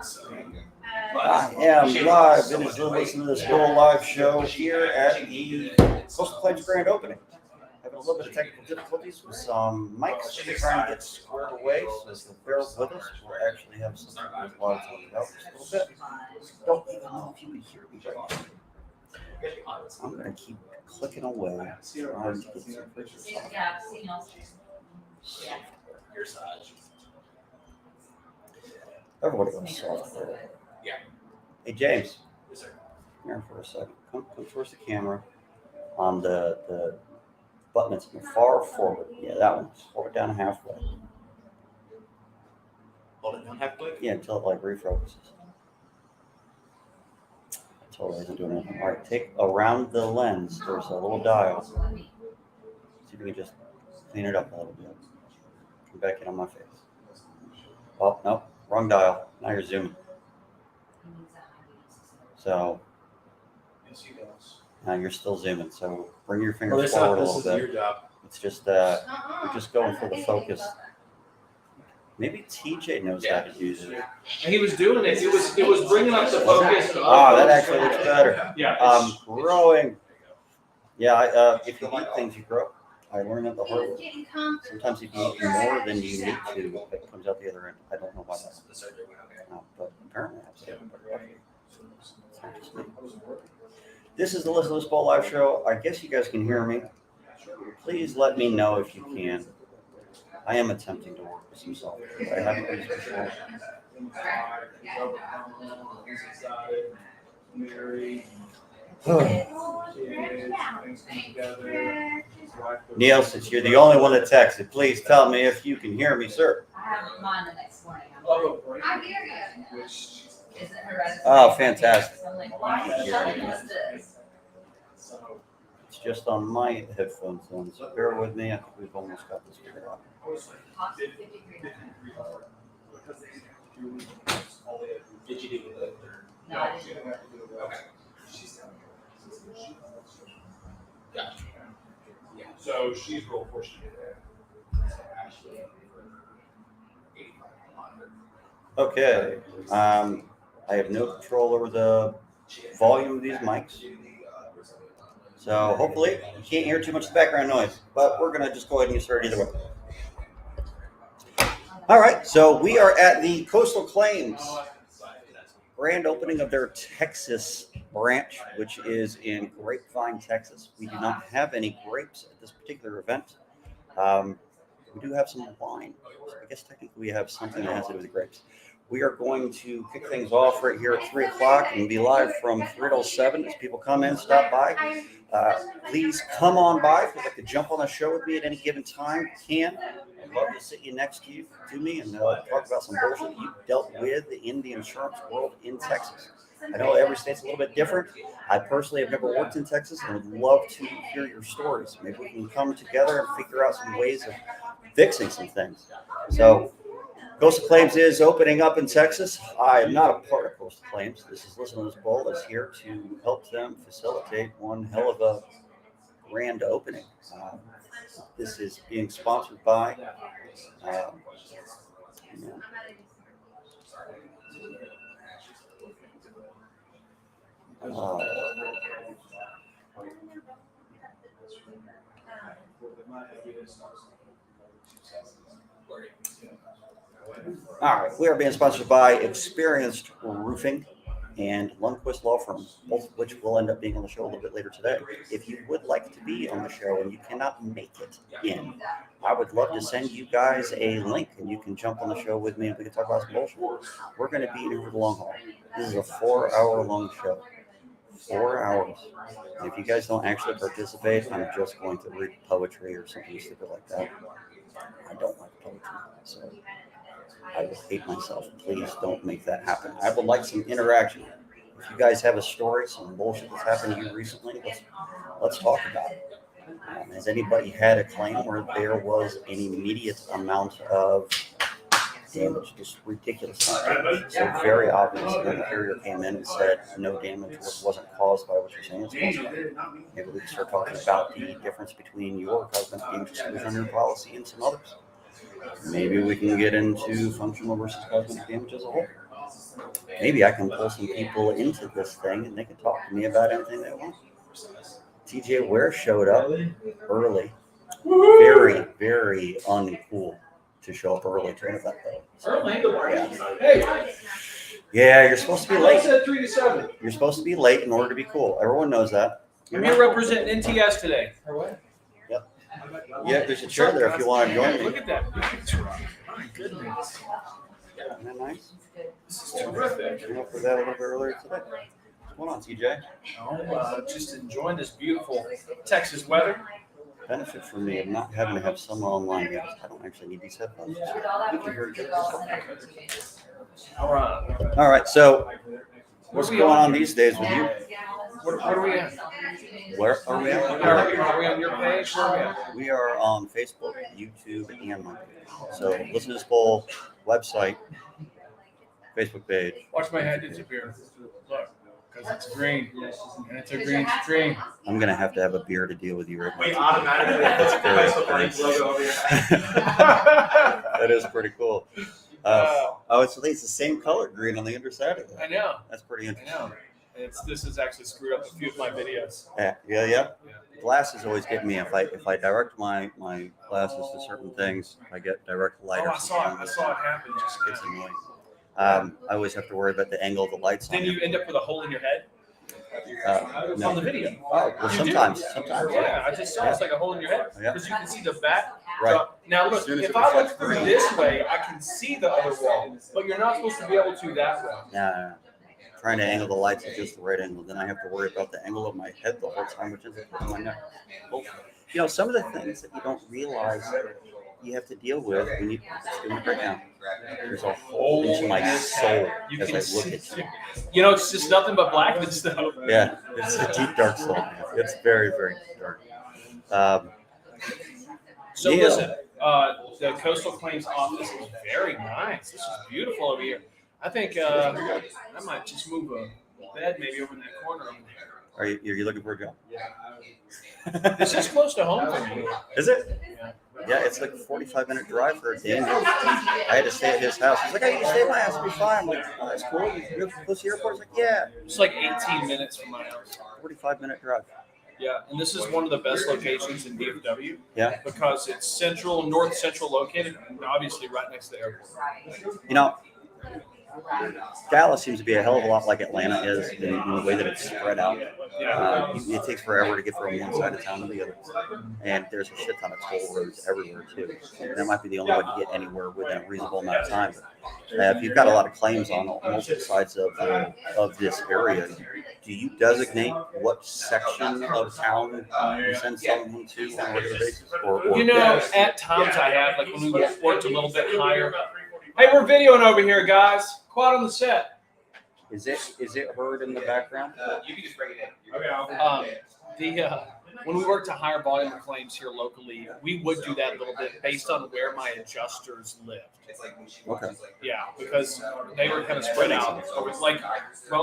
I am live. It is listening to this whole live show here at the Coastal Claims Grand Opening. Having a little bit of technical difficulties with some mics trying to get squared away, so if you bear with us, we'll actually have something with a lot of talk about just a little bit. Don't even know if you can hear me right now. I'm going to keep clicking away, trying to get some pictures off. Everybody goes soft there. Yeah. Hey, James. Yes, sir. Come here for a second. Come towards the camera on the button that's far forward. Yeah, that one. Just hold it down halfway. Hold it down halfway? Yeah, until it like refocuses. Totally isn't doing anything. All right, take around the lens. There's a little dial. See if you can just clean it up a little bit. Come back in on my face. Oh, no, wrong dial. Now you're zooming. So now you're still zooming. So bring your finger forward a little bit. Your job. It's just we're just going for the focus. Maybe TJ knows how to use it. And he was doing it. It was bringing up the focus. Oh, that actually looks better. Yeah. Growing. Yeah, if you eat things, you grow. I learned that the hard way. Sometimes if you eat more than you need to, it comes out the other end. I don't know why that's but apparently that's it. It's not just me. This is the Listen to This Bowl live show. I guess you guys can hear me. Please let me know if you can. I am attempting to work with some software. I haven't used before. Neil, since you're the only one that texted, please tell me if you can hear me, sir. I have mine the next morning. I hear you. Is it hereditary? Oh, fantastic. I'm like, why is this? It's just on my headphones then, so bear with me. I think we've almost got this figured out. Did you do it? No, I didn't. Okay. Gotcha. Yeah. So she's real fortunate. Okay. I have no control over the volume of these mics. So hopefully you can't hear too much of the background noise, but we're going to just go ahead and get started either way. All right, so we are at the Coastal Claims grand opening of their Texas branch, which is in Grapevine, Texas. We do not have any grapes at this particular event. We do have some wine. So I guess technically we have something that has to do with grapes. We are going to kick things off right here at 3 o'clock and be live from 3 till 7 as people come in, stop by. Please come on by if you'd like to jump on the show with me at any given time. You can. I'd love to sit you next to me and talk about some bullshit you've dealt with in the insurance world in Texas. I know every state's a little bit different. I personally have never worked in Texas and would love to hear your stories. Maybe we can come together and figure out some ways of fixing some things. So Coastal Claims is opening up in Texas. I am not a part of Coastal Claims. This is Listen to This Bowl is here to help them facilitate one hell of a grand opening. This is being sponsored by all right, we are being sponsored by Experienced Roofing and Lundquist Law Firm, both of which will end up being on the show a little bit later today. If you would like to be on the show and you cannot make it in, I would love to send you guys a link and you can jump on the show with me and we can talk about some bullshit. We're going to be here for the long haul. This is a 4-hour-long show. 4 hours. And if you guys don't actually participate, I'm just going to read poetry or something stupid like that. I don't like poetry, so I will hate myself. Please don't make that happen. I would like some interaction. If you guys have a story, some bullshit that's happened to you recently, let's talk about it. Has anybody had a claim where there was an immediate amount of damage, just ridiculous damage? So very obvious. And then the carrier came in and said no damage wasn't caused by what you're saying it's caused by. Maybe we can start talking about the difference between your cosmetic damage exclusion on your policy and some others. Maybe we can get into functional versus cosmetic damage as a whole. maybe I can pull some people into this thing and they can talk to me about anything they want. TJ Ware showed up early. Very, very uncool to show up early to an event though. So, Hey, yeah, you're supposed to be I late. said 3 to 7. You're supposed to be late in order to be cool. Everyone knows that. I'm here representing NTS today. Yeah, there's a chair there if you want to join me. Look at that. My goodness. Isn't that nice? This is terrific. You went for that a little bit earlier today. What's going on, TJ? Just enjoying this beautiful Texas weather. Benefit for me of not having to have someone online yet. I don't actually need these headphones. We can hear each other. All right. All right, so what's going on these days with you? What are we at? Where are we at? Are we on your page? Where are we at? We are on Facebook, YouTube, and my page. So listen to this whole website, Facebook page. Watch my head disappear. Look, because it's green. And it's a green screen. I'm going to have a beer to deal with you right now. We automatically That's very Facebook logo over your head. That is pretty cool. It's the same color green on the underside of I it. know. That's pretty I interesting. know. This has actually screwed up a few of my videos. Yeah. Glasses always get me. If I direct my glasses to certain things, I get direct light. Oh, or I saw something. it happen just It gets now. annoying. I always have to worry about the angle of the lights on. Then you end up with a hole in your head No. on the video. Oh, well, You do? sometimes. Yeah, I just saw it's like a hole in your head Yeah. because you can see the back. Right. Now As look, soon as if it I look reflects through green. this way, I can see the other wall, but you're not supposed to be able to that way. Nah. Trying to angle the lights at just the right angle. Then I have to worry about the angle of my head the whole time, which is my neck. Well, some of the things that you don't realize you have to deal with when you do it right now. There's a hole into my soul You as can I look see. at you. You know, it's just nothing but blackness though. Yeah, it's a deep, dark soul. Man. It's very, very dark. So Yeah. listen, the Coastal Claims office is very nice. This is beautiful over here. I think I might just move a bed maybe over in that corner over there. Are you looking for a job? This is close to home for me. Is it? Yeah. Yeah, it's like a 45-minute drive for Daniel. I had to stay at his house. He's like, "Hey, you stay at my house, it'll be fine." I'm like, "Oh, that's cool. You're close to the airport?" He's like, "Yeah." It's like 18 minutes from my house. 45-minute drive. Yeah, and this is one of the best locations in DFW. Yeah. Because it's north central located, and obviously right next to the airport. Dallas seems to be a hell of a lot like Atlanta is in the way that it's spread out. Yeah. It takes forever to get from one side of town to the other. And there's a shit ton of toll roads everywhere, too. And that might be the only way to get anywhere within a reasonable amount of time. But if you've got a lot of claims on multiple sides of this area, do you designate what section of town you send someone to on a regular basis? Or At times I have, like when we worked a little bit higher. Hey, we're videoing over here, guys. Quiet on the set. is it heard in the background? You can just bring it in. Okay. When we worked a higher volume of claims here locally, we would do that a little bit based on where my adjusters lived. Okay. Yeah, because they were kind of spread out.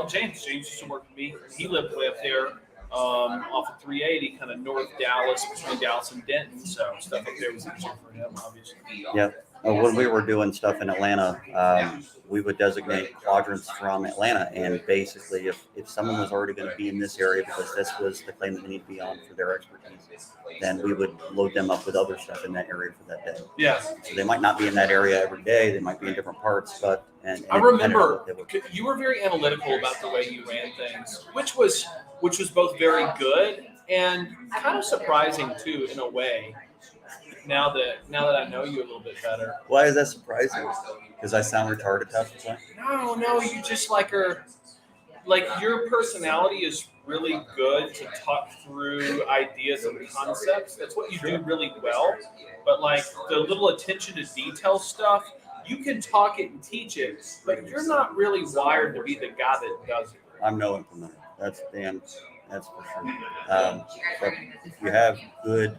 James used to work with me. He lived way up there off of 380, kind of north Dallas, between Dallas and Denton. So stuff up there was easier for him, obviously. Yeah. When we were doing stuff in Atlanta, we would designate quadrants from Atlanta, and basically, if someone was already going to be in this area because this was the claim that they need to be on for their expertise, then we would load them up with other stuff in that area for that day. Yeah. So they might not be in that area every day; they might be in different parts. But I remember you were very analytical about the way you ran things, which was both very good and kind of surprising too, in a way. Now that I know you a little bit better. Why is that surprising? Because I sound retarded half the time. No, you just like your personality is really good to talk through ideas and concepts. That's what you do really well. But like the little attention to detail stuff, you can talk it and teach it, but you're not really wired to be the guy that does it. I'm no implementer. That's for sure. But if you have good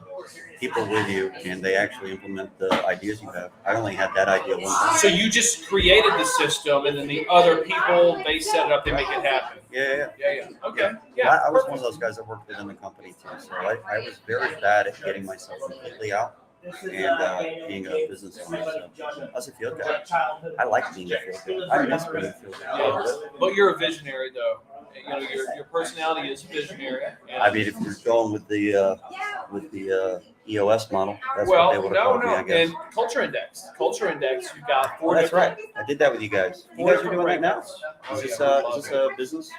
people with you and they actually implement the ideas you have, I only had that idea one time. So you just created the system, and then the other people, they set it up, they make it happen. Yeah. Okay. Yeah. I was one of those guys that worked within the company too, so I was very bad at getting myself completely out and being a business owner. So as a field guy, I like being a field guy. I miss being a field guy. But you're a visionary, though. You know, your personality is visionary. And I mean, if you're going with the EOS model, that's what well, they would have no, called me, no. I guess. And culture index, you got Oh, four that's different. right. I did that with you guys. You guys are doing that now? Is this a business?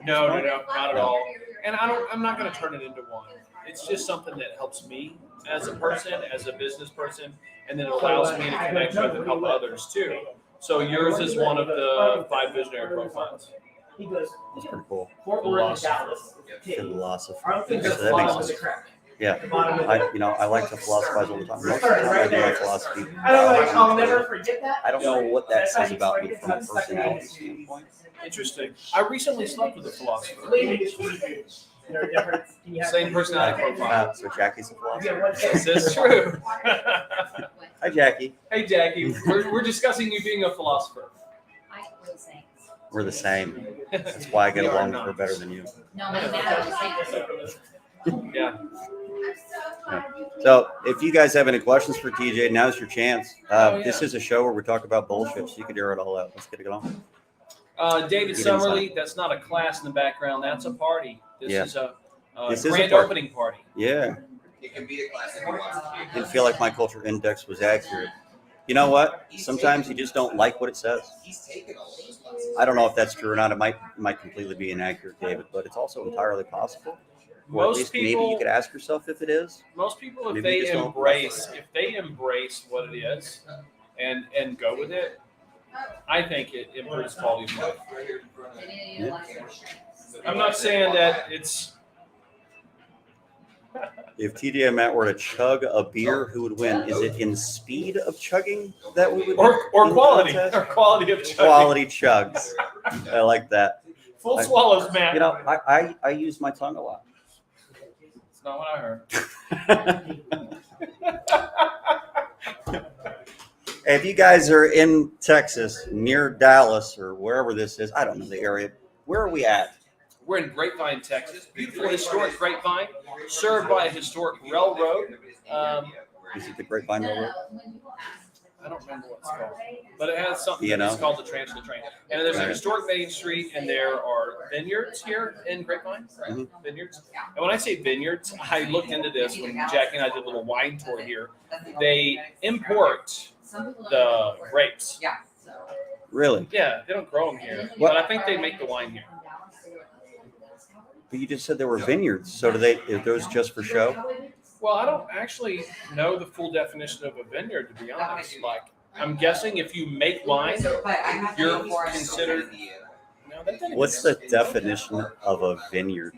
No, not at all. And I'm not going to turn it into one. It's just something that helps me as a person, as a business person, and then it allows me to connect with and help others too. So yours is one of the 5 visionary profiles. That's pretty cool. Philosopher. Philosophy. So that makes sense. Yeah, I like to philosophize all the time. Most of the time I do my philosophy. I'll never forget that. I don't know what that says about me from a personality standpoint. Interesting. I recently slept with a philosopher. Same personality profile. So Jackie's a philosopher. Is this true? Hi, Jackie. Hey, Jackie. We're discussing you being a philosopher. We're the same. That's why I get along with her better than you. Yeah. So if you guys have any questions for TJ, now's your chance. Yeah. This is a show where we talk about bullshit, so you can air it all out. Let's get it on. David Summerly, that's not a class in the background. That's a party. This is a grand opening party. Yeah. It can be a class if you want to. Didn't feel like my culture index was accurate. You know what? Sometimes you just don't like what it says. He's taken all those classes. I don't know if that's true or not. It might completely be inaccurate, David, but it's also entirely possible. Or at Most least people, maybe you could ask yourself if it is. Most people, if Maybe you they just don't embrace what it is, and go with it, I think it improves quality of life. I'm not saying that it's. If TJ and Matt were to chug a beer, who would win? Is it in speed of chugging that we would Or win the quality, contest? or quality of chugging. Quality chugs. I like that. Full swallows, man. You know, I use my tongue a lot. It's not what I heard. If you guys are in Texas, near Dallas or wherever this is, I don't know the area. Where are we at? We're in Grapevine, Texas. Beautiful historic Grapevine, served by a historic railroad. Is it the Grapevine Railroad? I don't remember what it's called, but it has something You that's know? called the Transfer Train. And there's a Right. historic main street, and there are vineyards here in Grapevine. Mhm. Vineyards. And when I say vineyards, I looked into this when Jackie and I did a little wine tour here. They import the grapes. Really? Yeah, they don't grow them here, What? but I think they make the wine here. But you just said there were vineyards. So are those just for show? Well, I don't actually know the full definition of a vineyard, to be honest. Like, I'm guessing if you make wine, you're considered. No, that doesn't What's make the definition of a vineyard?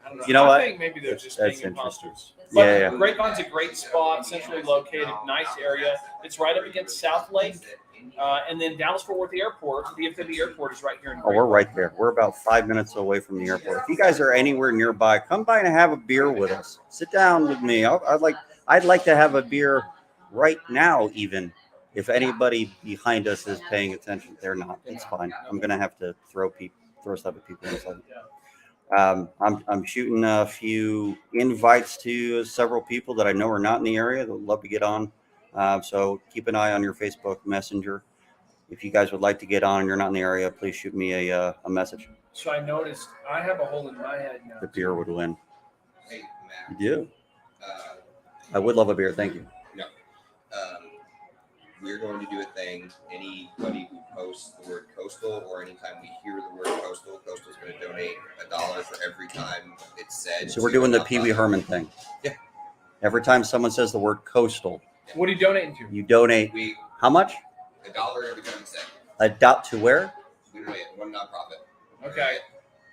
I don't know. You know I what? think maybe they're just That's being interesting. imposters. But Yeah. Grapevine's a great spot, centrally located, nice area. It's right up against South Lake. And then Dallas-Fort Worth Airport, the DFW Airport is right here in Oh, we're right there. We're about 5 minutes away from the airport. If you guys are anywhere nearby, come by and have a beer with us. Sit down with me. I'd like to have a beer right now, even if anybody behind us is paying attention. They're not. It's fine. I'm gonna have to throw stuff at people in a second. I'm shooting a few invites to several people that I know are not in the area that would love to get on. So keep an eye on your Facebook Messenger. If you guys would like to get on and you're not in the area, please shoot me a message. So I noticed I have a hole in my head now. The beer would win. Hey, Matt. You do? Uh, I would love a beer. Thank you. we're going to do a thing. Anybody who posts the word coastal, or anytime we hear the word coastal, coastal's going to donate $1 for every time it's said. So we're doing the Pee Wee Herman thing. Yeah. Every time someone says the word coastal, What are you donating to? you donate We how much? $1 every time it's said. A dot to where? We donate one nonprofit. Okay.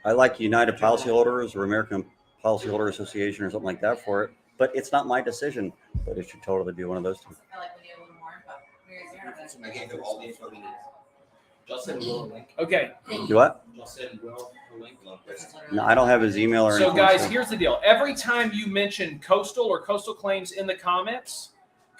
I like United Policyholders or American Policyholder Association or something like that for it. But it's not my decision. But it should totally be one of those two. I like when you have a little more info. Where's your I gave them all the info we need. Justin will link. Okay. Do what? Justin will link. No, I don't have his email or So anything. guys, here's the deal. Every time you mention coastal or coastal claims in the comments,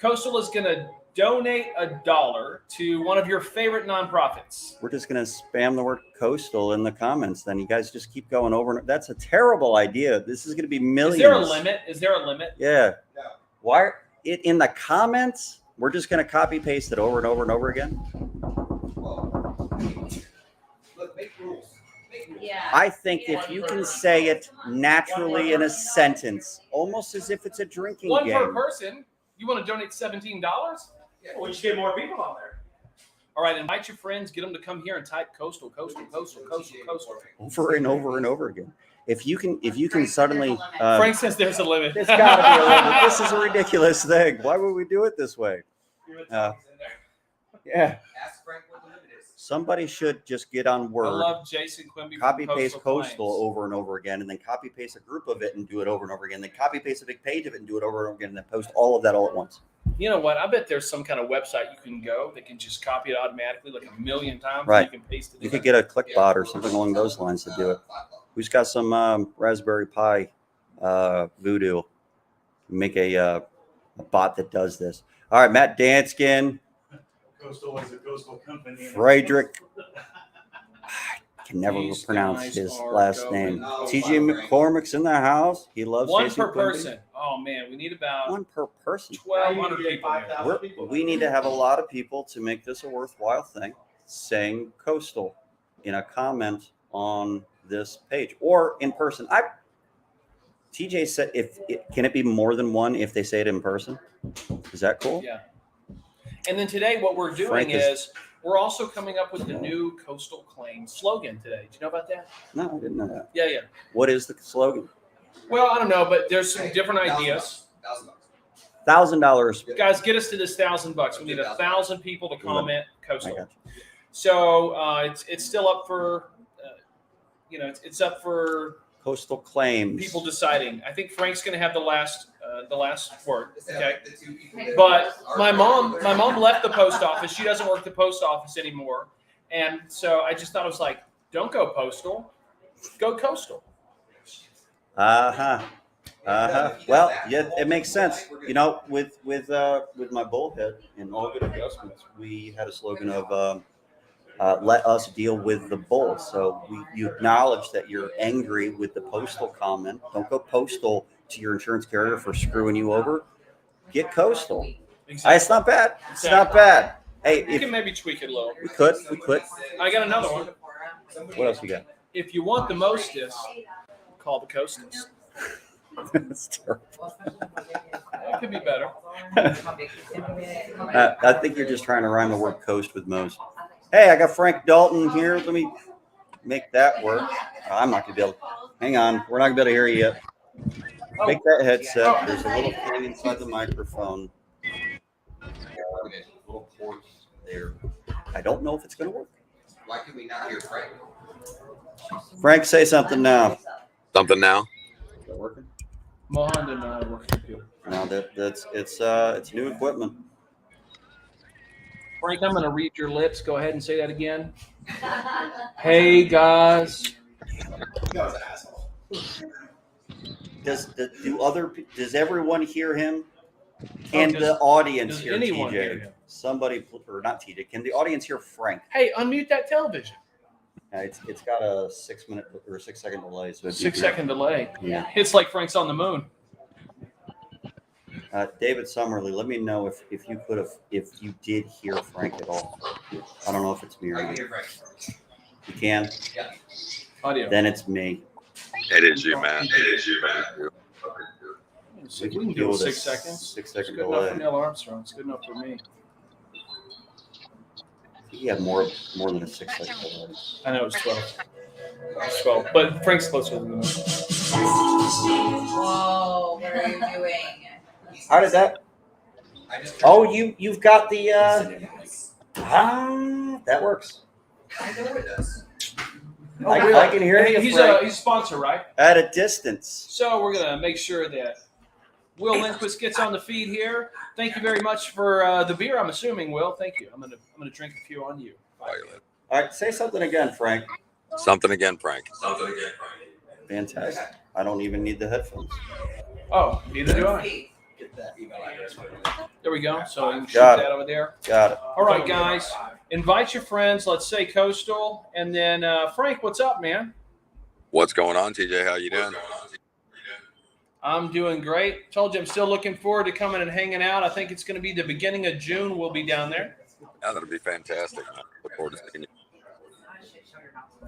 Coastal is going to donate $1 to one of your favorite nonprofits. We're just going to spam the word coastal in the comments. Then you guys just keep going over. And that's a terrible idea. This is going to be millions. Is there a limit? Is there a limit? Yeah. No. Why? it in the comments, we're just going to copy paste it over and over and over again. Well, look, make rules. Yeah. I think if you can say it naturally in a sentence, almost as if it's a drinking One per game. person. You want to donate $17? We just get more people on there. All right, invite your friends, get them to come here and type coastal, coastal, coastal, coastal, coastal. Over and over and over again. If you can suddenly, Frank says there's a limit. there's got to be a limit. This is a ridiculous thing. Why would we do it this way? Yeah. Ask Frank what the limit is. Somebody should just get on I Word, love Jason Quimby. copy from paste coastal Claims. over and over again, and then copy paste a group of it and do it over and over again. Then copy paste a big page of it and do it over and over again, and then post all of that all at once. You know what? I bet there's some kind of website you can go that can just copy it automatically like a million times. Right. And you can paste it. You in could there. get a clickbot or something along those lines to do it. Who's got some Raspberry Pi voodoo? Make a bot that does this. All right, Matt Danskin, Coastal is a coastal company. Frederick. I can never These pronounce guys his are last going. name. Oh, TJ Frank. McCormick's in the house. He loves One Jason per Quimby. person. Oh man, we need about One per person. 1,200 people. We need to have a lot of people to make this a worthwhile thing, saying coastal in a comment on this page or in person. TJ said, can it be more than one if they say it in person? Is that cool? Yeah. And then today, what we're doing Frank is we're also coming up with the new coastal claim slogan today. Did you know about that? No, I didn't know that. Yeah, yeah. What is the slogan? Well, I don't know, but there's some different ideas. $1,000. Guys, get us to this $1,000. We need 1,000 people to comment I coastal. got you. So it's still up for, it's up for Coastal claims. people deciding. I think Frank's going to have the last word. Okay. But my mom left the post office. She doesn't work the post office anymore, and so I just thought it was like, don't go postal, go coastal. Well, yeah, it makes sense. You know, with my bullhead and all good adjustments, we had a slogan of let us deal with the bull. So you acknowledge that you're angry with the postal comment. Don't go postal to your insurance carrier for screwing you over. Get coastal. It's not bad. It's not bad. Hey, You can maybe tweak it a little. we could. I got another one. What else we got? If you want the mostest, call the coastals. That's terrible. That could be better. I think you're just trying to rhyme the word coast with most. Hey, I got Frank Dalton here. Let me make that work. I'm not going to be able to. Hang on. We're not going to be able to hear you yet. Make that headset. There's a little thing inside the microphone. Little port there. I don't know if it's going to work. Why can we not hear Frank? Frank, say something now. Something now? Is that working? Mohan did not work computer. No, it's new equipment. Frank, I'm going to read your lips. Go ahead and say that again. Hey, guys. That was an asshole. Does everyone hear him? Can does- the audience does hear anyone TJ? hear him? Somebody, or not TJ? Can the audience hear Frank? Hey, unmute that television. It's got a 6 minute or 6 second delay. So it'd be 6 second delay. Yeah. It's like Frank's on the moon. David Summerly, let me know if you did hear Frank at all. I don't know if it's me or I can you. hear Frank. You can? Audio. Then it's me. It is you, man. It is you, man. We can do with 6 seconds. 6 It's second good enough for delay. Neil Armstrong. It's good enough for me. He had more than a 6 second delay. I know it was 12. It's 12. But Frank's closer than me. Whoa, what are you doing? How did that? I just Oh, you've got the that works. I know it does. I can hear you. He's Frank, a sponsor, right? at a distance. So we're going to make sure that Will Lindquist gets on the feed here. Thank you very much for the beer, I'm assuming, Will. Thank you. I'm gonna drink a few on you. All right, say something again, Frank. Something again, Frank. Fantastic. I don't even need the headphones. Oh, neither do I. Get that email address. There we go. So you can shoot Got it. that over there. Got it. All right, guys. Invite your friends. Let's say Coastal. And then, Frank, what's up, man? What's going on, TJ? How you doing? I'm doing great. Told you I'm still looking forward to coming and hanging out. I think it's going to be the beginning of June. We'll be down there. Yeah, that'll be fantastic. Man. Look forward to seeing you.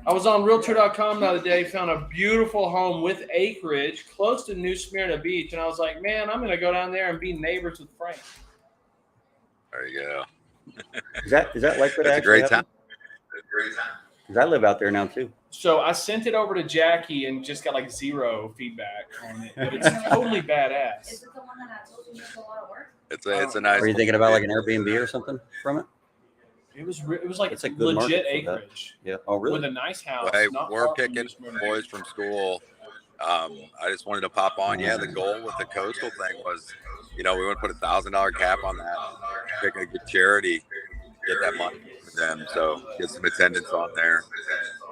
I was on Realtor.com the other day, found a beautiful home with acreage close to New Smyrna Beach, and I was like, man, I'm going to go down there and be neighbors with Frank. There you go. Is that likely to That's a actually great happen? time. Because I live out there now too. So I sent it over to Jackie and just got like 0 feedback on it, but it's totally badass. Is it the one that I told you makes a lot of work? It's a nice. Are you thinking about like an Airbnb or something from it? It was like It's a good market legit for that. acreage Yeah. Oh, really? with a nice house. Hey, not we're far from picking New Smyrna boys Beach. from school. I just wanted to pop on. Yeah, the goal with the coastal thing was, we want to put $1,000 cap on that. Pick a good charity, get that money for them. So get some attendance on there.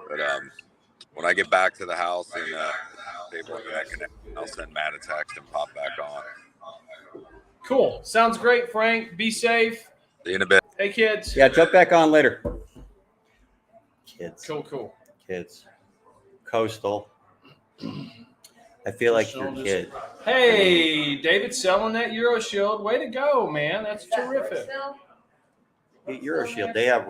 But when I get back to the house and table back, I'll send Matt a text and pop back on. Cool. Sounds great, Frank. Be safe. See you in a bit. Hey, kids. Yeah, jump back on later. Kids. Cool. Kids. Coastal. I feel like your kid. Hey, David selling that Euro Shield. Way to go, man. That's terrific. Euroshield. They have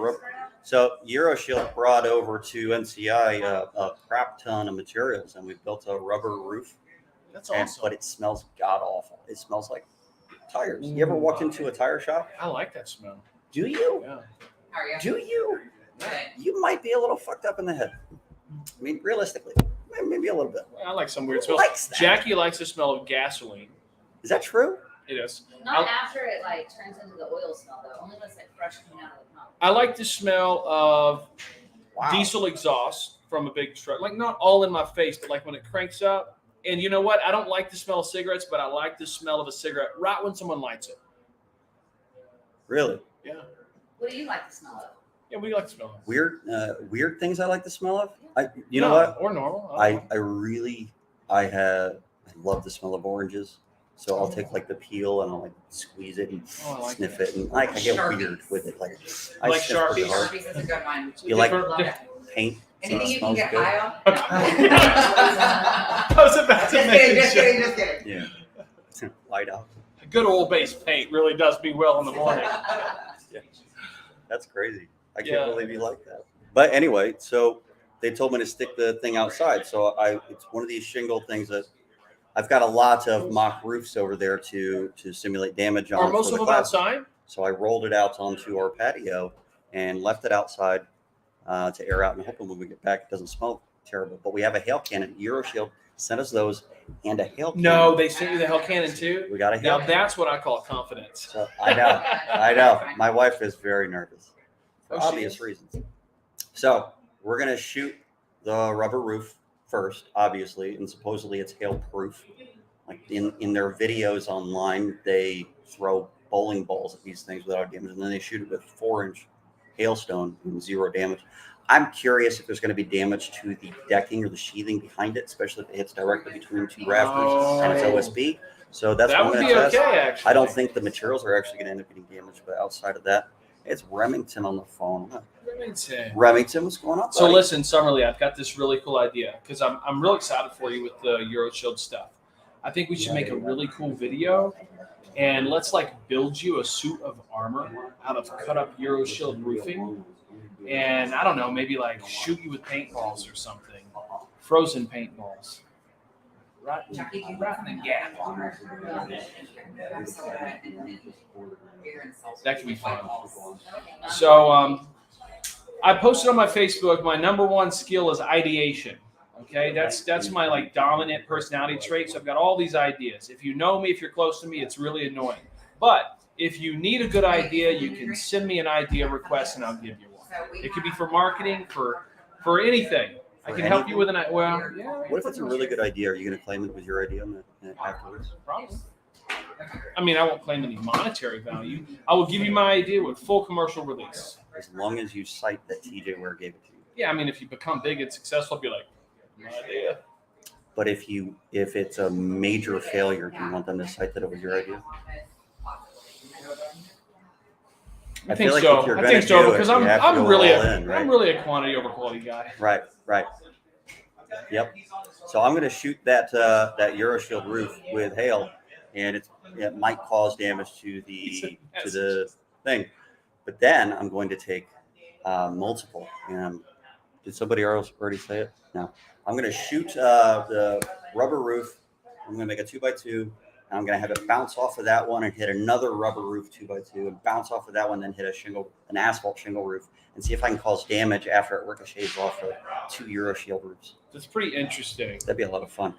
so Euroshield brought over to NCI a crap ton of materials, and we built a rubber roof. That's And, awesome. but it smells god awful. It smells like tires. You ever walk into a tire shop? I like that smell. Do you? Yeah. How are you? Do you? Good. You might be a little fucked up in the head. I mean, realistically, maybe a little bit. I like some weird Who smells. likes that? Jackie likes the smell of gasoline. Is that true? It is. Not after it like turns into the oil smell though. Only when it's like fresh coming out of the pump. I like the smell of Wow. diesel exhaust from a big truck. Like not all in my face, but like when it cranks up. And you know what? I don't like the smell of cigarettes, but I like the smell of a cigarette right when someone lights it. Really? Yeah. What do you like the smell of? Yeah, we like the smell of it. Weird things I like the smell of. You know No, what? Or normal. I love the smell of oranges. So I'll take like the peel and I'll like squeeze it and Oh, I like sniff that. it, and like I get Sharpies. weird with it. Like You like sniff pretty Sharpies? hard. Sharpies is a good one. You like Love it. paint? Anything you can smells get good? high on? I was about to Just kidding, just mention. kidding, just kidding. Yeah. Light out. Good old base paint really does me well in the morning. That's crazy. I can't Yeah. believe you like that. But anyway, so they told me to stick the thing outside. So it's one of these shingle things that I've got a lot of mock roofs over there to simulate damage on. Are most for of the them class. outside? So I rolled it out onto our patio and left it outside to air out, and hoping when we get back it doesn't smell terrible. But we have a hail cannon. Euroshield sent us those and a hail cannon. No, they sent you the Hell Cannon too. We got a hail Now cannon. that's what I call confidence. So I know. My wife is very nervous for Oh, she obvious is? reasons. So we're gonna shoot the rubber roof first, obviously, and supposedly it's hail proof. Like in their videos online, they throw bowling balls at these things without damage, and then they shoot it with 4-inch hailstone and 0 damage. I'm curious if there's going to be damage to the decking or the sheathing behind it, especially if it hits directly between 2 rafters and it's Oh. OSB. So that's That what would I'm be going to okay, test. actually. I don't think the materials are actually going to end up getting damaged, but outside of that, it's Remington on the phone. Remington, what's going on? So buddy? listen, Summerlee, I've got this really cool idea because I'm real excited for you with the Euroshield stuff. I think we should make a really cool video and let's like build you a suit of armor out of cut up Euroshield roofing. And I don't know, maybe like shoot you with paintballs or something. Frozen paintballs. Right in the gap. That could be fun. So I posted on my Facebook, my #1 skill is ideation. Okay, that's my like dominant personality trait. So I've got all these ideas. If you know me, if you're close to me, it's really annoying. But if you need a good idea, you can send me an idea request and I'll give you one. It could be for marketing, for anything. I can help you with an idea. Well, yeah. What if it's a really good idea? Are you going to claim it was your idea afterwards? Probably. I mean, I won't claim any monetary value. I will give you my idea with full commercial release. As long as you cite that TJ Ware gave it to you. Yeah, I mean, if you become big and successful, I'll be like, my idea. But if it's a major failure, do you want them to cite that it was your idea? I think feel like so. if you're I gonna think so do it, because you have to I'm go really all in, right? I'm really a quantity over quality guy. Right. Yep. So I'm going to shoot that Euroshield roof with hail, and it might cause damage to the thing. But then I'm going to take multiple. And did somebody else already say it? No. I'm going to shoot the rubber roof. I'm going to make a 2x2. And I'm going to have it bounce off of that one and hit another rubber roof 2x2 and bounce off of that one, then hit an asphalt shingle roof, and see if I can cause damage after it ricochets off of 2 Euroshield roofs. That's pretty interesting. That'd be a lot of fun.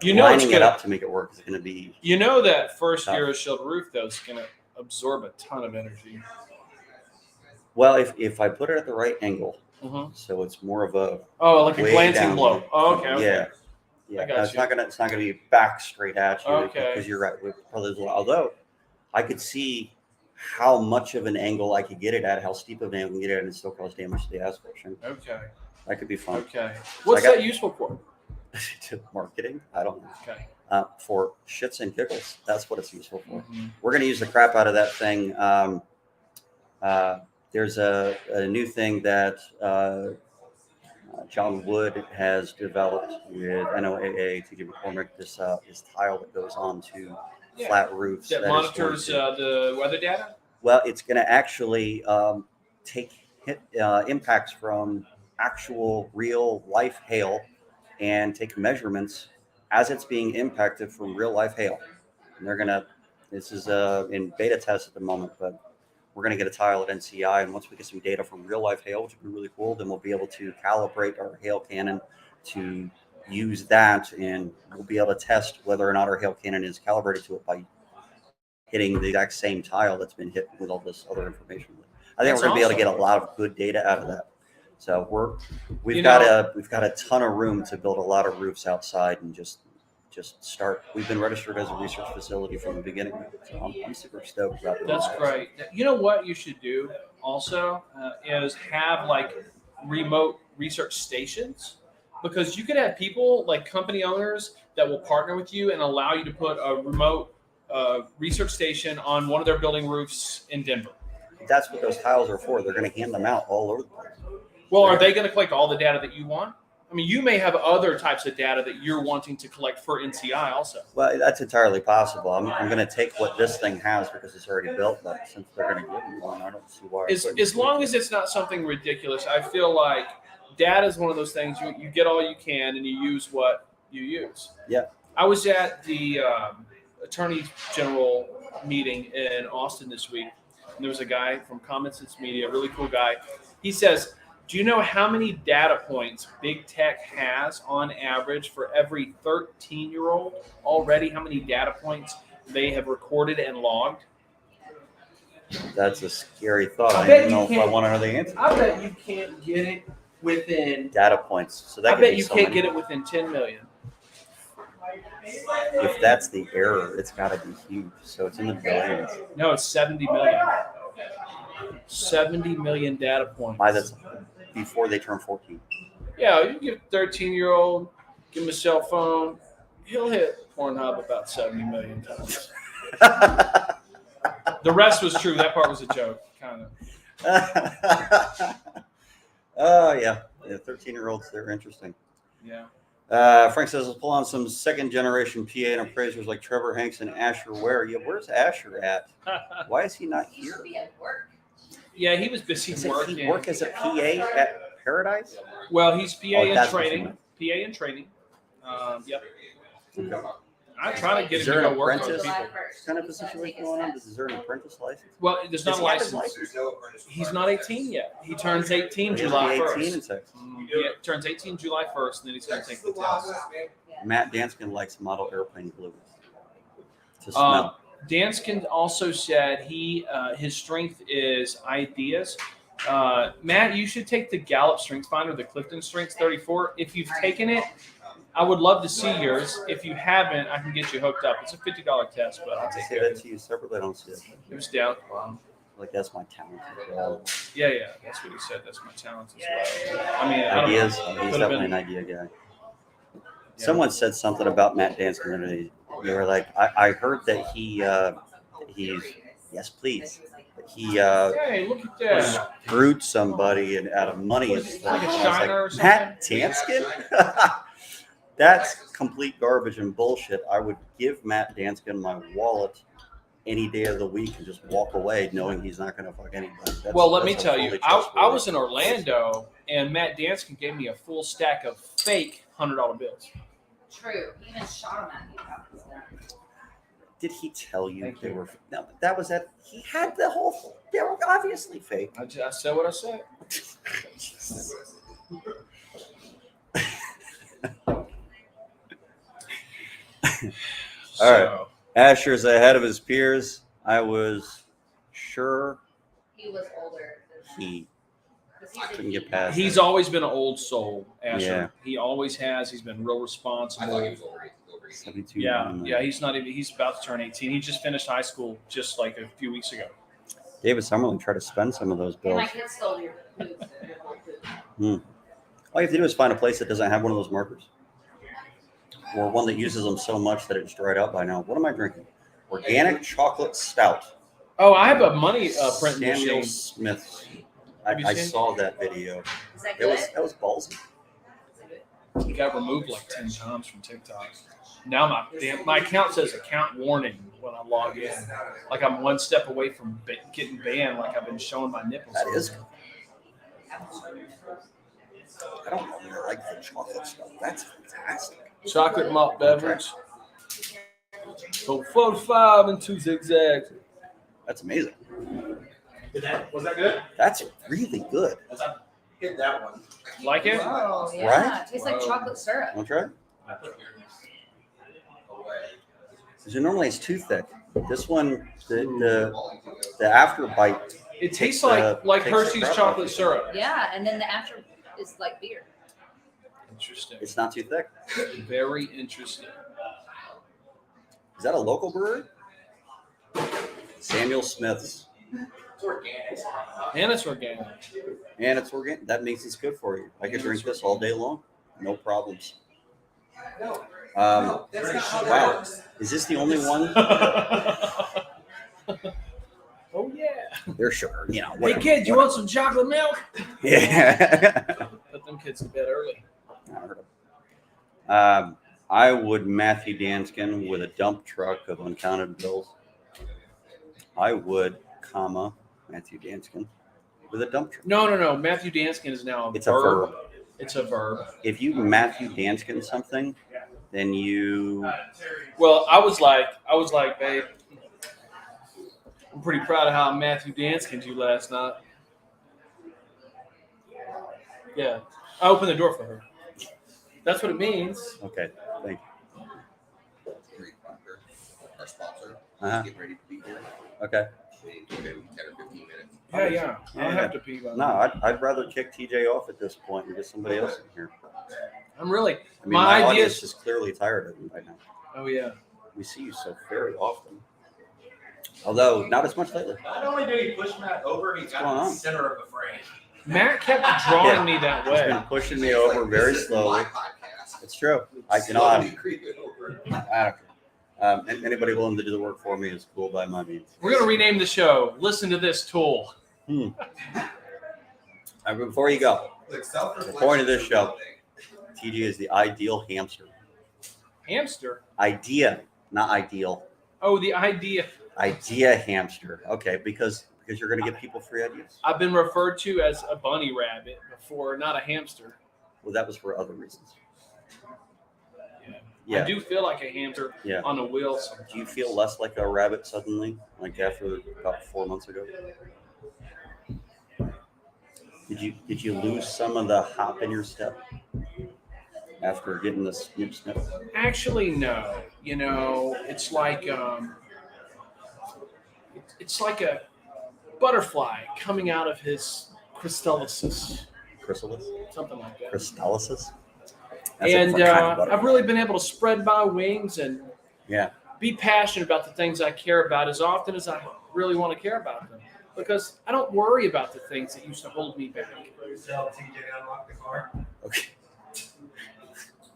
You know, lining it up to make it work is going to be. You know that first tough. Euroshield roof though is going to absorb a ton of energy. Well, if I put it at the right angle, Mm-hmm. so it's more of a like a way glancing down blow. here. Oh, okay. Yeah. Yeah, I got no, it's you. not gonna be back straight at you, Okay. because you're right. With probably, although I could see how much of an angle I could get it at, how steep of an angle I can get it at, and still cause damage to the asphalt. Okay. That could be fun. Okay. What's that useful for? To marketing, I don't know. Okay. For shits and giggles, that's what it's useful for. Mm-hmm. We're going to use the crap out of that thing. There's a new thing that John Wood has developed with NOAA, TJ McCormick, this tile that goes onto flat roofs. That is monitors going the weather data? well, it's going to actually take impacts from actual real life hail and take measurements as it's being impacted from real life hail. And they're going to, this is in beta test at the moment, but we're going to get a tile at NCI. And once we get some data from real life hail, which would be really cool, then we'll be able to calibrate our hail cannon to use that. And we'll be able to test whether or not our hail cannon is calibrated to it by hitting the exact same tile that's been hit with all this other information. I think That's we're going to be able to get a awesome. lot of good data out of that. So we've got a ton of room to build a lot of roofs outside and just start. We've been registered as a research facility from the beginning, so I'm super stoked about it. That's great. You know what you should do also is have like remote research stations, because you could have people like company owners that will partner with you and allow you to put a remote research station on one of their building roofs in Denver. That's what those tiles are for. They're going to hand them out all over the place. Well, are they going to collect all the data that you want? I mean, you may have other types of data that you're wanting to collect for NCI also. Well, that's entirely possible. I'm going to take what this thing has because it's already built, but since they're going to give me one, I don't see why. As long as it's not something ridiculous, I feel like data is one of those things you get all you can and you use what you use. Yeah. I was at the Attorney General meeting in Austin this week, and there was a guy from Common Sense Media, a really cool guy. He says, do you know how many data points big tech has on average for every 13-year-old already? How many data points they have recorded and logged? That's a scary thought. I I bet don't you know if I can't- want to know the answer. I bet you can't get it within. Data points. So that I could bet be you so can't many. get it within 10 million. If that's the error, it's got to be huge. So it's in the billions. No, it's 70 million. 70 million data points. By that's before they turn 14. Yeah, you give a 13-year-old, give him a cell phone, he'll hit Pornhub about 70 million times. The rest was true. That part was a joke, kind of. Oh, yeah. 13-year-olds, they're interesting. Yeah. Frank says, let's pull on some second-generation PA and appraisers like Trevor Hanks and Asher Ware. Yeah, where's Asher at? Why is he not He here? should be at work. Yeah, he was busy Does working. he work as a PA at Paradise? Well, he's PA Oh, in that's what training. you PA in training. Yep. I'm trying to get Is him there to an go work on apprentice? people. July 1st. Kind of a situation going on? Is there an apprentice license? Well, there's not Does a he have his license. There's no apprentice He's not 18 yet. He turns 18 He has July to be 1st. 18 in Texas. Yeah, turns 18 July 1st, and then he's going to take the test. Matt Danskin likes model airplane blue to smell. Danskin also said his strength is ideas. Matt, you should take the Gallup Strength Finder, the Clifton Strengths 34. If you've taken it, I would love to see yours. If you haven't, I can get you hooked up. It's a $50 test, but I'll I take say care of that it. to you separately. I don't see it. It was down. Wow. Like that's my talent as well. Yeah, that's what he said. That's my talent as well. I mean, I don't Ideas. know. He's Could've definitely been- an idea guy. Yeah. Someone said something about Matt Danskin. And they were like, I heard that he's yes, please. He Hey, look at that. screwed somebody and out of money. What And is it, stuff. like a I was Shiner or Matt Danskin? that's complete garbage and bullshit. I would give Matt Danskin my wallet any day of the week and just walk away knowing he's not going to fuck anybody. Well, let me that's tell you, fully I trustworthy. was in Orlando, and Matt Danskin gave me a full stack of fake $100 bills. True. He even shot him at me about this. Did he tell you Thank they you. were? No, that was at. He had the whole. They were obviously fake. I said what I said. All right. Asher's ahead of his peers. I was sure He was older. he 'Cause he's a couldn't get he. past He's always been an old soul, Asher. Yeah. He always has. He's been real I thought he responsible. was over 18. 72. Yeah, yeah. He's not even. He's about to turn 18. He just finished high school just like a few weeks ago. David Summerlin tried to spend some of those And bills. my kids stole your food. All you have to do is find a place that doesn't have one of those markers, or one that uses them so much that it's dried out by now. What am I drinking? Organic chocolate stout. Oh, I have a money printing Samuel machine. Smith. Have you I seen? saw that video. Is that It good? was ballsy. He got removed like 10 times from TikTok. Now my account says account warning when I log in. Like I'm one step away from getting banned. Like I've been showing my nipples. That is good. I don't really like the chocolate stuff. That's fantastic. Chocolate malt beverage. So 45 and 2 zigzags. That's amazing. Was that good? That's really good. I hit that one. Like it? Oh, yeah. Right? It tastes like Whoa. chocolate syrup. Want to try it? Because normally it's too thick. This one, the after bite, It tastes It's, like takes the Hershey's crap chocolate off. syrup. Yeah, and then the after is like beer. Interesting. it's not too thick. Very interesting. Is that a local brewery? Samuel Smith's. It's organic. And it's organic. And it's organic. That means it's good for you. I could drink this all day long. No problems. No, Wow. that's not how that works. Is this the only one? Oh yeah. There's sugar. You know. Hey Whatever, kid, you whatever. want some chocolate milk? Yeah. Put them kids to bed early. I heard of it. I would Matthew Danskin with a dump truck of uncounted bills. I would, Matthew Danskin with a dump truck. No. Matthew Danskin is now It's a verb. It's a verb. If you Matthew Danskin something, then you. Well, I was like, babe, I'm pretty proud of how Matthew Danskined you last night. Yeah, I opened the door for her. That's what it means. Okay, thank you. Our sponsor Uh-huh. is getting ready to be here. Okay. Maybe 10 or 15 minutes. Yeah. I'll Yeah. have to pee. By No, I'd rather kick TJ off at this point and get somebody else in here. I'm really. I mean, My my idea audience is- is clearly tired of him by now. Oh yeah. We see you so very often. Although, not as much lately. Not only did he push Matt over, he got going in on? the center of the frame. Matt kept drawing me that He's been way. pushing me over very This is slowly. my podcast. It's true. I'm Slowly creeping over. I don't care. And anybody willing to do the work for me is cool by my means. We're gonna rename the show. Listen to this tool. Before you go, Like self-reflection The point of this is show. one thing. TJ is the ideal hamster. Hamster. Idea, not ideal. Oh, the idea. Idea hamster. Okay, because you're going to give people free ideas. I've been referred to as a bunny rabbit before, not a hamster. Well, that was for other reasons. I Yeah. do feel like a hamster Yeah. on a wheel sometimes. Do you feel less like a rabbit suddenly, like after about 4 months ago? Did you lose some of the hop in your step after getting the snip snip? Actually, no. You know, it's like it's like a butterfly coming out of his chrysalis, Chrysalis? something like that. Crystallisis? That's a And different kind of butterfly. I've really been able to spread my wings and Yeah. be passionate about the things I care about as often as I really want to care about them. Because I don't worry about the things that used to hold me back. Tell TJ to unlock the car. Okay.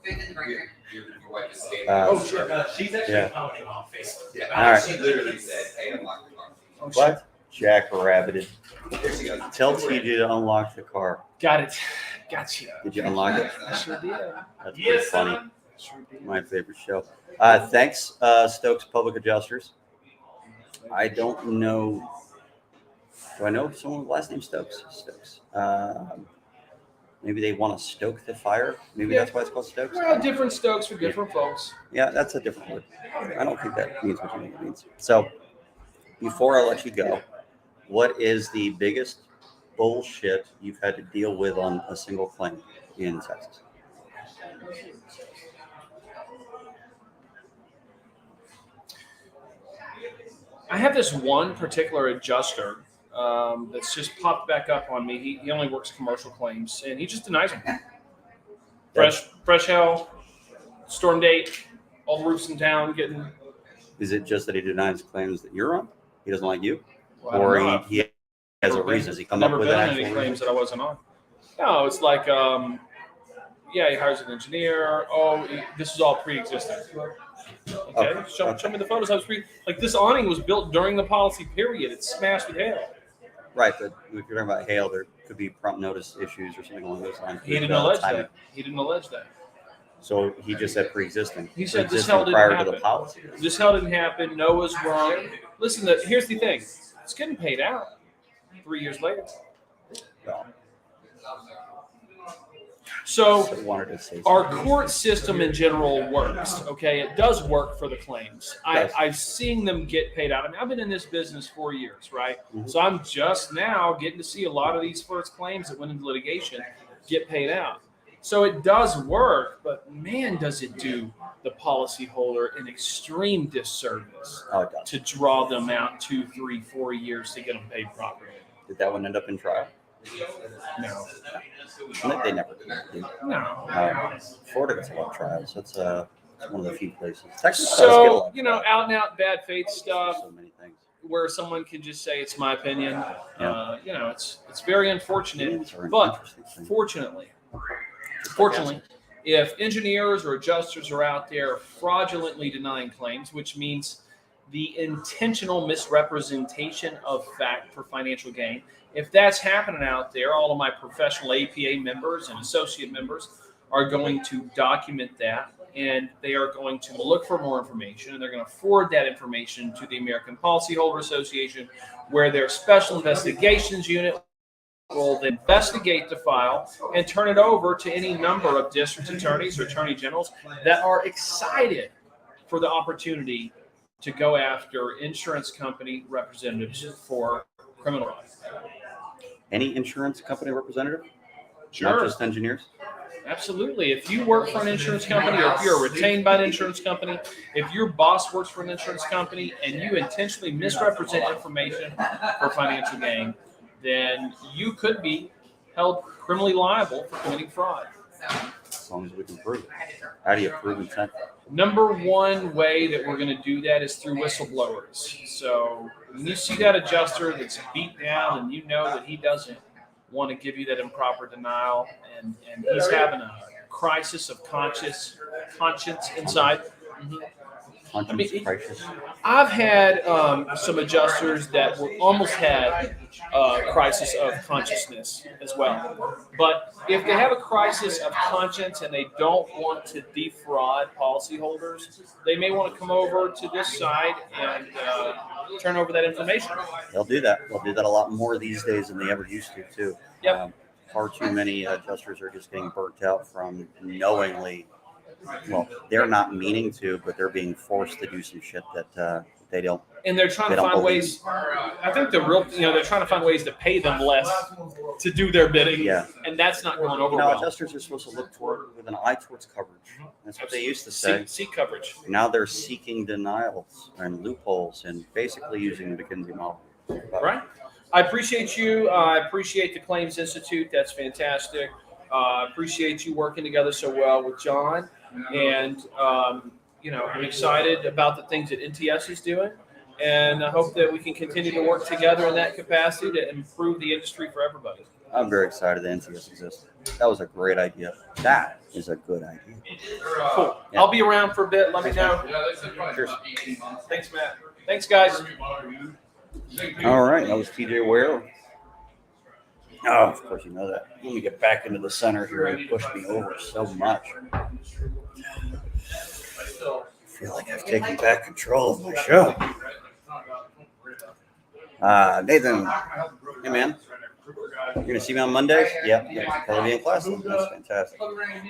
Your wife is standing. Oh, sure. She's actually Yeah. commenting on Facebook. Yeah, All right. She literally said, "Hey, unlock the car." Oh, shit. What? Jackrabbited. There she goes. Tell TJ to unlock the car. Got it. Gotcha. Did you unlock it? I sure did. That's pretty Yes, funny. son. My favorite show. Thanks, Stokes Public Adjusters. I don't know. Do I know someone with the last name Stokes? Stokes. Maybe they want to stoke the fire. Maybe that's why it's called Stokes. Well, different Stokes for different folks. Yeah, that's a different word. I don't think that means what you think it means. So, before I let you go, what is the biggest bullshit you've had to deal with on a single claim in Texas? I have this one particular adjuster that's just popped back up on me. He only works commercial claims, and he just denies them. Fresh hell, storm date, all the roofs in town getting. Is it just that he denies claims that you're on? He doesn't like you? Well, I don't know. Or he has a reason? Does he come Never up with been an on actual any reason? claims that I wasn't on. No, it's like, yeah, he hires an engineer. Oh, this is all pre-existing. Okay, show me the photos. I was like this awning was built during the policy period. It's smashed with hail. Right, but if you're talking about hail, there could be prompt notice issues or something along those lines. He didn't with, allege timing. that. He didn't allege that. So he just said pre-existing. He said this Pre-existing hell didn't prior to happen. the policy. This hell didn't happen. Noah's wrong. Listen, here's the thing. It's getting paid out 3 years later. Well, So I wanted to say our something. court system in general works. Okay, it does work for the claims. Yes. I've seen them get paid out. I mean, I've been in this business 4 years, right? Mhm. So I'm just now getting to see a lot of these first claims that went into litigation get paid out. So it does work, but man, does it do the policyholder an extreme disservice Oh, it does. to draw them out 2, 3, 4 years to get them paid properly. Did that one end up in trial? No, They never did. no. Florida gets a lot of trials. That's one of the few places. Texas does get a lot So, of you know, trials. out and out bad faith stuff So many things. where someone can just say it's my opinion. Yeah. You know, it's very unfortunate. Opinions are an But interesting thing. Fortunately, if engineers or adjusters are out there fraudulently denying claims, which means the intentional misrepresentation of fact for financial gain, if that's happening out there, all of my professional APA members and associate members are going to document that, and they are going to look for more information, and they're going to forward that information to the American Policyholder Association, where their special investigations unit will investigate the file and turn it over to any number of district attorneys or attorney generals that are excited for the opportunity to go after insurance company representatives for criminal law. Any insurance company representative? Not Sure, just engineers? absolutely. If you work for an insurance company, or if you're retained by an insurance company, if your boss works for an insurance company and you intentionally misrepresent information for financial gain, then you could be held criminally liable for committing fraud. As long as we can prove it. How do you prove intent? Number one way that we're going to do that is through whistleblowers. So when you see that adjuster that's beat down and you know that he doesn't want to give you that improper denial and he's having a crisis of conscience inside. Conscience I mean, crisis. I've had some adjusters that almost had a crisis of consciousness as well. But if they have a crisis of conscience and they don't want to defraud policyholders, they may want to come over to this side and turn over that information. They'll do that. They'll do that a lot more these days than they ever used to, too. Yep. Far too many adjusters are just getting burnt out from knowingly. Well, they're not meaning to, but they're being forced to do some shit that they don't. And they're trying They to don't find believe. ways. I think they're trying to find ways to pay them less to do their bidding. Yeah. And that's not going over You know, well. adjusters are supposed to look toward with an eye towards coverage. That's what they used to say. Seek coverage. Now they're seeking denials and loopholes and basically using the Mckinsey Model. But Right. I appreciate you. I appreciate the Claims Institute. That's fantastic. I appreciate you working together so well with John. And, I'm excited about the things that NTS is doing. And I hope that we can continue to work together in that capacity to improve the industry for everybody. I'm very excited that NTS exists. That was a great idea. That is a good idea. Cool. Yeah. I'll be around for a bit. Let me know. Cheers. Thanks, Matt. Thanks, guys. All right, that was TJ Ware. Oh, of course you know that. Let me get back into the center here. He pushed me over so much. feel like I've taken back control of my show. Nathan, hey man, you're gonna see me on Mondays? Yep, probably be in class. That's fantastic.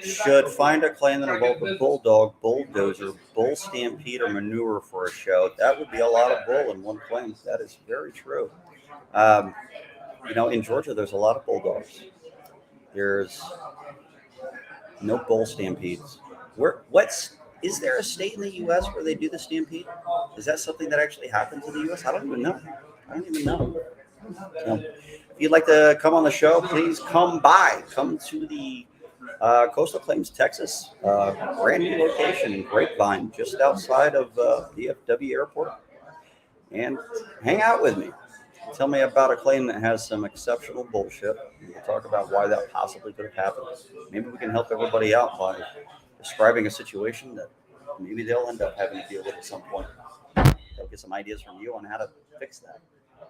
Should find a claim that involved a bulldog, bulldozer, bull stampede, or manure for a show. That would be a lot of bull in one claim. That is very true. In Georgia, there's a lot of bulldogs. There's no bull stampedes. Is there a state in the U.S. where they do the stampede? Is that something that actually happens in the U.S.? I don't even know. So, if you'd like to come on the show, please come by. Come to the Coastal Claims, Texas, brand new location in Grapevine, just outside of DFW Airport, and hang out with me. Tell me about a claim that has some exceptional bullshit. We'll talk about why that possibly could have happened. Maybe we can help everybody out by describing a situation that maybe they'll end up having to deal with at some point. They'll get some ideas from you on how to fix that.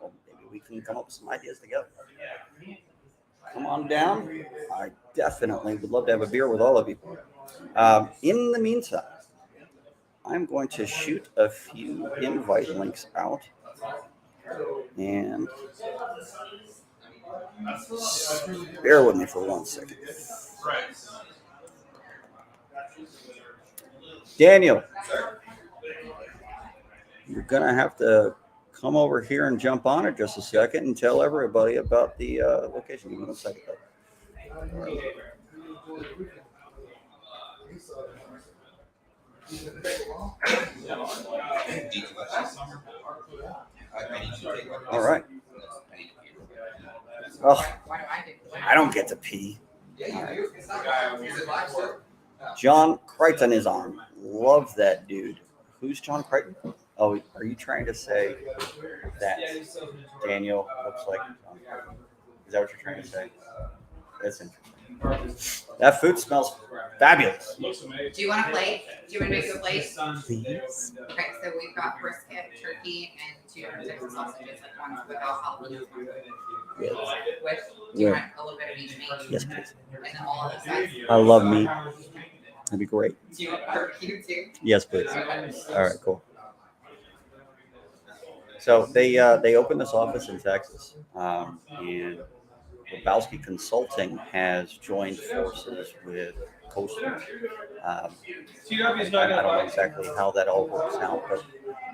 Or maybe we can come up with some ideas together. Come on down. I definitely would love to have a beer with all of you. In the meantime, I'm going to shoot a few invite links out. And bear with me for 1 second. Daniel, you're going to have to come over here and jump on it just a second and tell everybody about the location. Give me 1 second. All right. Oh, I don't get to pee. Right. John Crichton is on. Love that dude. Who's John Crichton? Oh, are you trying to say that Daniel looks like John Crichton? Is that what you're trying to say? That's interesting. That food smells fabulous. Do you want a plate? Do you want to make a plate? Please. Okay, so we've got brisket, turkey, and 2 different types of sausages, like one's without jalapeno. With, do you want a little bit of each meat? Yes, please. And then all of the sides? I love meat. That'd be great. Do you want barbecue too? Yes, please. All right, cool. So they opened this office in Texas, and Grabowski Consulting has joined forces with Coastal. I don't know exactly how that all works out, but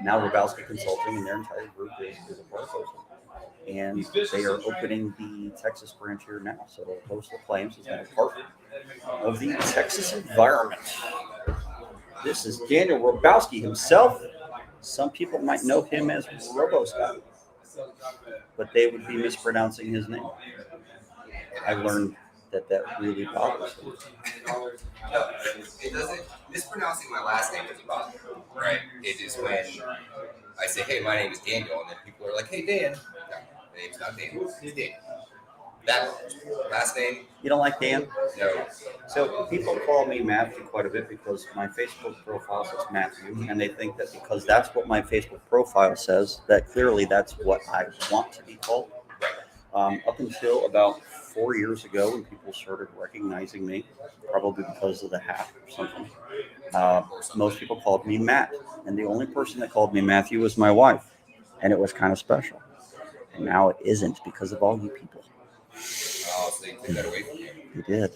now Grabowski Consulting and their entire group is a part of Coastal. And they are opening the Texas branch here now. So Coastal Claims is now part of the Texas environment. This is Daniel Grabowski himself. Some people might know him as RoboScott, but they would be mispronouncing his name. I learned that really bothers me. No, it doesn't. Mispronouncing my last name doesn't bother me, right? It is when I say, "Hey, my name is Daniel," and then people are like, "Hey, Dan." No, my name's not Dan. It's Dan. That last name. You don't like Dan? No. So people call me Matthew quite a bit because my Facebook profile says Matthew, and they think that because that's what my Facebook profile says, that clearly that's what I want to be called. Up until about 4 years ago, when people started recognizing me, probably because of the hat or something, most people called me Matt, and the only person that called me Matthew was my wife, and it was kind of special. And now it isn't because of all you people. Oh, so they took that away from you. They did.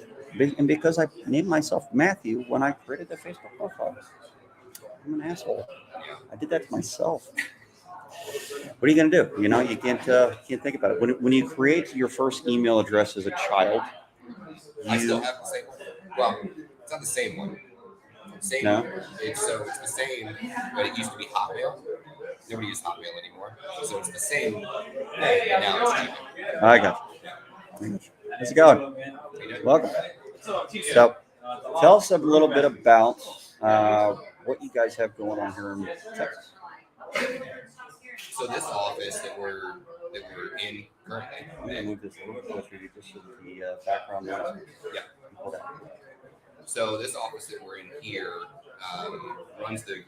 And because I named myself Matthew when I created the Facebook profile. I'm an asshole. I did that to myself. What are you going to do? You can't think about it. When you create your first email address as a child, I still have the same one. Well, it's not the same one. Same. No? It's the same, but it used to be Hotmail. Nobody uses Hotmail anymore, so it's the same thing. But now it's Gmail. I got you. How's it going? Welcome. So, tell us a little bit about what you guys have going on here in Texas. So this office that we're in currently. I'm going to move this a little bit closer to you just so the background noise. Yeah. So this office that we're in here runs the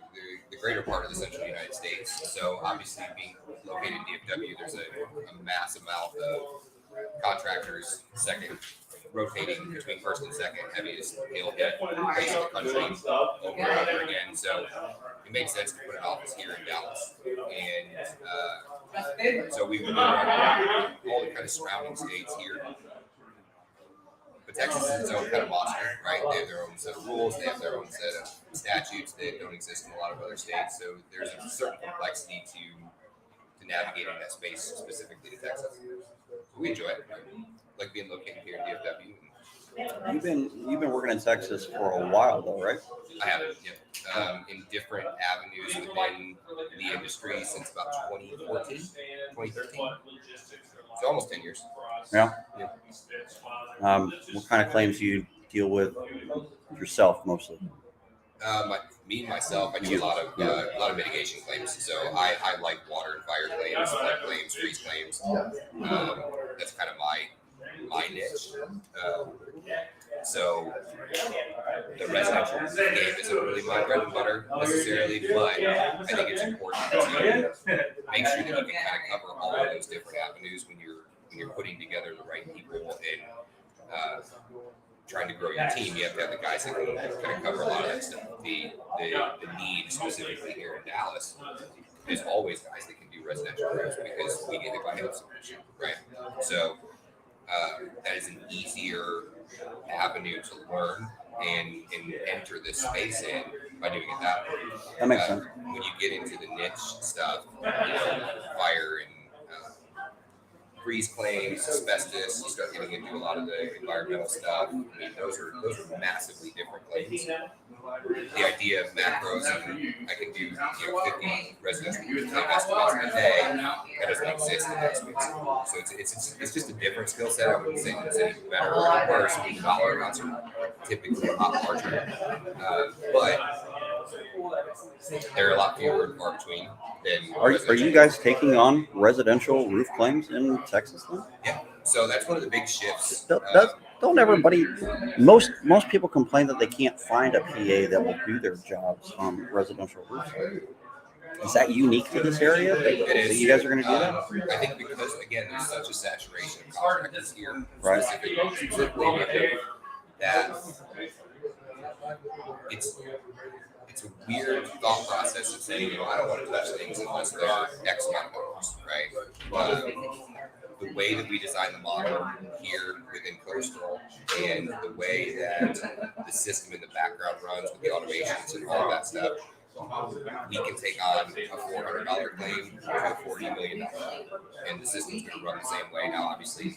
greater part of the central United States. So obviously being located in DFW, there's a mass amount of contractors, second rotating between first and second heaviest hail hit race in the country over and over again. So it makes sense to put an office here in Dallas. And so we would run all the kind of surrounding states here. But Texas is its own kind of monster, right? They have their own set of rules, they have their own set of statutes that don't exist in a lot of other states. So there's a certain complexity to navigating that space specifically to Texas. We enjoy it. Like being located here in DFW. You've been working in Texas for a while though, right? I have, in different avenues within the industry since about 2014, 2013. So almost 10 years. Yeah. What kind of claims do you deal with yourself mostly? Myself, I do a lot of mitigation claims. So I like water and fire claims, flood claims, freeze claims. That's kind of my niche. So the residential game isn't really my bread and butter necessarily, but I think it's important to make sure that you can kind of cover all of those different avenues when you're putting together the right people and trying to grow your team. You have to have the guys that can kind of cover a lot of that stuff. The need specifically here in Dallas is always guys that can do residential roofs because we get hit by hail so much, right? So that is an easier avenue to learn and enter this space in by doing it that way. That makes sense. When you get into the niche stuff, fire and freeze claims, asbestos, you start getting into a lot of the environmental stuff. I mean, those are massively different claims. The idea of macros, I can do 50 residential claim estimates in a day. That doesn't exist in that space. So it's just a different skill set. I wouldn't say that it's any better or worse. The dollar amounts are typically a lot larger, but they're a lot fewer and far between than. Are you guys taking on residential roof claims in Texas then? Yeah. So that's one of the big shifts. Don't everybody? Most people complain that they can't find a PA that will do their jobs on residential roofs. Is that unique to this area? That you guys are going to do that? I think because again, there's such a saturation of contractors here, Right. specifically that it's a weird thought process of saying, I don't want to touch things unless they're X amount of dollars, right? The way that we design the model here within Coastal and the way that the system in the background runs with the automations and all of that stuff, we can take on a $400 claim to a $40 million claim, and the system's going to run the same way. Now, obviously,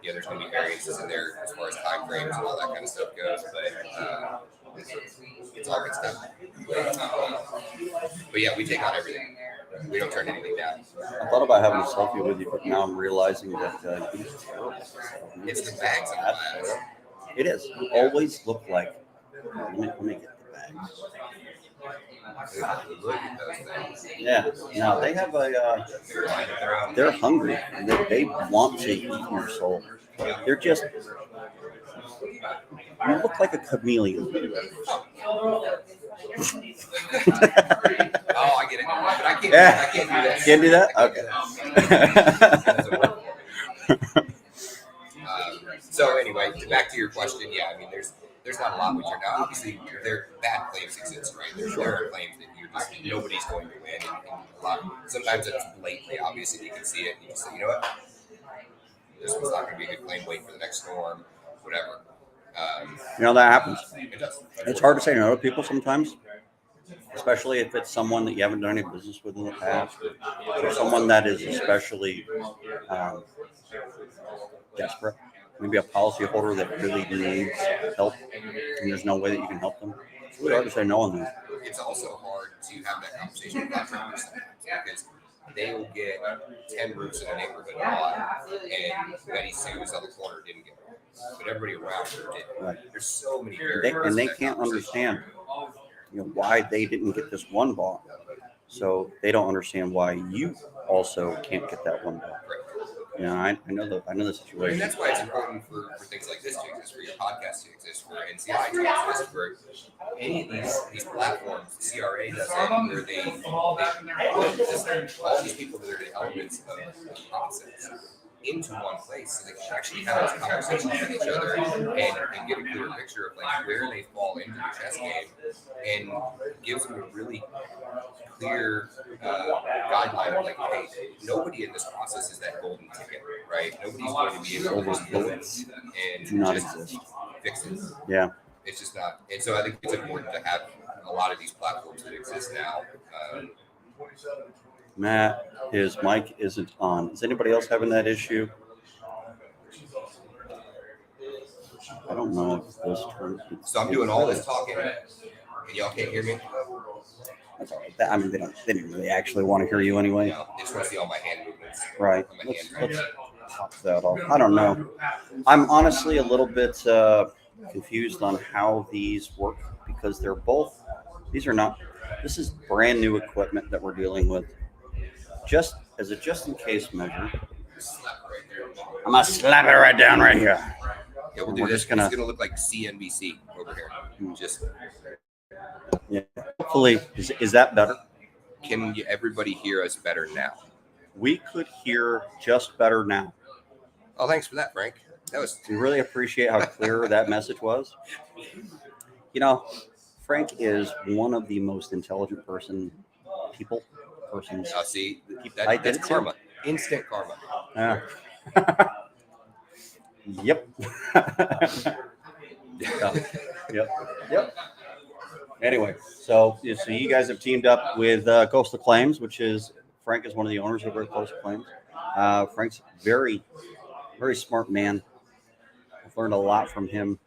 there's going to be variances in there as far as time frames and all that kind of stuff goes, but it's all good stuff. But yeah, we take on everything. We don't turn anything down. I thought about having a selfie with you, but now I'm realizing that it's terrible. It's the bags and glass. It is. You always look like. Let me get the bags. Look at those things. Yeah. No, they have they're hungry. And they want to eat your soul. They're just. You look like a chameleon. Oh, I get it. But I can't. Yeah. I can't do that. Can't do that? Okay. So anyway, back to your question. Yeah, I mean, there's not a lot we turn down. Obviously, bad claims exist, right? There are claims that nobody's going to win, and a lot. Sometimes it's blatantly obvious, and you can see it. And you just say, you know what, this one's not going to be a good claim. Wait for the next storm, whatever. That happens. It does. It's hard to say no to people sometimes, especially if it's someone that you haven't done any business with in the past, or someone that is especially desperate. Maybe a policyholder that really needs help, and there's no way that you can help them. It's really hard to say no on that. It's also hard to have that conversation with contractors because they will get 10 roofs in a neighborhood lot, and Betty Sue's on the corner didn't get one, but everybody around her did. Right. There's so many And variables. they in that can't conversation. understand, why they didn't get this one bought. So they don't understand why you also can't get that one bought. Right. I know the And situation. that's why it's important for things like this to exist, for your podcast to exist, for NCI to exist, for any of these platforms. CRA does it, where they put all these people that are the elements of the process. into one place so they can actually have those conversations with each other and get a clear picture of like where they fall into the chess game, and gives them a really clear guideline of like, hey, nobody in this process is that golden ticket, right? Nobody's going to be able to just go in and Do not just exist. fix it. Yeah. It's just not. And so I think it's important to have a lot of these platforms that exist now. Matt, his mic isn't on. Is anybody else having that issue? I don't know if this turns. So I'm doing all this talking, and y'all can't hear me. That's all right. I mean, they didn't really actually want to hear you anyway. No, they just want to see all my hand movements. Right. My Let's hand pop that off. I don't know. I'm honestly a little bit confused on how these work because these are not, this is brand new equipment that we're dealing with. Just as a just-in-case measure, I'm gonna slap it right down right here. Yeah, we'll And do we're this. just gonna- It's gonna look like CNBC over here. Just Yeah. Hopefully, is that better? can everybody hear us better now? We could hear just better now. Oh, thanks for that, Frank. That was We really appreciate how clear that message was. You know, Frank is one of the most intelligent persons. see I did that's it too. karma, instant karma. Yeah. Yep. Yep. Anyway, so you guys have teamed up with Coastal Claims, which is Frank is one of the owners of Coastal Claims. Frank's very, very smart man. I've learned a lot from him.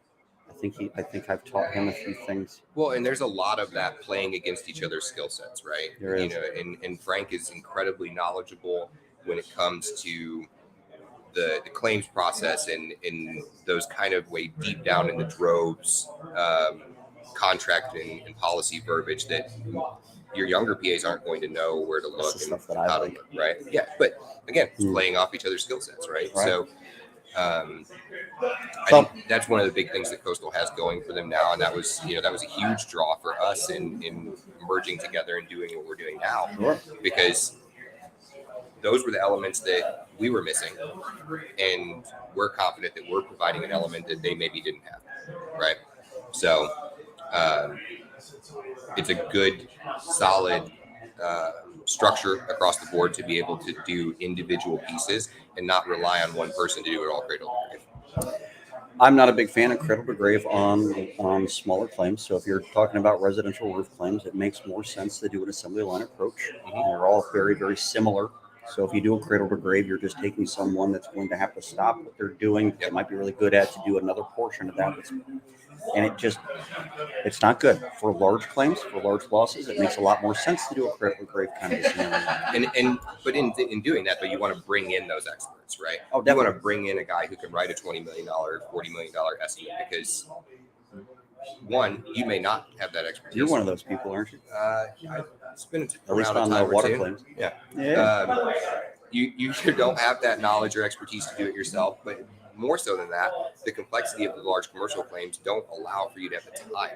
I think I've taught him a few things. Well, and there's a lot of that playing against each other's skill sets, right? There is. You know, and Frank is incredibly knowledgeable when it comes to the claims process and those kind of way deep down in the droves, contract and policy verbiage that your younger PAs aren't going to know where to look That's the and stuff that I how to like. look, right? Yeah, but again, it's playing off each other's skill sets, right? So I think that's one of the big things that Coastal has going for them now, and that was a huge draw for us in merging together and doing what we're doing now, because those were the elements that we were missing, and we're confident that we're providing an element that they maybe didn't have, right? So it's a good, solid structure across the board to be able to do individual pieces and not rely on one person to do it all cradle to grave. I'm not a big fan of cradle to grave on smaller claims. So if you're talking about residential roof claims, it makes more sense to do an assembly line approach. They're all very, very similar. So if you do a cradle to grave, you're just taking someone that's going to have to stop what they're doing. They might be really good at to do another portion of that. And it's not good for large claims, for large losses. It makes a lot more sense to do a cradle to grave kind of scenario. But in doing that, though, you want to bring in those experts, right? Oh, you definitely. want to bring in a guy who can write a $20 million, $40 million estimate, because one, you may not have that expertise. You're one of those people, aren't you? It's been At least around a on the time or water two. claims. Yeah. You either don't have that knowledge or expertise to do it yourself, but more so than that, the complexity of the large commercial claims don't allow for you to have the time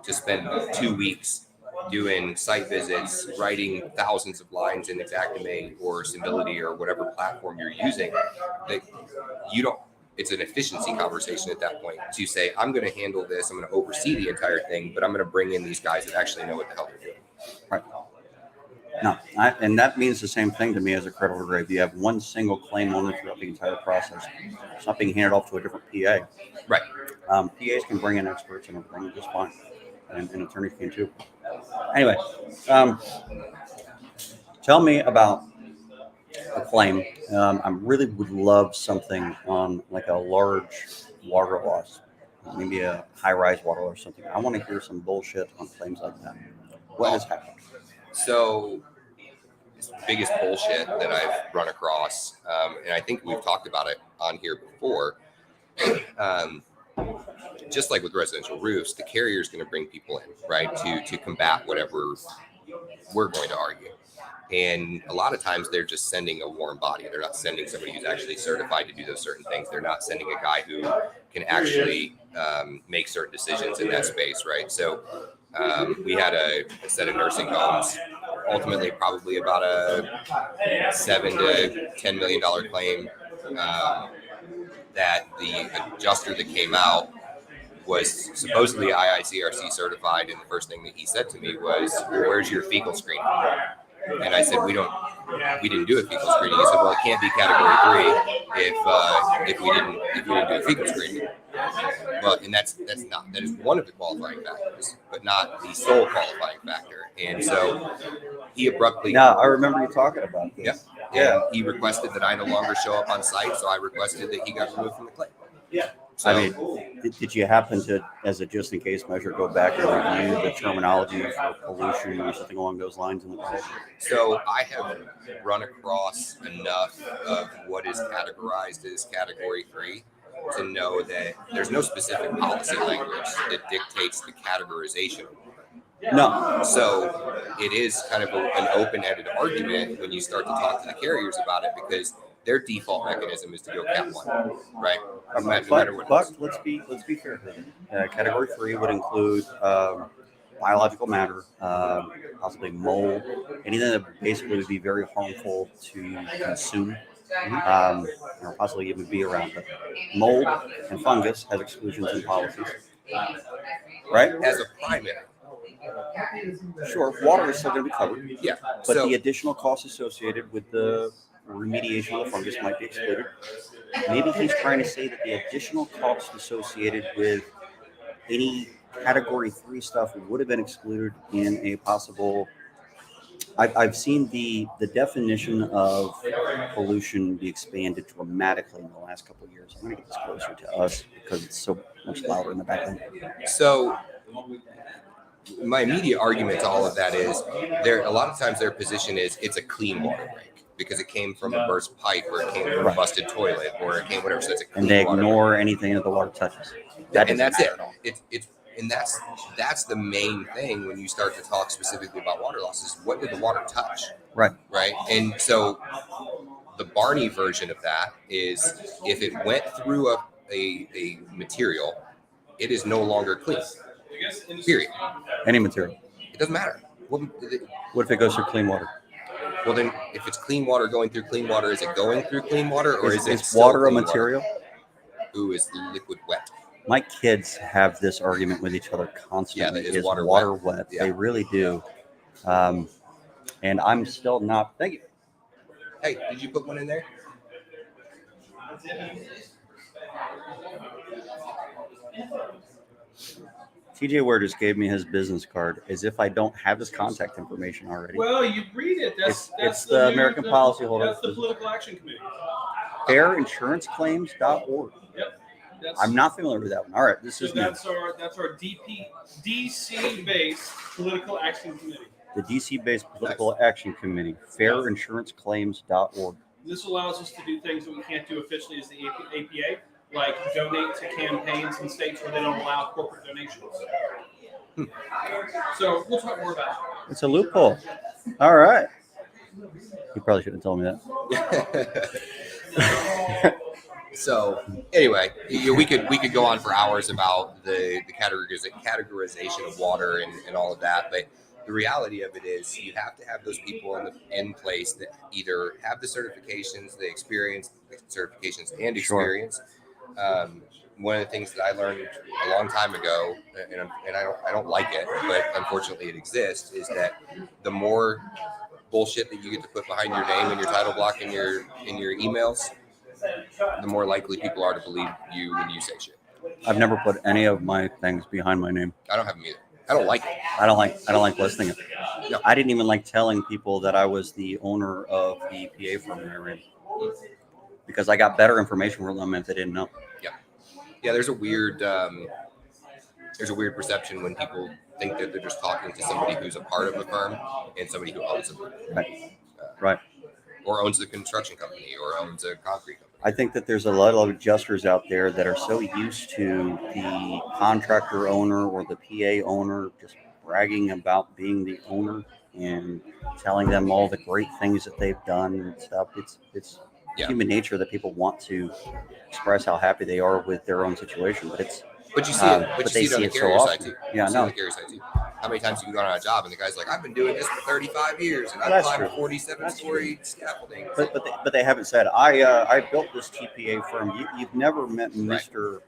to spend 2 weeks doing site visits, writing thousands of lines in Xactimate or Symbility or whatever platform you're using. That you don't. It's an efficiency conversation at that point to say, I'm going to handle this, I'm going to oversee the entire thing, but I'm going to bring in these guys that actually know what the hell they're doing. Right. No, and that means the same thing to me as a cradle to grave. You have one single claim owner throughout the entire process. It's not being handed off to a different PA. Right. PAs can bring in experts and everything just fine, and attorneys can too. Anyway, tell me about a claim. I really would love something on like a large water loss, maybe a high-rise water or something. I want to hear some bullshit on claims like that. What has happened? So, it's the biggest bullshit that I've run across, and I think we've talked about it on here before. Just like with residential roofs, the carrier is going to bring people in, right, to combat whatever we're going to argue. And a lot of times they're just sending a warm body. They're not sending somebody who's actually certified to do those certain things. They're not sending a guy who can actually make certain decisions in that space, right? So we had a set of nursing homes, ultimately probably about a $7 to $10 million claim. that the adjuster that came out was supposedly IICRC certified, and the first thing that he said to me was, well, "Where's your fecal screening?" And I said, "We didn't do a fecal screening." He said, "Well, it can't be category 3 if we didn't do a fecal screening." Well, and that is one of the qualifying factors, but not the sole qualifying factor. And so he abruptly. Now I remember you talking about this. Yeah. And he requested that I no longer show up on site, so I requested that he got removed from the claim. Yeah. So, I mean, did you happen to, as a just in case measure, go back and review the terminology for pollution or something along those lines in the past? So I have run across enough of what is categorized as category 3 to know that there's no specific policy language that dictates the categorization. No. So it is kind of an open-ended argument when you start to talk to the carriers about it, because their default mechanism is to go Cat 1, right? No matter what. But let's be fair here. Category 3 would include biological matter, possibly mold, anything that basically would be very harmful to consume, or possibly even be around. But mold and fungus has exclusions in policies, right? As a primary. Sure, water is still going to be covered. Yeah. But So the additional costs associated with the remediation of the fungus might be excluded. Maybe he's trying to say that the additional costs associated with any category 3 stuff would have been excluded in a possible. I've seen the definition of pollution be expanded dramatically in the last couple of years. I'm going to get this closer to us because it's so much louder in the background. So my immediate argument to all of that is a lot of times their position is it's a clean water break because it came from a burst pipe or it came from a busted toilet or it came whatever. So it's a clean And they water ignore anything that the water touches. and that's it. That's the main thing when you start to talk specifically about water losses. What did the water touch? Right. Right. And so the Barney version of that is if it went through a material, it is no longer clean. Period. Any material. It doesn't matter. What if it goes through clean water? Well, then, if it's clean water going through clean water, is it going through clean water, or is it Is water a still clean material? Water? Ooh, is liquid wet? My kids have this argument with each other constantly. Yeah, is is water wet? Yeah. They really do. And I'm still not. Thank you. Hey, did you put one in there? TJ Ware just gave me his business card as if I don't have his contact information already. Well, you read it. That's It's the American Policyholder. That's the Political Action Committee. FairInsuranceClaims.org. Yep. I'm not familiar with that one. All right, this So is new. that's our DC based Political Action Committee. The DC-based Political Action Committee, FairInsuranceClaims.org. This allows us to do things that we can't do officially as the APA, like donate to campaigns in states where they don't allow corporate donations. So we'll talk more about it. It's a loophole. All right. You probably shouldn't have told me that. So anyway, we could go on for hours about the categorization of water and all of that, but the reality of it is you have to have those people in place that either have the certifications, the experience, certifications and experience. Sure. One of the things that I learned a long time ago, and I don't like it, but unfortunately it exists, is that the more bullshit that you get to put behind your name and your title block in your emails, the more likely people are to believe you when you say shit. I've never put any of my things behind my name. I don't have them either. I don't like it. I don't like listing it. No. I didn't even like telling people that I was the owner of the PA firm that I ran, because I got better information from them if they didn't know. Yeah. There's a weird perception when people think that they're just talking to somebody who's a part of a firm and somebody who owns a firm. Right. Or owns the construction company or owns a concrete company. I think that there's a lot of adjusters out there that are so used to the contractor owner or the PA owner just bragging about being the owner and telling them all the great things that they've done and stuff. It's human nature that people want to express how happy they are with their own situation, but it's. But you see it. But you see it on the carrier side too. Yeah, no. On the carrier side too. how many times have you gone on a job and the guy's like, I've been doing this for 35 years and I've That's climbed true. 47-story scaffolding. But they haven't said I built this TPA firm. You've never met Mr.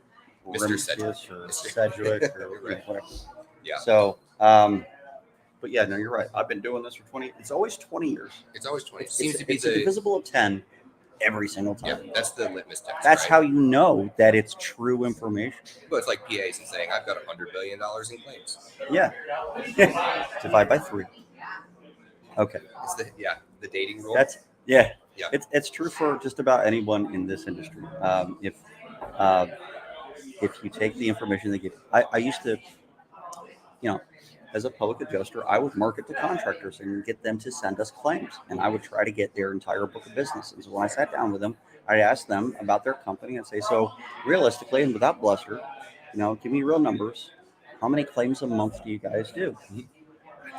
Mr. Sedgwick. Or Sedgwick or Right. whatever. Yeah. So, but yeah, no, you're right. I've been doing this for 20. It's always 20 years. It's always 20. It It's, seems to be it's a divisible of 10 every single time. yeah, that's the litmus test. That's right? how you know that it's true information. But it's like PAs and saying, I've got $100 billion in claims. Yeah. Divide by 3. Okay. It's the dating rule. That's yeah. Yeah. It's true for just about anyone in this industry. If you take the information they give, I used to, as a public adjuster, I would market to contractors and get them to send us claims, and I would try to get their entire book of business. And so when I sat down with them, I'd ask them about their company and say, so realistically and without bluster, give me real numbers. How many claims a month do you guys do?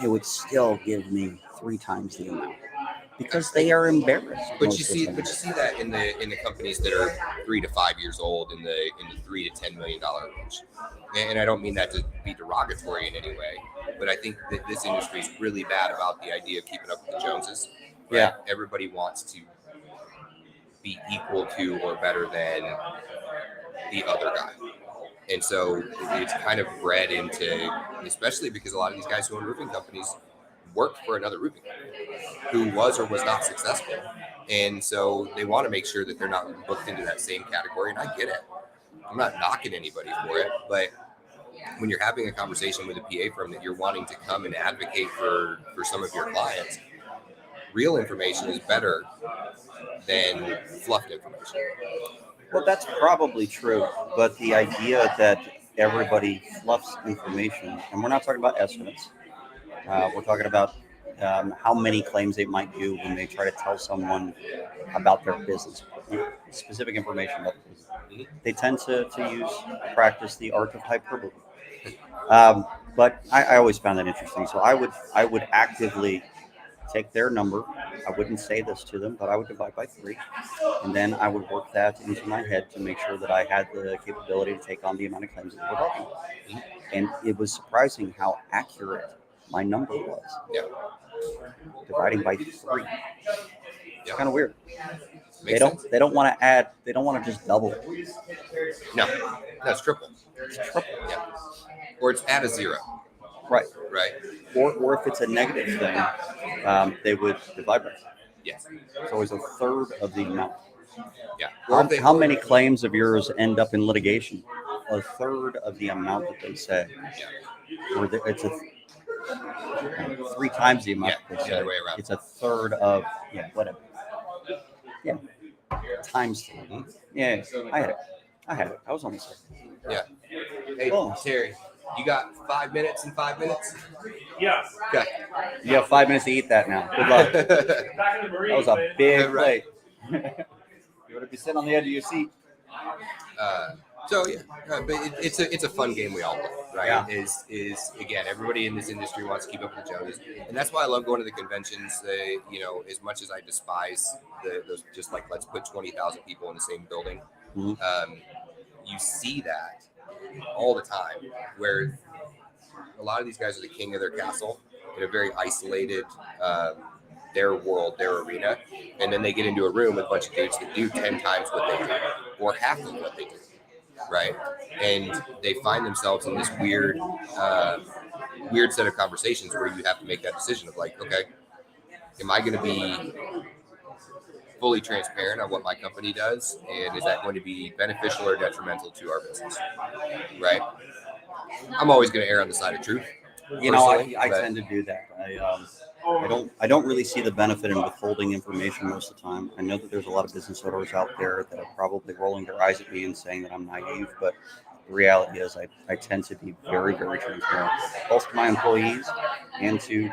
They would still give me 3 times the amount because they are embarrassed. But you see that in the companies that are 3 to 5 years old in the $3 to $10 million range. And I don't mean that to be derogatory in any way, but I think that this industry is really bad about the idea of keeping up with the Joneses. Right? Yeah. Everybody wants to be equal to or better than the other guy. And so it's kind of bred into, especially because a lot of these guys who own roofing companies worked for another roofing company who was or was not successful. And so they want to make sure that they're not booked into that same category. And I get it. I'm not knocking anybody for it. But when you're having a conversation with a PA firm that you're wanting to come and advocate for some of your clients, real information is better than fluffed information. Well, that's probably true, but the idea that everybody fluffs information, and we're not talking about estimates, we're talking about how many claims they might do when they try to tell someone about their business, specific information about the business. They tend to practice the art of hyperbole. But I always found that interesting. So I would actively take their number. I wouldn't say this to them, but I would divide by 3. And then I would work that into my head to make sure that I had the capability to take on the amount of claims that we're talking about. And it was surprising how accurate my number was. Yeah. Dividing by 3. It's kind of weird. Makes They sense. don't want to add. They don't want to just double it. No, that's triple. It's triple. Yeah. Or it's add a 0. Right. Right. Or if it's a negative thing, they would divide by 3. Yes. It's always a third of the amount. Yeah. Or if they, How many claims of yours end up in litigation? A third of the amount that they say. Yeah. Or it's 3 times the amount Yeah, that they the other say. way around. It's a third of whatever. Yeah. Times 3. Yeah. I had it. I was on the side. Yeah. Hey, Oh. Terry, you got 5 minutes and 5 minutes? Yeah. Okay. You have 5 minutes to eat that now. Good luck. Back in the Marines, That was a man. big Right. plate. You want to be sitting on the edge of your seat. But it's a fun game we all play, right? Yeah. Is again, everybody in this industry wants to keep up with the Joneses, and that's why I love going to the conventions. As much as I despise those, just like let's put 20,000 people in the same building. Mhm. You see that all the time, where a lot of these guys are the king of their castle in a very isolated. Their world, their arena, and then they get into a room with a bunch of dudes that do 10 times what they do, or half of what they do, right? And they find themselves in this weird set of conversations where you have to make that decision of like, okay, am I going to be fully transparent on what my company does, and is that going to be beneficial or detrimental to our business, right? I'm always going to err on the side of truth. I but- tend to do that. I don't really see the benefit in withholding information most of the time. I know that there's a lot of business owners out there that are probably rolling their eyes at me and saying that I'm naive, but the reality is I tend to be very, very transparent, both to my employees and to,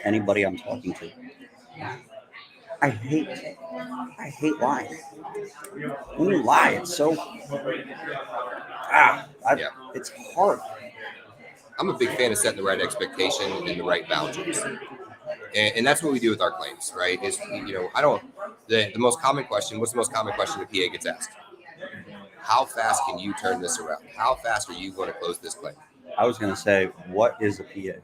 anybody I'm talking to. I hate lying. When you lie, it's so it's hard. I'm a big fan of setting the right expectation and the right boundaries. And that's what we do with our claims, right? Is, the most common question, what's the most common question a PA gets asked? How fast can you turn this around? How fast are you going to close this claim? I was going to say, what is a PA?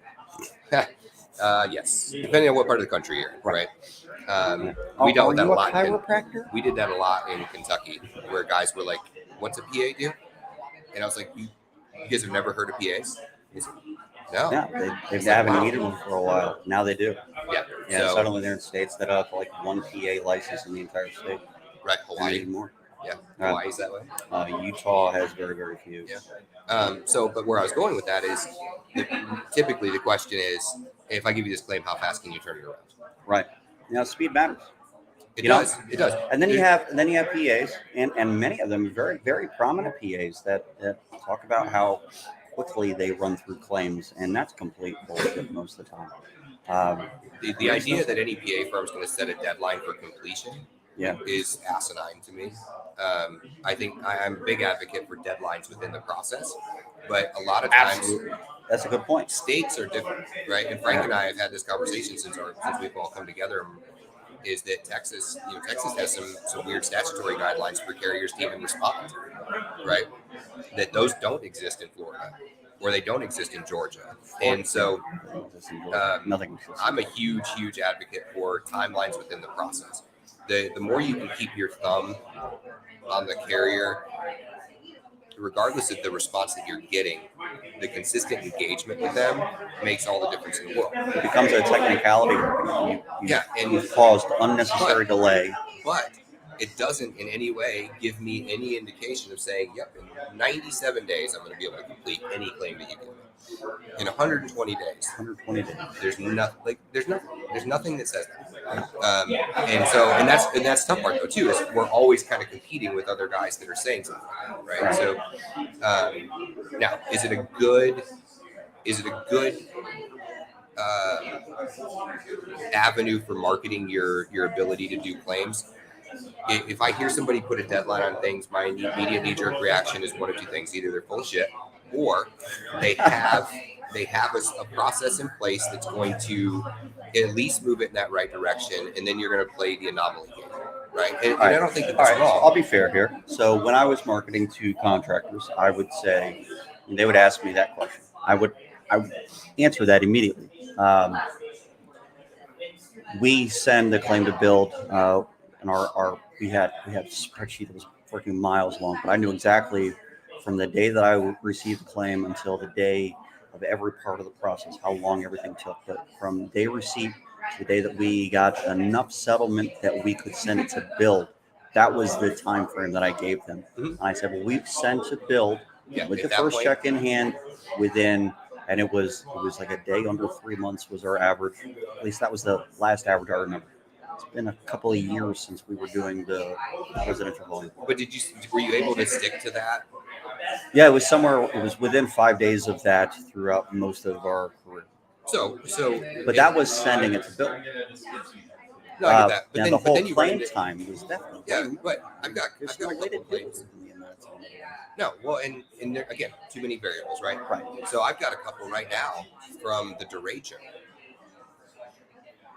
Yes, depending on what part of the country you're in, right? We Oh, dealt are with that you a a lot. chiropractor? We did that a lot in Kentucky, where guys were like, "What's a PA do?" And I was like, "You guys have never heard of PAs?" He's like, no. Yeah, they It's like, haven't wow. needed one for a while. Now they do. Yeah. Yeah, So suddenly they're in states that have like one PA license in the entire state. right, And they Hawaii. need more. Yeah, Hawaii's that way. Utah has very, very few. Yeah. But where I was going with that is, typically the question is, if I give you this claim, how fast can you turn it around? Right. Now, speed matters. It You know? does. It does. And then you have PAs, and many of them very, very prominent PAs that talk about how quickly they run through claims, and that's complete bullshit most of the time. The idea that any PA firm is going to set a deadline for completion Yeah. is asinine to me. I think I'm a big advocate for deadlines within the process, but a lot of times Absolutely. That's a good point. states are different, right? And Frank and I have had this conversation since we've all come together. Is that Texas has some weird statutory guidelines for carriers to even respond, right? That those don't exist in Florida, or they don't exist in Georgia. And so Nothing exists. I'm a huge advocate for timelines within the process. The more you can keep your thumb on the carrier, regardless of the response that you're getting, the consistent engagement with them makes all the difference in the world. It becomes a technicality. You've caused unnecessary delay. But it doesn't in any way give me any indication of saying, yep, in 97 days, I'm going to be able to complete any claim that you give me. In 120 days. 120 days. There's nothing that says that. And that's the tough part though too, is we're always kind of competing with other guys that are saying something, right? So now, is it a good avenue for marketing your ability to do claims? If I hear somebody put a deadline on things, my immediate knee-jerk reaction is one of two things: either they're full of shit, or they have a process in place that's going to at least move it in that right direction, and then you're going to play the anomaly game, right? And I don't think that's wrong. So I'll be fair here. So when I was marketing to contractors, I would say, and they would ask me that question. I would answer that immediately. We send the claim to build, and we had a spreadsheet that was freaking miles long, but I knew exactly from the day that I received the claim until the day of every part of the process, how long everything took. But from day receipt to the day that we got enough settlement that we could send it to build, that was the time frame that I gave them. Mm-hmm. And I said, well, we've sent to build with the first point, check in hand within, and it was like a day under 3 months was our average. At least that was the last average I remember. It's been a couple of years since we were doing the residential volume. But were you able to stick to that? Yeah, it was within 5 days of that throughout most of our career. But that was sending it to build. No, I get that. But the whole then you claim time was definitely. Yeah, but I've got a no way to couple claims. No, well, and there, again, too many variables, right? Right. So I've got a couple right now from the derecho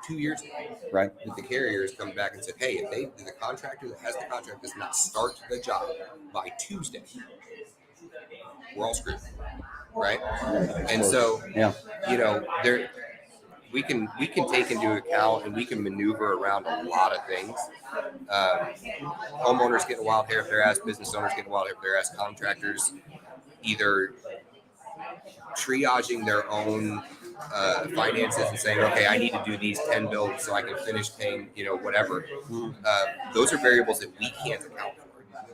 2 years ago. Right. That the carriers come back and said, hey, if the contractor that has the contract does not start the job by Tuesday, we're all screwed, right? And so, we can take into account and we can maneuver around a lot of things. Homeowners getting a wild hair up their ass, business owners getting a wild hair up their ass, contractors either triaging their own finances and saying, okay, I need to do these 10 builds so I can finish paying, whatever. Those are variables that we can't account for,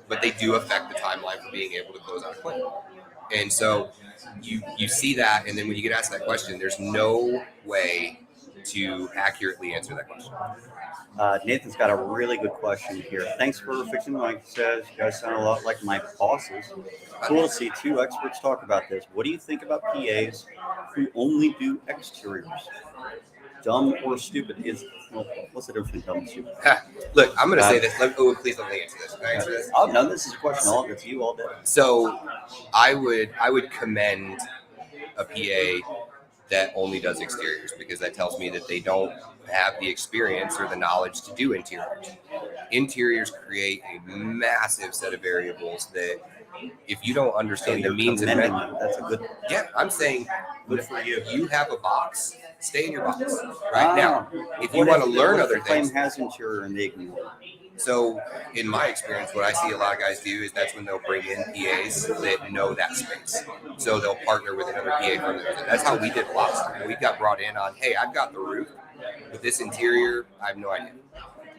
but they do affect the timeline for being able to close out a claim. And so you see that, and then when you get asked that question, there's no way to accurately answer that question. Nathan's got a really good question here. Thanks for fixing the mic. Says you guys sound a lot like my bosses. Cool to see two experts talk about this. What do you think about PAs who only do exteriors? Dumb or stupid? What's the difference between dumb and stupid? Look, I'm going to say this. Please let me answer this. Can I answer this? Oh no, this is a question. It's you all day. So, I would commend a PA that only does exteriors, because that tells me that they don't have the experience or the knowledge to do interiors. Interiors create a massive set of variables that if you don't So understand the you're means and commending method, them. That's a good. yeah, I'm saying Good for you. you have a box, stay in your box. Right now, if you What want to if- learn what if other the claim things, has interior and they ignore it? so in my experience, what I see a lot of guys do is that's when they'll bring in PAs that know that space. So they'll partner with another PA from there. That's how we did a lot of stuff. We got brought in on, hey, I've got the roof, but this interior, I have no idea.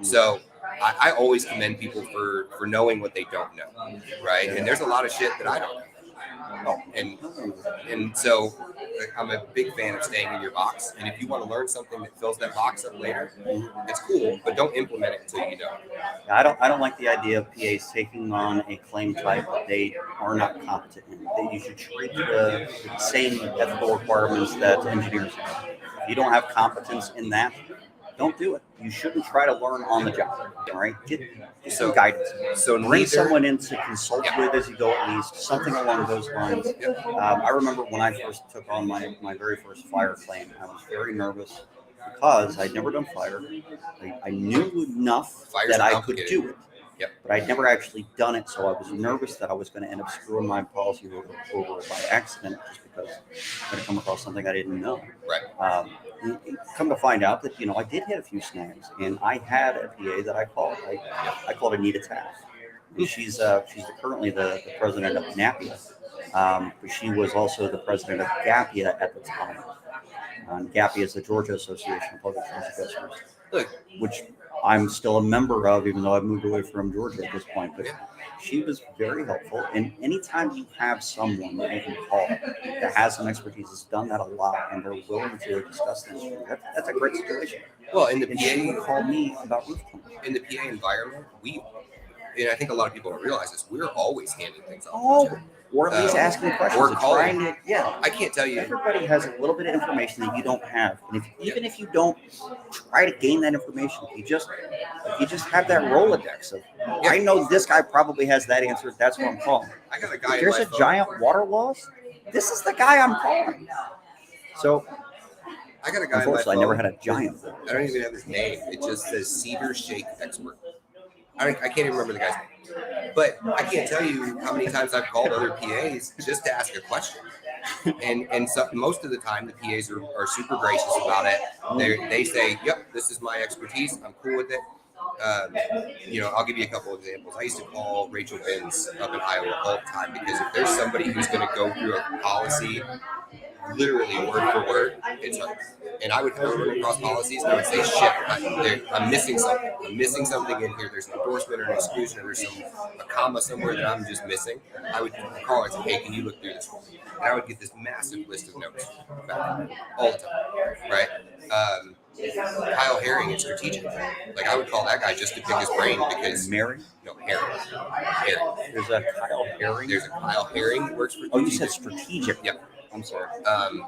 So I always commend people for knowing what they don't know, right? And there's a lot of shit that I don't know. And so I'm a big fan of staying in your box. And if you want to learn something that fills that box up later, it's cool, but don't implement it until you know. I don't like the idea of PAs taking on a claim type that they are not competent in. That you should treat the same ethical requirements that engineers have. If you don't have competence in that, don't do it. You shouldn't try to learn on the job. All right, get some guidance. So Bring someone in to consult with as you go, at least something along those lines. I remember when I first took on my very first fire claim, I was very nervous because I'd never done fire. I knew enough Fire's that I could complicated. do it. Yep. But I'd never actually done it, so I was nervous that I was going to end up screwing my policy over by accident just because I had come across something I didn't know. Right. Come to find out that I did hit a few snags, and I had a PA that I called. I called Anita Taft. And she's currently the president of NAPIA, but she was also the president of GAPIA at the time. GAPIA is the Georgia Association of Public Transit Customers, which I'm still a member of, even though I've moved away from Georgia at this point. But she was very helpful. And anytime you have someone that you can call that has some expertise, has done that a lot, and they're willing to discuss things with you, that's a great situation. Well, in the And she would PA, call me about roof cleaning. in the PA environment, and I think a lot of people don't realize this, we're always handing things off. Oh, or at least asking questions. or and calling. trying to, I can't tell you. Everybody has a little bit of information that you don't have, and even if you don't try to gain that information, if you just have that Rolodex of, I know this guy probably has that answer. That's what I'm calling. I got a guy. If there's in a my phone. giant water loss, this is the guy I'm calling. So, I got a guy. unfortunately, I in my never phone. had a giant. I don't even have his name. It just says Cedar Shake Expert. I can't even remember the guy's name. But I can't tell you how many times I've called other PAs just to ask a question. And so most of the time, the PAs are super gracious about it. They say, yep, this is my expertise. I'm cool with it. I'll give you a couple examples. I used to call Rachel Binns up in Iowa all the time because if there's somebody who's going to go through a policy literally word for word, it's her. And I would come across policies and I would say, shit, I'm missing something. I'm missing something in here. There's an endorsement or an exclusion or there's a comma somewhere that I'm just missing. I would call her and say, hey, can you look through this for me? And I would get this massive list of notes back all the time, right? Kyle Herring at Strategic. Like, I would call that guy just to pick his brain because... Mary? No, Herring. There's a Kyle Herring? There's a Kyle Herring that works for Oh, you said Strategic. Yep. I'm sorry.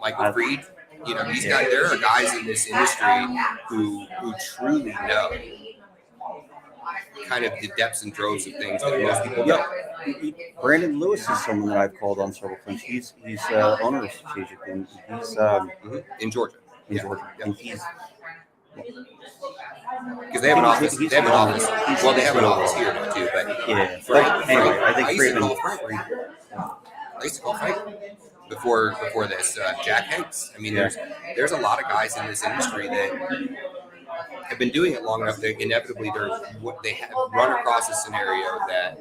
Michael Freed. These guys, there are guys in this industry who truly know kind of the depths and droves of things that most people don't. Brandon Lewis is someone that I've called on several times. He's owner of Strategic, and he's in Georgia. in Georgia. And he's because they have an office. They have an office. Well, they have an office here now too. But yeah. Frank, Anyway, I think I used to call Frank before this. Jack Hanks. I mean, there's a lot of guys in this industry that have been doing it long enough that inevitably they have run across a scenario that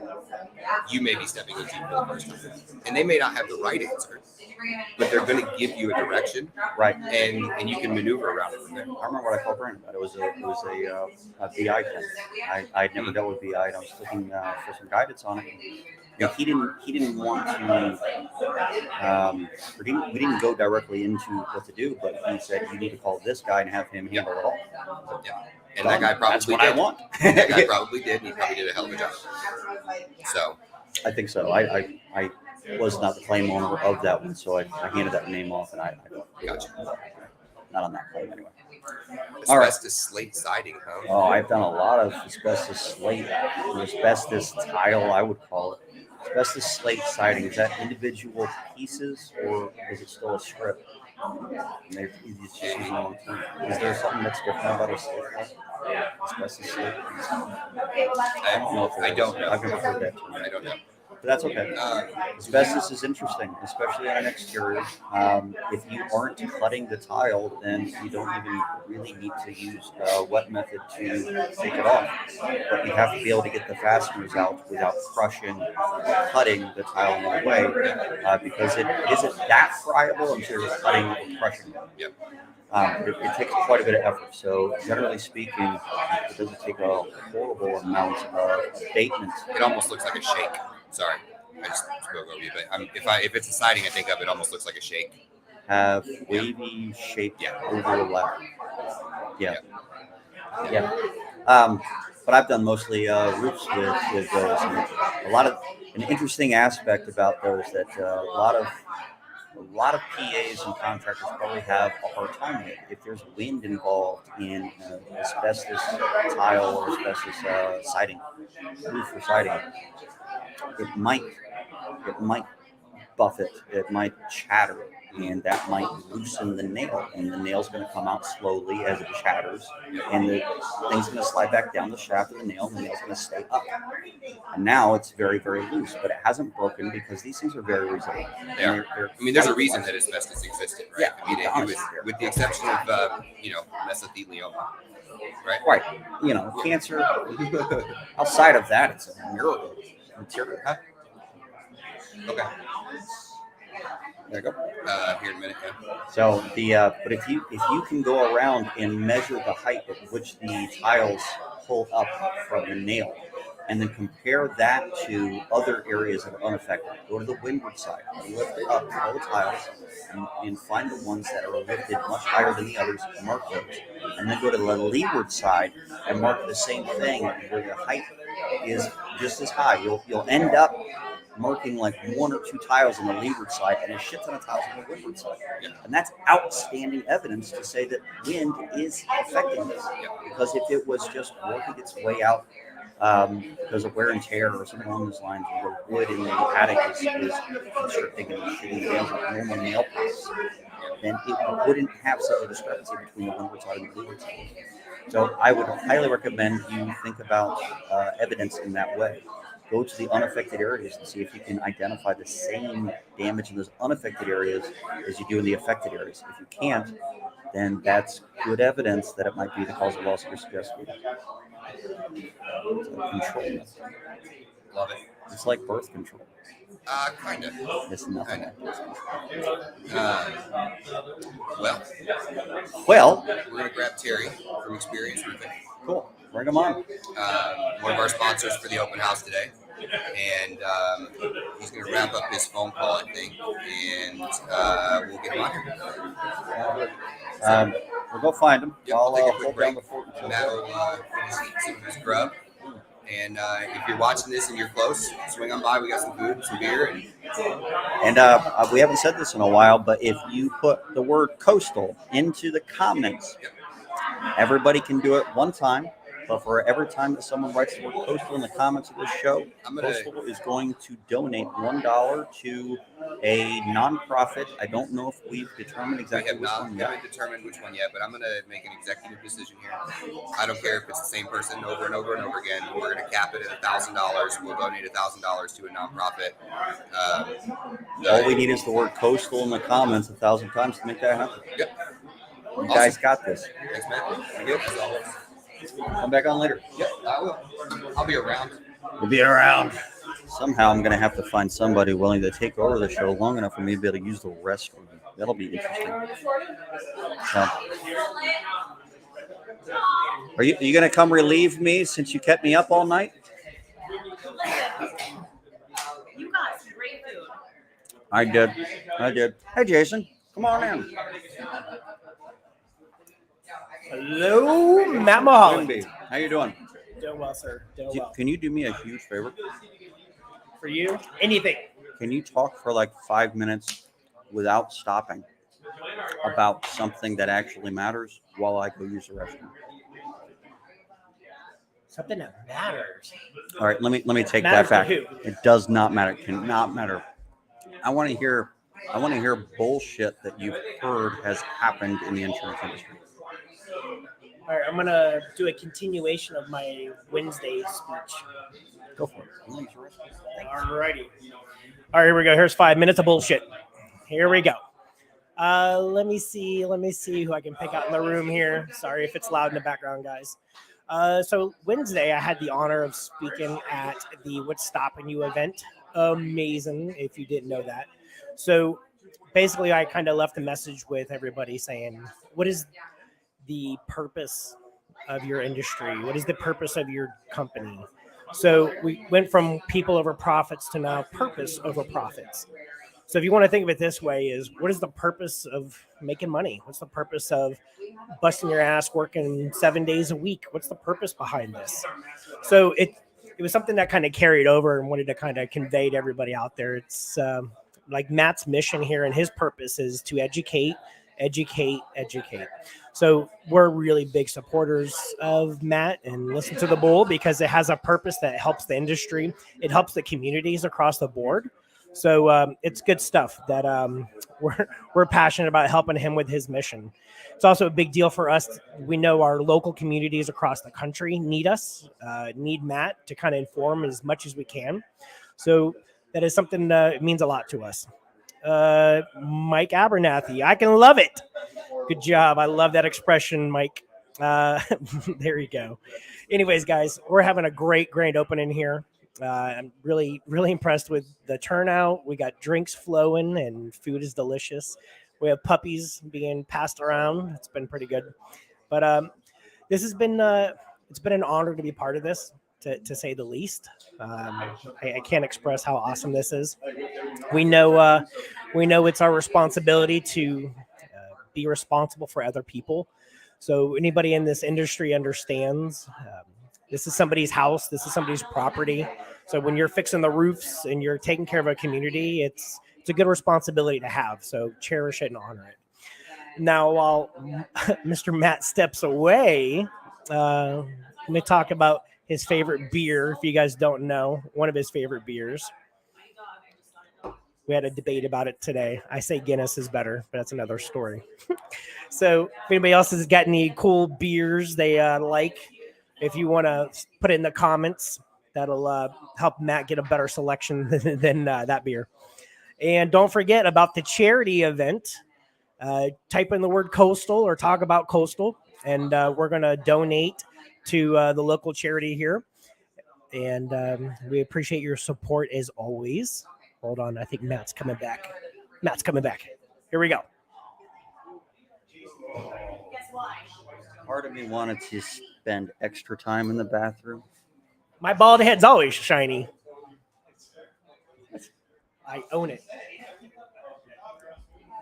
you may be stepping into for the first time, and they may not have the right answer, but they're going to give you a direction, right? And you can maneuver around it from there. I remember what I called Brandon about. It was a BI thing. I'd never dealt with BI, and I was looking for some guidance on it. And he didn't want to. We didn't go directly into what to do, but he said you need to call this guy and have him handle it all. Yeah. And that guy probably That's what did. I want. That guy probably did, and he probably did a hell of a job. So I think so. I was not the claim owner of that one, so I handed that name off, and I gotcha. Not on that claim anyway. Asbestos slate siding, huh? Oh, I've done a lot of asbestos slate, or asbestos tile, I would call it. Asbestos slate siding, is that individual pieces, or is it still a strip? And it's just using all the time. Is there something that's different about a slate? Asbestos slate? I don't know. I've never heard that term. I don't know. But that's okay. Asbestos is interesting, especially on an exterior. If you aren't cutting the tile, then you don't even really need to use a wet method to take it off. But you have to be able to get the fasteners out without cutting the tile in any way, because it isn't that friable until you're cutting or crushing it. Yep. It takes quite a bit of effort. So generally speaking, it doesn't take a horrible amount of abatement. It almost looks like a shake. Sorry, I just spoke over you, but if it's a siding I think of, it almost looks like a shake. Have wavy shaped overlap. Yeah. But I've done mostly roofs with those. And an interesting aspect about those that a lot of PAs and contractors probably have a hard time with. If there's wind involved in asbestos tile or asbestos siding, roof or siding, it might buff it, it might chatter, and that might loosen the nail, and the nail's going to come out slowly as it chatters, and the thing's going to slide back down the shaft of the nail, and the nail's going to stay up. And now it's very, very loose, but it hasn't broken because these things are very resilient. Yeah. I mean, there's a reason that asbestos existed, right? Yeah, I mean, it was, with the exception of, mesothelioma, right? Right. Cancer, outside of that, it's a miracle material. Okay. There you go. Here in a minute. Yeah. So but if you can go around and measure the height at which the tiles pull up from the nail, and then compare that to other areas that are unaffected, go to the windward side, lift up all the tiles, and find the ones that are lifted much higher than the others, mark those, and then go to the leeward side and mark the same thing where the height is just as high. You'll end up marking like one or two tiles on the leeward side and a shit ton of tiles on the windward side. Yeah. And that's outstanding evidence to say that wind is affecting this. Because if it was just working its way out because of wear and tear or something along those lines, where the wood in the attic is constricting and shitting nails like normal nail polish, then it wouldn't have such a discrepancy between the windward side and the leeward side. So I would highly recommend you think about evidence in that way. Go to the unaffected areas and see if you can identify the same damage in those unaffected areas as you do in the affected areas. If you can't, then that's good evidence that it might be the cause of loss you're suggesting. So control method. Love it. It's like birth control. Kind of. It's nothing. Well, we're going to grab Terry from Experience Roofing. Cool. Bring him on. One of our sponsors for the open house today. And he's going to wrap up his phone call, I think, and we'll get him on here. We'll go find him. Yep, I'll we'll take a hold quick down break. the fort. Matt will finish some of his grub. And if you're watching this and you're close, swing on by. We got some food and some beer. And we haven't said this in a while, but if you put the word coastal into the comments, everybody can do it one time. But for every time that someone writes the word coastal in the comments of this show, Coastal is going to donate $1 to a nonprofit. I don't know if we've determined exactly which one yet. We haven't determined which one yet, but I'm going to make an executive decision here. I don't care if it's the same person over and over and over again. We're going to cap it at $1,000. We'll donate $1,000 to a nonprofit. All we need is the word coastal in the comments 1,000 times to make that happen. Yep. You guys got this. Thanks, man. Thank you. As always. Come back on later. Yep, I will. I'll be around. We'll be around. Somehow I'm going to have to find somebody willing to take over the show long enough for me to be able to use the restroom. That'll be interesting. So, are you going to come relieve me since you kept me up all night? You got some great food. I did. Hey, Jason, come on in. Hello, Matt Mulholland. How you doing? Doing well, sir. Doing well. Can you do me a huge favor? For you, anything. Can you talk for like 5 minutes without stopping about something that actually matters while I go use the restroom? Something that matters. All right, let me take Matters that back. to who? It does not matter. It cannot matter. I want to hear bullshit that you've heard has happened in the insurance industry. All right, I'm gonna do a continuation of my Wednesday speech. Go for it. All righty. All right, here we go. Here's 5 minutes of bullshit. Here we go. Let me see who I can pick out in the room here. Sorry if it's loud in the background, guys. So Wednesday, I had the honor of speaking at the What's Stopping You event. Amazing, if you didn't know that. So basically, I kind of left a message with everybody saying, what is the purpose of your industry? What is the purpose of your company? So we went from people over profits to now purpose over profits. So if you want to think of it this way, is what is the purpose of making money? What's the purpose of busting your ass working 7 days a week? What's the purpose behind this? So it was something that kind of carried over and wanted to kind of convey to everybody out there. It's like Matt's mission here, and his purpose is to educate. So we're really big supporters of Matt and Listen to the Bull because it has a purpose that helps the industry. It helps the communities across the board. So it's good stuff that we're passionate about helping him with his mission. It's also a big deal for us. We know our local communities across the country need us, need Matt to kind of inform as much as we can. So that is something that means a lot to us. Mike Abernathy, I can love it. Good job. I love that expression, Mike. There you go. Anyways, guys, we're having a great grand opening here. I'm really impressed with the turnout. We got drinks flowing and food is delicious. We have puppies being passed around. It's been pretty good. But this has been it's been an honor to be part of this, to say the least. I can't express how awesome this is. We know it's our responsibility to be responsible for other people. So anybody in this industry understands this is somebody's house. This is somebody's property. So when you're fixing the roofs and you're taking care of a community, it's a good responsibility to have. So cherish it and honor it. Now, while Mr. Matt steps away, let me talk about his favorite beer. If you guys don't know, one of his favorite beers. We had a debate about it today. I say Guinness is better, but that's another story. So if anybody else has got any cool beers they like, if you want to put it in the comments, that'll help Matt get a better selection than that beer. And don't forget about the charity event. Type in the word Coastal or talk about Coastal, and we're going to donate to the local charity here. And we appreciate your support as always. Hold on. I think Matt's coming back. Here we go. Part of me wanted to spend extra time in the bathroom. My bald head's always shiny. I own it.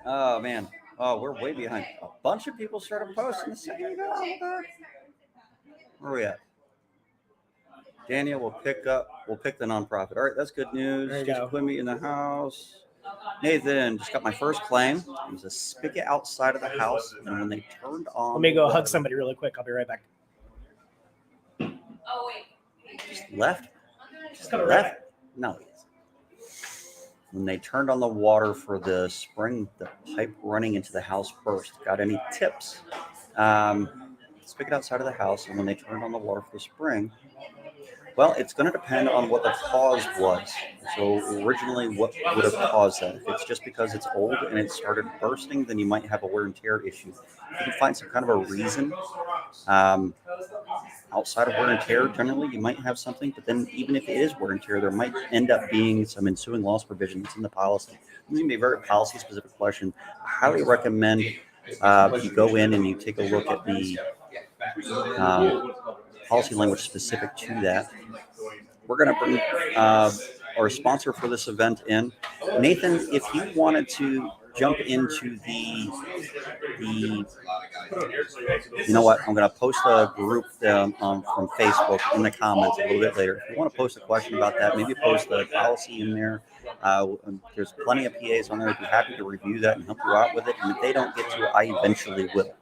Oh, man. Oh, we're way behind. A bunch of people started posting a second ago. Where are we at? Daniel will pick the nonprofit. All right, that's good news. There you Just go. put me in the house. Nathan just got my first claim. It was a spigot outside of the house, and when they turned on, Let me go hug somebody really quick. I'll be right back. Oh, wait. Just left. Just coming right back. No. When they turned on the water for the spring, the pipe running into the house burst. Got any tips? Spigot outside of the house, and when they turned on the water for the spring, well, it's going to depend on what the cause was. So originally, what would have caused that? If it's just because it's old and it started bursting, then you might have a wear and tear issue. If you can find some kind of a reason outside of wear and tear, generally you might have something. But then even if it is wear and tear, there might end up being some ensuing loss provision that's in the policy. It's going to be a very policy-specific question. I highly recommend you go in and you take a look at the policy language specific to that. We're going to bring our sponsor for this event in. Nathan, if you wanted to jump into the you know what, I'm going to post a group from Facebook in the comments a little bit later. If you want to post a question about that, maybe post the policy in there. There's plenty of PAs on there. I'd be happy to review that and help you out with it. And if they don't get to it, I eventually will.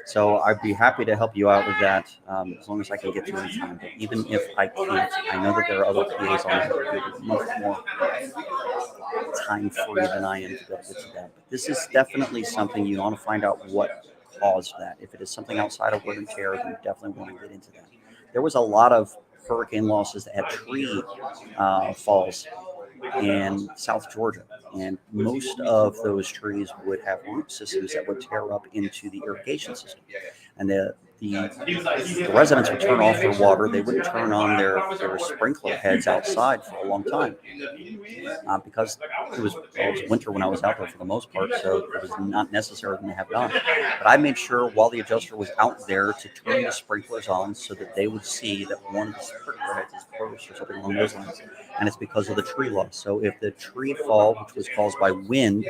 So I'd be happy to help you out with that as long as I can get to it in time. But even if I can't, I know that there are other PAs on there who are much more time free than I am to be able to get to that. But this is definitely something you want to find out what caused that. If it is something outside of wear and tear, then you definitely want to get into that. There was a lot of hurricane losses that had tree falls in South Georgia, and most of those trees would have root systems that would tear up into the irrigation system, and the residents would turn off their water. They wouldn't turn on their sprinkler heads outside for a long time because it was winter when I was out there for the most part, so it was not necessary to have done. But I made sure while the adjuster was out there to turn the sprinklers on so that they would see that one of the sprinkler heads is burst or something along those lines, and it's because of the tree loss. So if the tree fall, which was caused by wind,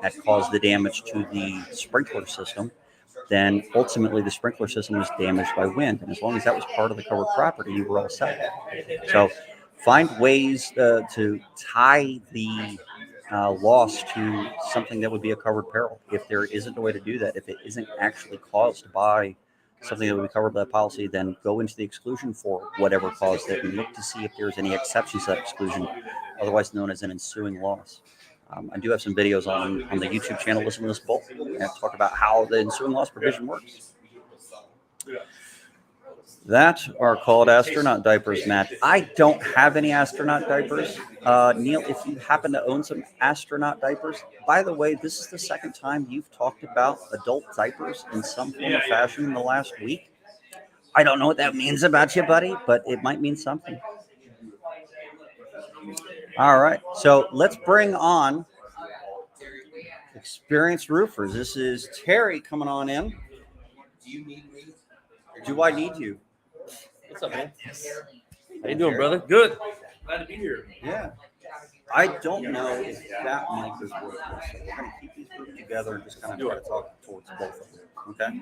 had caused the damage to the sprinkler system, then ultimately the sprinkler system was damaged by wind. And as long as that was part of the covered property, you were all set. So find ways to tie the loss to something that would be a covered peril. If there isn't a way to do that, if it isn't actually caused by something that would be covered by the policy, then go into the exclusion for whatever caused it and look to see if there's any exceptions to that exclusion, otherwise known as an ensuing loss. I do have some videos on the YouTube channel, Listen to This Bull, and talk about how the ensuing loss provision works. That are called astronaut diapers, Matt. I don't have any astronaut diapers. Neil, if you happen to own some astronaut diapers, by the way, this is the second time you've talked about adult diapers in some form or fashion in the last week. I don't know what that means about you, buddy, but it might mean something. All right, so let's bring on experienced roofers. This is Terry coming on in. Do you need me? Do I need you? What's up, man? How you doing, brother? Good. Glad to be here. Yeah. I don't know if that mic is working. So we're going to keep these grouped together and just kind of try to talk towards both of them. Okay?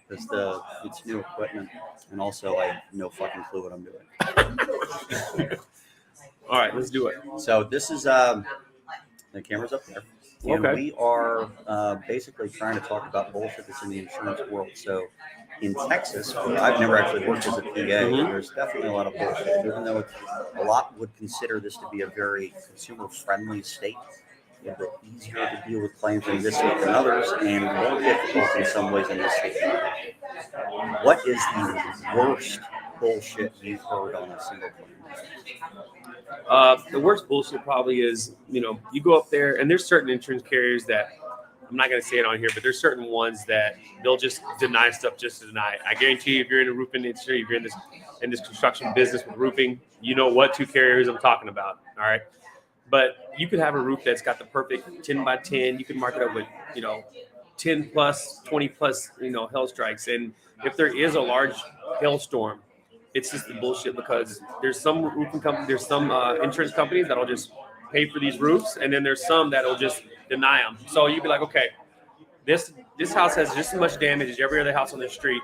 Because it's new equipment, and also I have no fucking clue what I'm doing. All right, let's do it. So this is the camera's up there. And Okay. we are basically trying to talk about bullshit that's in the insurance world. So in Texas, I've never actually worked as a PA. There's definitely a lot of bullshit, even though a lot would consider this to be a very consumer-friendly state. A little bit easier to deal with claims in this state than others, and more difficult in some ways in this state than others. What is the worst bullshit you've heard on a single claim? The worst bullshit probably is, you go up there, and there's certain insurance carriers that, I'm not going to say it on here, but there's certain ones that they'll just deny stuff just to deny it. I guarantee you, if you're in the roofing industry, if you're in this construction business with roofing, you know what two carriers I'm talking about, all right? But you could have a roof that's got the perfect 10 by 10. You can mark it up with, 10 plus, 20 plus, hail strikes. And if there is a large hailstorm, it's just the bullshit because there's some roofing company, there's some insurance companies that'll just pay for these roofs, and then there's some that'll just deny them. So you'd be like, okay, this house has just as much damage as every other house on the street,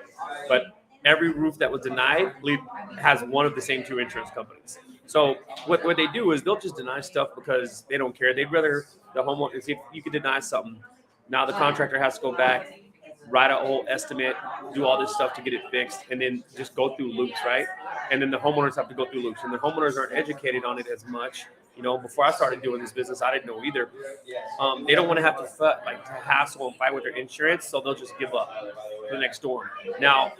but every roof that was denied has one of the same two insurance companies. So what they do is they'll just deny stuff because they don't care. They'd rather the homeowner, if you could deny something, now the contractor has to go back, write a whole estimate, do all this stuff to get it fixed, and then just go through loops, right? And then the homeowners have to go through loops, and the homeowners aren't educated on it as much. Before I started doing this business, I didn't know either. They don't want to have to hassle and fight with their insurance, so they'll just give up for the next storm. Now,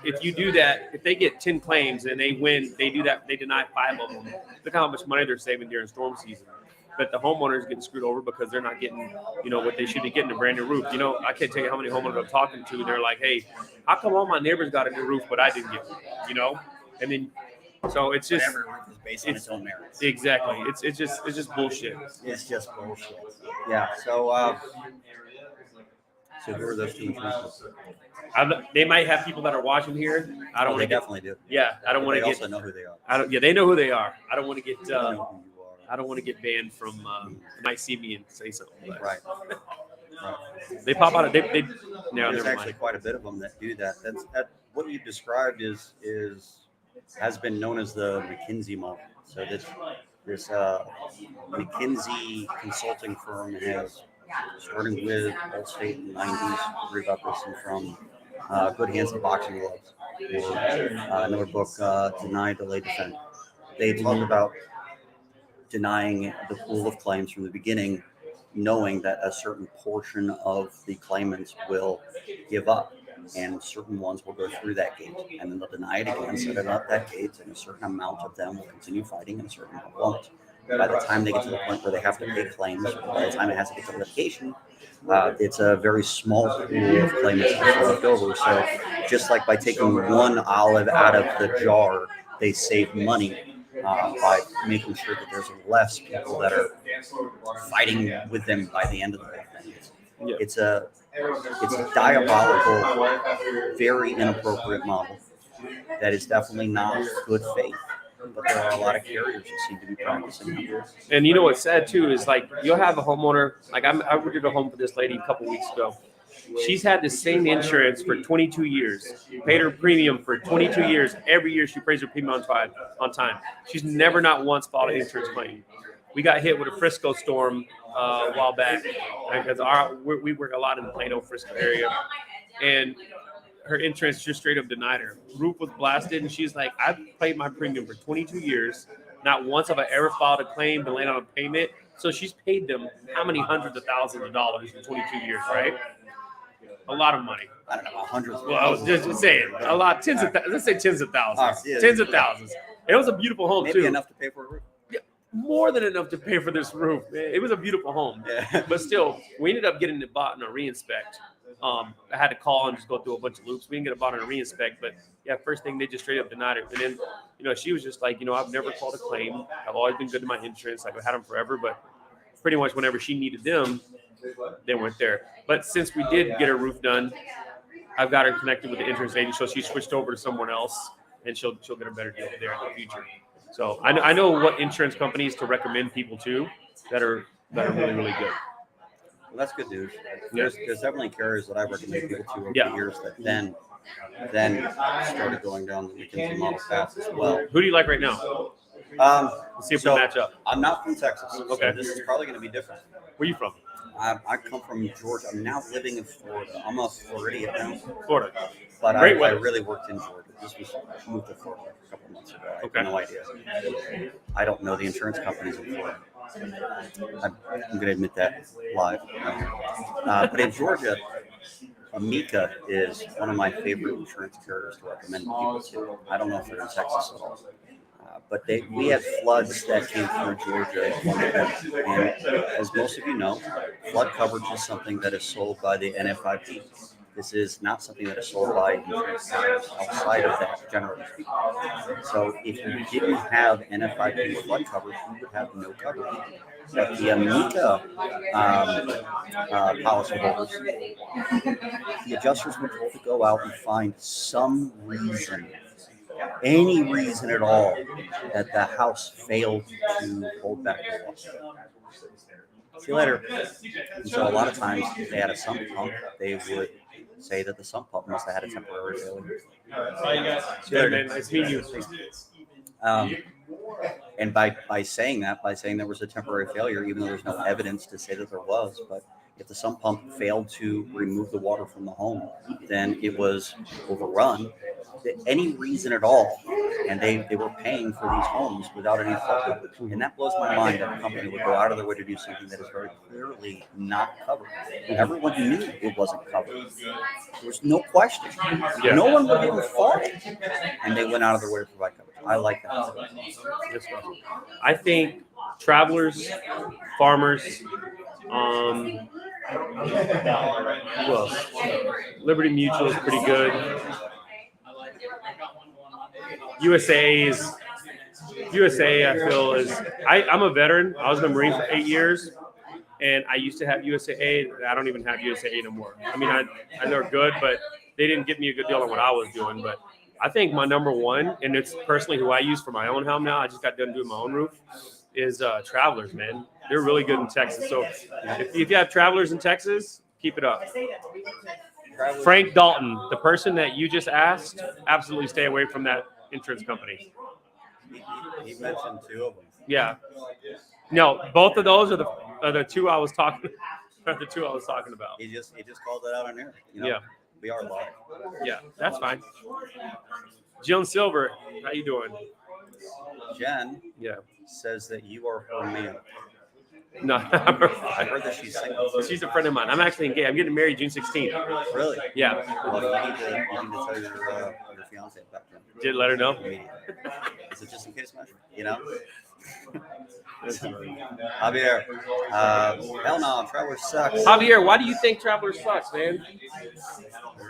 if you do that, if they get 10 claims and they win, they do that, they deny 5 of them. Look how much money they're saving during storm season. But the homeowners get screwed over because they're not getting, what they should be getting, a brand new roof. I can't tell you how many homeowners I'm talking to. They're like, hey, how come all my neighbors got a new roof, but I didn't get one, And then, so it's just. Every roof is based on its own merits. Exactly. It's just bullshit. It's just bullshit. Yeah. So who are those two insurance companies? They might have people that are watching here. I don't want They to get. definitely do. Yeah, I don't want They to get. also know who they are. They know who they are. I don't want to get. They know who you are. I don't want to get banned from. Might see me and say something. But Right. They pop out. They. No, There's never actually mind. quite a bit of them that do that. That what you described has been known as the Mckinsey Model. So this McKinsey consulting firm has, starting with Allstate in the 90s, read about this, and from Good Hands and Boxing Gloves, or another book, Deny, Delay, Defend. They talk about denying the pool of claims from the beginning knowing that a certain portion of the claimants will give up, and certain ones will go through that gate, and then they'll deny it again, set it up that gate, and a certain amount of them will continue fighting, and a certain amount won't. By the time they get to the point where they have to pay claims, by the time it has to get to litigation, it's a very small pool of claimants that's left over. So just like by taking one olive out of the jar, they save money by making sure that there's less people that are fighting with them by the end of the whole thing. It's a diabolical, very inappropriate model that is definitely not good faith. But there are a lot of carriers that seem to be practicing it. And you know what's sad too is like you'll have a homeowner, like I did a home for this lady a couple weeks ago. She's had the same insurance for 22 years, paid her premium for 22 years. Every year she pays her premium on time. She's never not once filed an insurance claim. We got hit with a Frisco storm a while back because we work a lot in the Plano, Frisco area, and her insurance just straight up denied her. Roof was blasted, and she's like, I've paid my premium for 22 years. Not once have I ever filed a claim, been late on a payment. So she's paid them how many hundreds of thousands of dollars in 22 years, right? A lot of money. I don't know, hundreds. Well, I was just saying, a lot, let's say tens of thousands. Yeah. Tens of thousands. It was a beautiful home, Maybe too. enough to pay for a roof. More than enough to pay for this roof. It was a beautiful home. Yeah. But still, we ended up getting it bought in a reinspect. I had to call and just go through a bunch of loops. We didn't get it bought in a reinspect, but yeah, first thing they just straight up denied it. And then, she was just like, I've never called a claim. I've always been good to my insurance. I've had them forever, but pretty much whenever she needed them, they weren't there. But since we did get her roof done, I've got her connected with the insurance agent, so she switched over to someone else, and she'll get a better deal there in the future. So I know what insurance companies to recommend people to that are really, really good. Well, that's good news. There's definitely carriers that I recommend people to over the years that then started going down the Mckinsey Model path as well. Who do you like right now? Let's see if we match up. I'm not from Texas. Okay. So this is probably going to be different. Where are you from? I come from Georgia. I'm now living in Florida. I'm a Floridian now. Florida. But I Great weather. really worked in Georgia. I moved to Florida a couple months ago. I Okay. have no idea. I don't know the insurance companies in Florida. I'm going to admit that live. But in Georgia, Amica is one of my favorite insurance carriers to recommend people to. I don't know if they're in Texas at all. But we had floods that came through Georgia at one point. And as most of you know, flood coverage is something that is sold by the NFIP. This is not something that is sold by insurance companies outside of that, generally speaking. So if you didn't have NFIP flood coverage, you would have no coverage. But the Amica policyholders, the adjusters were told to go out and find some reason, any reason at all, that the house failed to hold back the loss. See you later. And so a lot of times, if they had a sump pump, they would say that the sump pump must have had a temporary failure. See you later. Nice meeting you. And by saying there was a temporary failure, even though there's no evidence to say that there was, but if the sump pump failed to remove the water from the home, then it was overrun. Any reason at all, and they were paying for these homes without any fault. And that blows my mind that a company would go out of their way to do something that is very clearly not covered. Everyone knew it wasn't covered. There was no question. Yeah. No one would even fault it. And they went out of their way to provide coverage. I like that. I think travelers, farmers, who else? Liberty Mutual is pretty good. USA, I feel is. I'm a veteran. I was in the Marine for 8 years, and I used to have USAA. I don't even have USAA no more. I mean, I know they're good, but they didn't get me a good deal on what I was doing. But I think my number one, and it's personally who I use for my own home now. I just got done doing my own roof. Is Travelers, man. They're really good in Texas. So if you have Travelers in Texas, keep it up. Frank Dalton, the person that you just asked, absolutely stay away from that insurance company. He mentioned two of them. Yeah. No, both of those are the two I was talking. Are the two I was talking about. He just called it out on air. Yeah. We are live. Yeah, that's fine. Jill Silver, how you doing? Jen Yeah. says that you are her man. No, I heard that she's single. she's a friend of mine. I'm actually engaged. I'm getting married June 16th. Really? Yeah. Well, you need to tell your fiance about him. Did let her know? Immediately. Is it just in case measure? You know? Javier, hell no, Traveler sucks. Javier, why do you think Traveler sucks, man?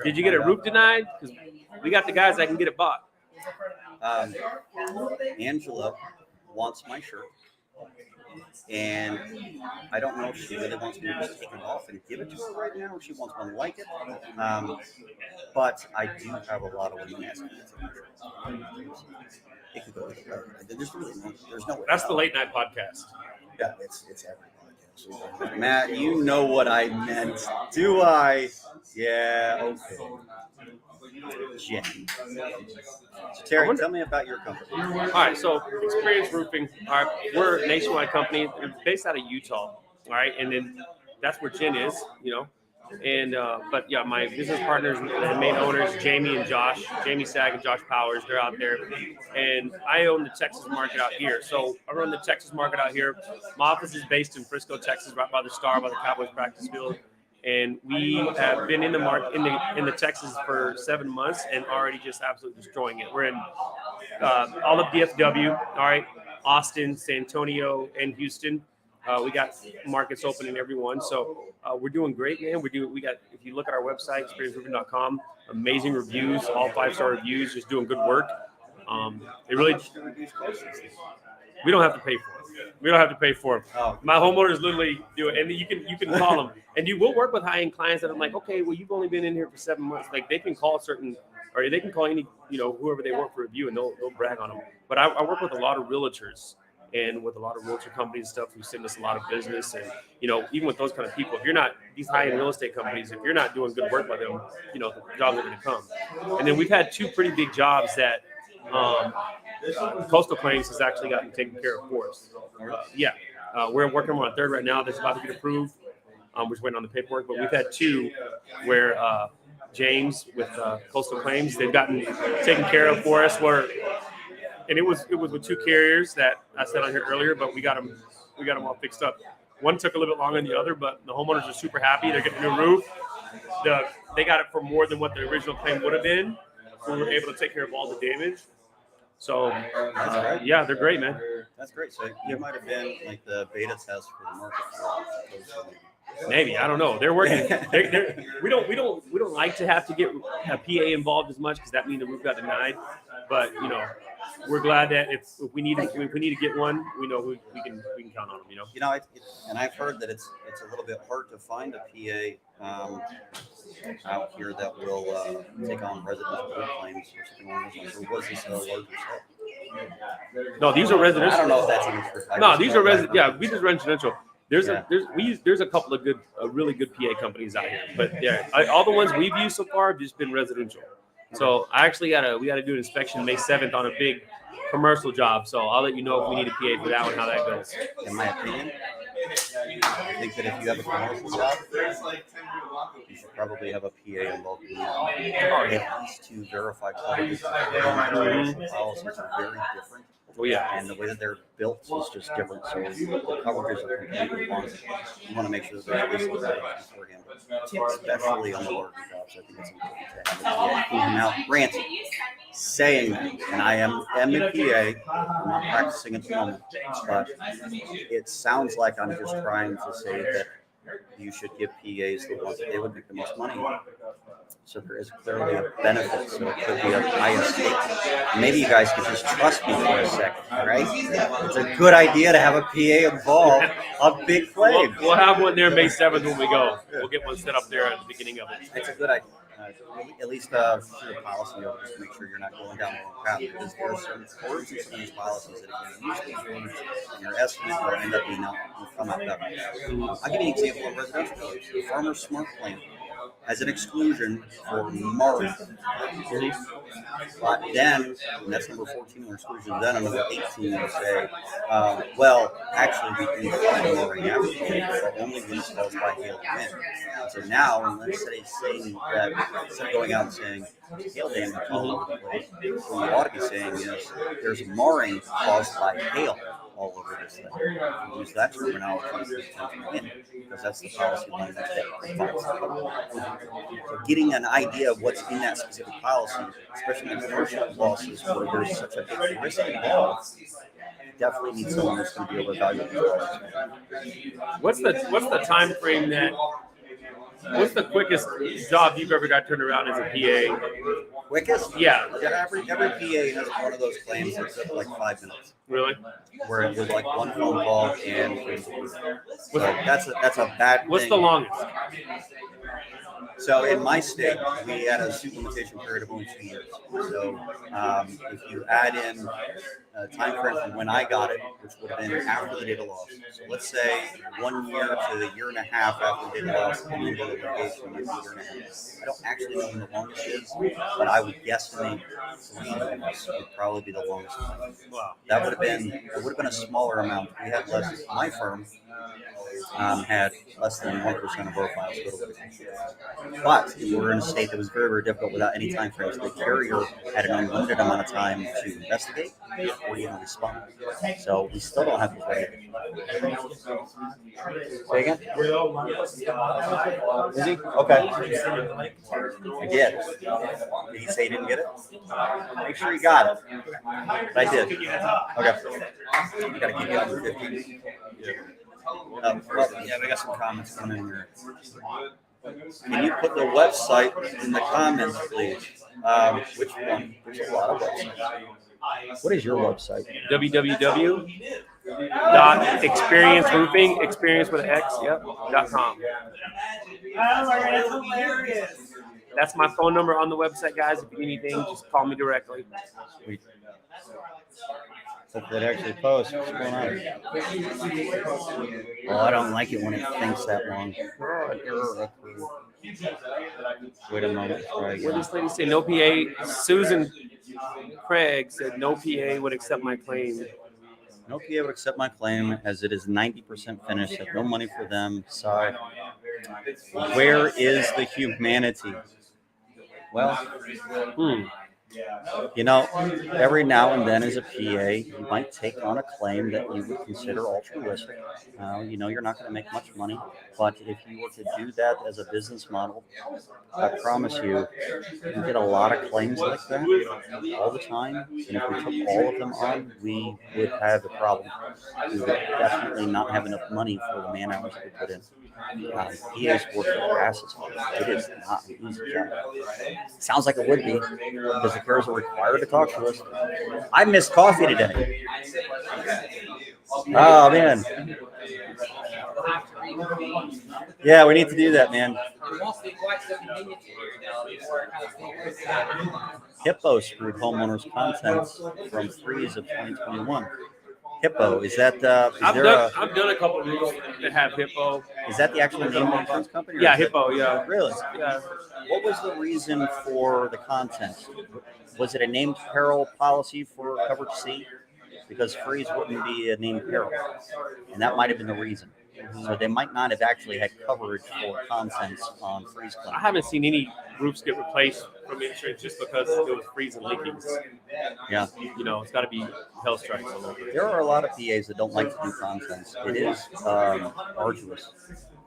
Did you get a roof denied? Because we got the guys that can get it bought. Angela wants my shirt, and I don't know if she really wants me to just take it off and give it to her right now, or she wants one like it. But I do have a lot of women asking me for my shirts. It could go either way. There's no way. That's the late night podcast. Yeah, it's every podcast. Matt, you know what I meant. Do I? Yeah, okay. Jen. So Terry, tell me about your company. All right, so Experience Roofing. All right, we're a nationwide company. We're based out of Utah. All right, and then that's where Jen is, you know. And but yeah, my business partners and main owners, Jamie and Josh, Jamie Sag and Josh Powers, they're out there. And I own the Texas market out here. So I run the Texas market out here. My office is based in Frisco, Texas, right by the Star, by the Cowboys practice field. And we have been in the market in the Texas for 7 months and already just absolutely destroying it. We're in all of DFW, all right, Austin, San Antonio, and Houston. We got markets open in every one, so we're doing great, man. We got, if you look at our website, experienceroofing.com, amazing reviews, all 5-star reviews, just doing good work. It really, we don't have to pay for it. We don't have to pay for them. Oh. My homeowners literally do it, and you can call them, and you will work with high-end clients that I'm like, okay, well, you've only been in here for 7 months. Like they can call or they can call any, whoever they want for review, and they'll brag on them. But I work with a lot of realtors and with a lot of realtor companies and stuff who send us a lot of business, and even with those kind of people, if you're not these high-end real estate companies, if you're not doing good work by them, the jobs are going to come. And then we've had 2 pretty big jobs that. Coastal Claims has actually gotten taken care of for us. We're working on a 3rd right now that's about to get approved. We're just waiting on the paperwork, but we've had 2 where James with Coastal Claims, they've gotten taken care of for us. And it was with 2 carriers that I said on here earlier, but we got them all fixed up. One took a little bit longer than the other, but the homeowners are super happy. They're getting a new roof. They got it for more than what the original claim would have been. So we were able to take care of all the damage. So, That's great. yeah, they're great, man. That's great. So you might have been like the beta test for the market. Maybe, I don't know. They're working. We don't like to have to get a PA involved as much because that means the roof got denied. But we're glad that if we need to get one, we know who we can count on them. And I've heard that it's a little bit hard to find a PA out here that will take on residential roof claims or something along those lines. Or was this a larger set? No, these are residential. I don't know if that's even true. No, these are we just residential. There's a couple of really good PA companies out here, but yeah, all the ones we've used so far have just been residential. So I actually we gotta do an inspection May 7th on a big commercial job. So I'll let you know if we need a PA for that one, how that goes. In my opinion, I think that if you have a commercial job, you should probably have a PA involved in that. At least to verify coverage. Commercial policies are very different. Oh yeah, And the way that they're built is just different. So the coverages are completely wrong. You want to make sure that they're at least beforehand. Especially on the larger jobs, I think it's important to have a PA. Now, granted, saying that, and I am a PA, I'm not practicing at the moment, but it sounds like I'm just trying to say that you should give PAs the ones that they would make the most money on. So there is clearly a benefit. So it could be a higher stake. Maybe you guys could just trust me for a second, all right? It's a good idea to have a PA involved on big claims. we'll have one there May 7th when we go. We'll get one set up there at the beginning of it. It's a good idea. At least for the policy, you'll just make sure you're not going down the wrong path, because there are some words in some of these policies that if you use these words in your estimate, will end up being out, will come out better. I'll give you an example of residential claims. The Farmer's Smart Claim as an exclusion for marring. But then, and that's number 14 on exclusion, then on number 18 you say, well, actually we can find marring after, but only when it's caused by hail and wind. So now, instead of saying that, instead of going out and saying hail damage all over the place, what you ought to be saying is there's marring caused by hail all over this thing. We use that terminology because that's the policy language that defines it. So getting an idea of what's in that specific policy, especially in commercial losses where there's such a big risk involved, definitely need someone that's going to be able to evaluate these policies. What's the time frame that? What's the quickest job you've ever got turned around as a PA? Quickest? Yeah. Every PA has one of those claims that took like 5 minutes. Really? Where it was like one phone call and so that's a bad What's thing. the longest? So in my state, we had a suit limitation period of only 2 years. So if you add in time frame from when I got it, which would have been after the date of loss. So let's say 1 year to a year and a half after the date of loss, and then the litigation might be a year and a half. I don't actually know when the longest is, but I would guesstimate 3 years would probably be the longest time. Wow. That would have been a smaller amount. We had less. My firm had less than 1% of our files go to litigation. But we're in a state that was very, very difficult without any time frames. The carrier had an unlimited amount of time to investigate or even respond. So we still don't have these regulations. Say again? Is he? Okay. I did. Did he say he didn't get it? Make sure he got it. But I did. Okay. I gotta keep you under 50. Well, yeah, we got some comments coming in here. Can you put the website in the comments, please? Which one? There's a lot of websites. What is your website? www.experienceroofing, experience with an X, .com. That's my phone number on the website, guys. If you need anything, just call me directly. Sweet. Hopefully it actually posts. What's going on? Oh, I don't like it when it thinks that long. Wait a moment. What did this lady say? No PA. Susan Craig said no PA would accept my claim. No PA would accept my claim as it is 90% finished. Have no money for them. Sorry. Where is the humanity? Well, you know, every now and then as a PA, you might take on a claim that you would consider altruistic. You know, you're not going to make much money, but if you were to do that as a business model, I promise you, you get a lot of claims like that all the time. And if we took all of them on, we would have a problem. We would definitely not have enough money for the man hours that we put in. PAs work their asses off. It is not an easy job. Sounds like it would be because the carriers are required to talk to us. I missed coffee today. Oh man. Yeah, we need to do that, man. Hippo screwed homeowners' contents from freeze of 2021. Hippo, is that I've done a couple of roofs that have Hippo. Is that the actual name of the insurance company? Yeah, Hippo, yeah. Really? Yeah. What was the reason for the content? Was it a named peril policy for coverage C? Because freeze wouldn't be a named peril. And that might have been the reason. So they might not have actually had coverage for contents on freeze claims. I haven't seen any roofs get replaced from insurance just because it was freeze and leaking. Yeah. You know, it's got to be hail strikes all over. There are a lot of PAs that don't like to do contents. It is arduous.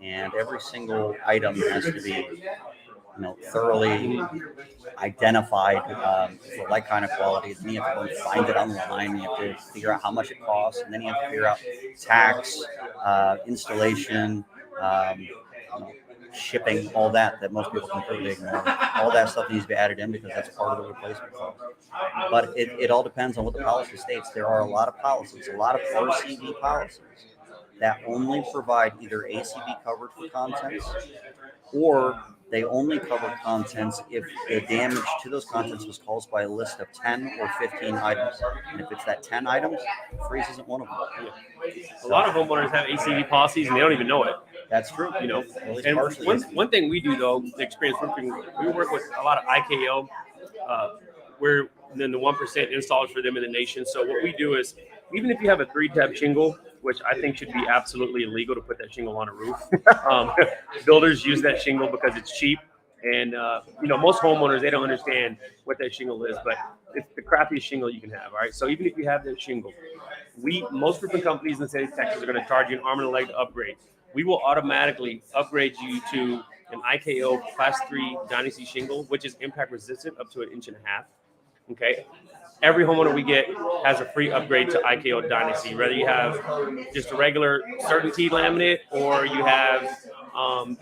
And every single item has to be, thoroughly identified for like kind of quality. Then you have to go and find it online. You have to figure out how much it costs, and then you have to figure out tax, installation, shipping, all that most people completely ignore. All that stuff needs to be added in because that's part of the replacement cost. But it all depends on what the policy states. There are a lot of policies, a lot of RCV policies that only provide either ACV coverage for contents, or they only cover contents if the damage to those contents was caused by a list of 10 or 15 items. And if it's that 10 items, freeze isn't one of them. A lot of homeowners have ACV policies and they don't even know it. That's true. You know, At least and partially. one thing we do though, experience roofing, we work with a lot of IKO. We're then the 1% installers for them in the nation. So what we do is, even if you have a 3-tab shingle, which I think should be absolutely illegal to put that shingle on a roof, builders use that shingle because it's cheap. And you know, most homeowners, they don't understand what that shingle is, but it's the crappiest shingle you can have. All right, so even if you have that shingle, most roofing companies in the state of Texas are going to charge you an arm and a leg to upgrade. We will automatically upgrade you to an IKO Class 3 Dynasty shingle, which is impact resistant up to 1.5 inches. Okay. Every homeowner we get has a free upgrade to IKO Dynasty, whether you have just a regular Certainty laminate or you have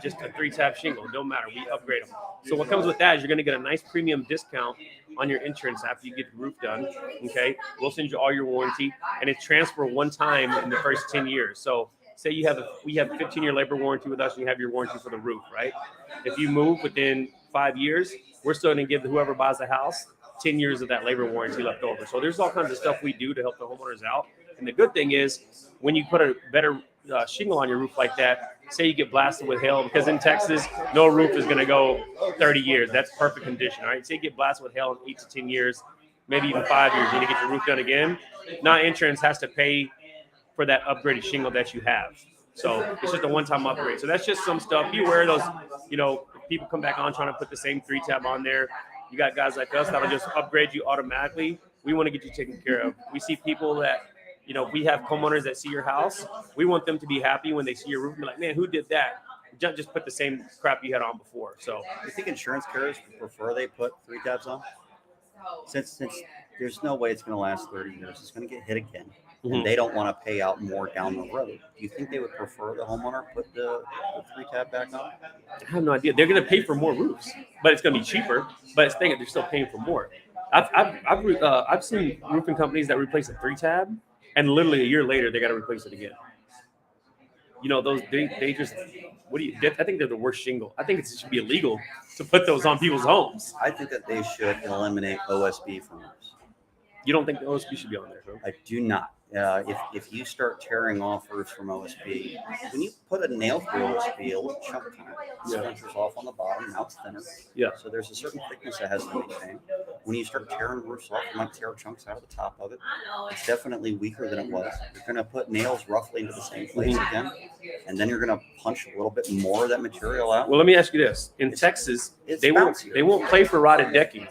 just a 3-tab shingle. It don't matter. We upgrade them. So what comes with that is you're going to get a nice premium discount on your insurance after you get the roof done. Okay. We'll send you all your warranty, and it's transferred one time in the first 10 years. So say we have a 15-year labor warranty with us, and you have your warranty for the roof, right? If you move within 5 years, we're still going to give whoever buys the house 10 years of that labor warranty left over. So there's all kinds of stuff we do to help the homeowners out. And the good thing is, when you put a better shingle on your roof like that, say you get blasted with hail, because in Texas, no roof is going to go 30 years. That's perfect condition, all right? Say you get blasted with hail in 8 to 10 years, maybe even 5 years, you need to get your roof done again. Now insurance has to pay for that upgraded shingle that you have. So it's just a one-time upgrade. So that's just some stuff. You wear those, you know, people come back on trying to put the same 3-tab on there. You got guys like us that'll just upgrade you automatically. We want to get you taken care of. We see people that, you know, we have homeowners that see your house. We want them to be happy when they see your roof and be like, man, who did that? Just put the same crap you had on before. So I think insurance carriers prefer they put 3-tabs on, since there's no way it's going to last 30 years. It's going to get hit again. And they don't want to pay out more down the road. Do you think they would prefer the homeowner put the 3-tab back on? I have no idea. They're going to pay for more roofs, but it's going to be cheaper. But it's they're still paying for more. I've seen roofing companies that replace a 3-tab, and literally a year later they got to replace it again. You know, those they just I think they're the worst shingle. I think it should be illegal to put those on people's homes. I think that they should eliminate OSB from roofs. You don't think the OSB should be on there, though? I do not. If you start tearing off roofs from OSB, when you put a nail through OSB, a little chunk kind of splinters off on the bottom. Now it's thinner. Yeah. So there's a certain thickness that has to maintain. When you start tearing roofs off, you might tear chunks out of the top of it. It's definitely weaker than it was. You're going to put nails roughly into the same place again, and then you're going to punch a little bit more of that material out. Well, let me ask you this: in Texas, they won't pay for rotted decking.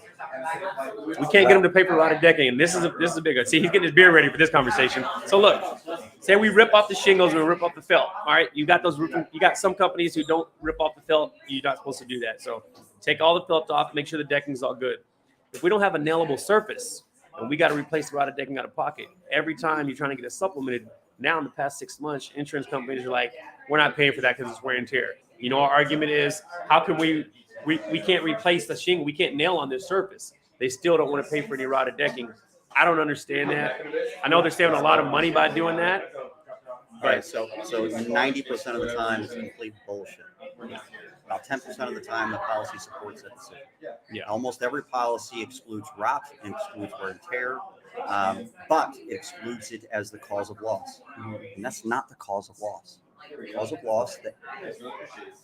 We can't get them to pay for rotted decking, and this is a big one. See, he's getting his beer ready for this conversation. So look, say we rip off the shingles and we rip off the felt. All right, you got some companies who don't rip off the felt. You're not supposed to do that. So take all the felt off, make sure the decking's all good. If we don't have a nailable surface and we got to replace the rotted decking out of pocket, every time you're trying to get it supplemented, now in the past 6 months, insurance companies are like, we're not paying for that because it's wear and tear. You know, our argument is, how can we can't replace the shingle. We can't nail on this surface. They still don't want to pay for any rotted decking. I don't understand that. I know they're saving a lot of money by doing that. All right, so 90% of the time it's complete bullshit. About 10% of the time the policy supports it. Yeah. Almost every policy excludes rot and excludes wear and tear, but excludes it as the cause of loss. And that's not the cause of loss. The cause of loss that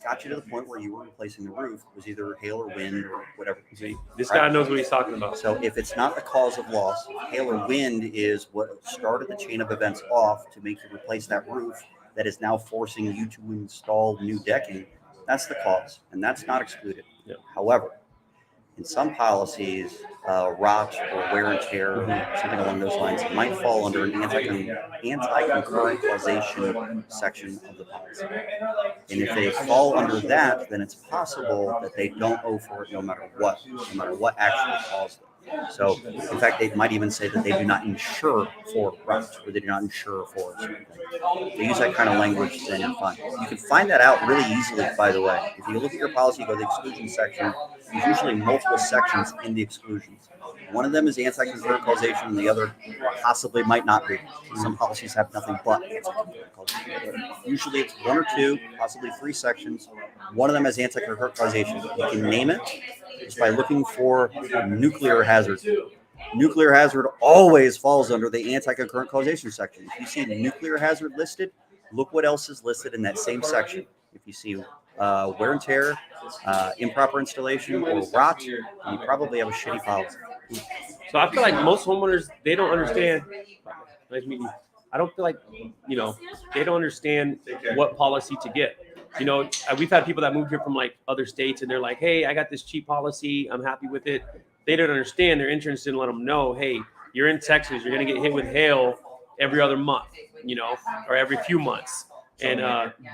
got you to the point where you were replacing the roof was either hail or wind or whatever. See, this guy knows what he's talking about. So if it's not the cause of loss, hail or wind is what started the chain of events off to make you replace that roof that is now forcing you to install new decking. That's the cause, and that's not excluded. Yeah. However, in some policies, rot or wear and tear, something along those lines, it might fall under an anti-concurrent causation section of the policy. And if they fall under that, then it's possible that they don't owe for it no matter what actually caused it. So, in fact, they might even say that they do not insure for rot or they do not insure for certain things. If they use that kind of language, then you're fine. You can find that out really easily, by the way. If you look at your policy, you go to the exclusion section. There's usually multiple sections in the exclusions. One of them is anti-concurrent causation, and the other possibly might not be. Some policies have nothing but anti-concurrent causation. Usually it's 1 or 2, possibly 3 sections. One of them has anti-concurrent causation. You can name it just by looking for nuclear hazard. Nuclear hazard always falls under the anti-concurrent causation section. If you see nuclear hazard listed, look what else is listed in that same section. If you see wear and tear, improper installation, or rot, you probably have a shitty policy. So I feel like most homeowners, they don't understand. Nice meeting you. I don't feel like, they don't understand what policy to get. We've had people that moved here from like other states and they're like, hey, I got this cheap policy. I'm happy with it. They don't understand. Their insurance didn't let them know, hey, you're in Texas. You're going to get hit with hail every other month, or every few months. And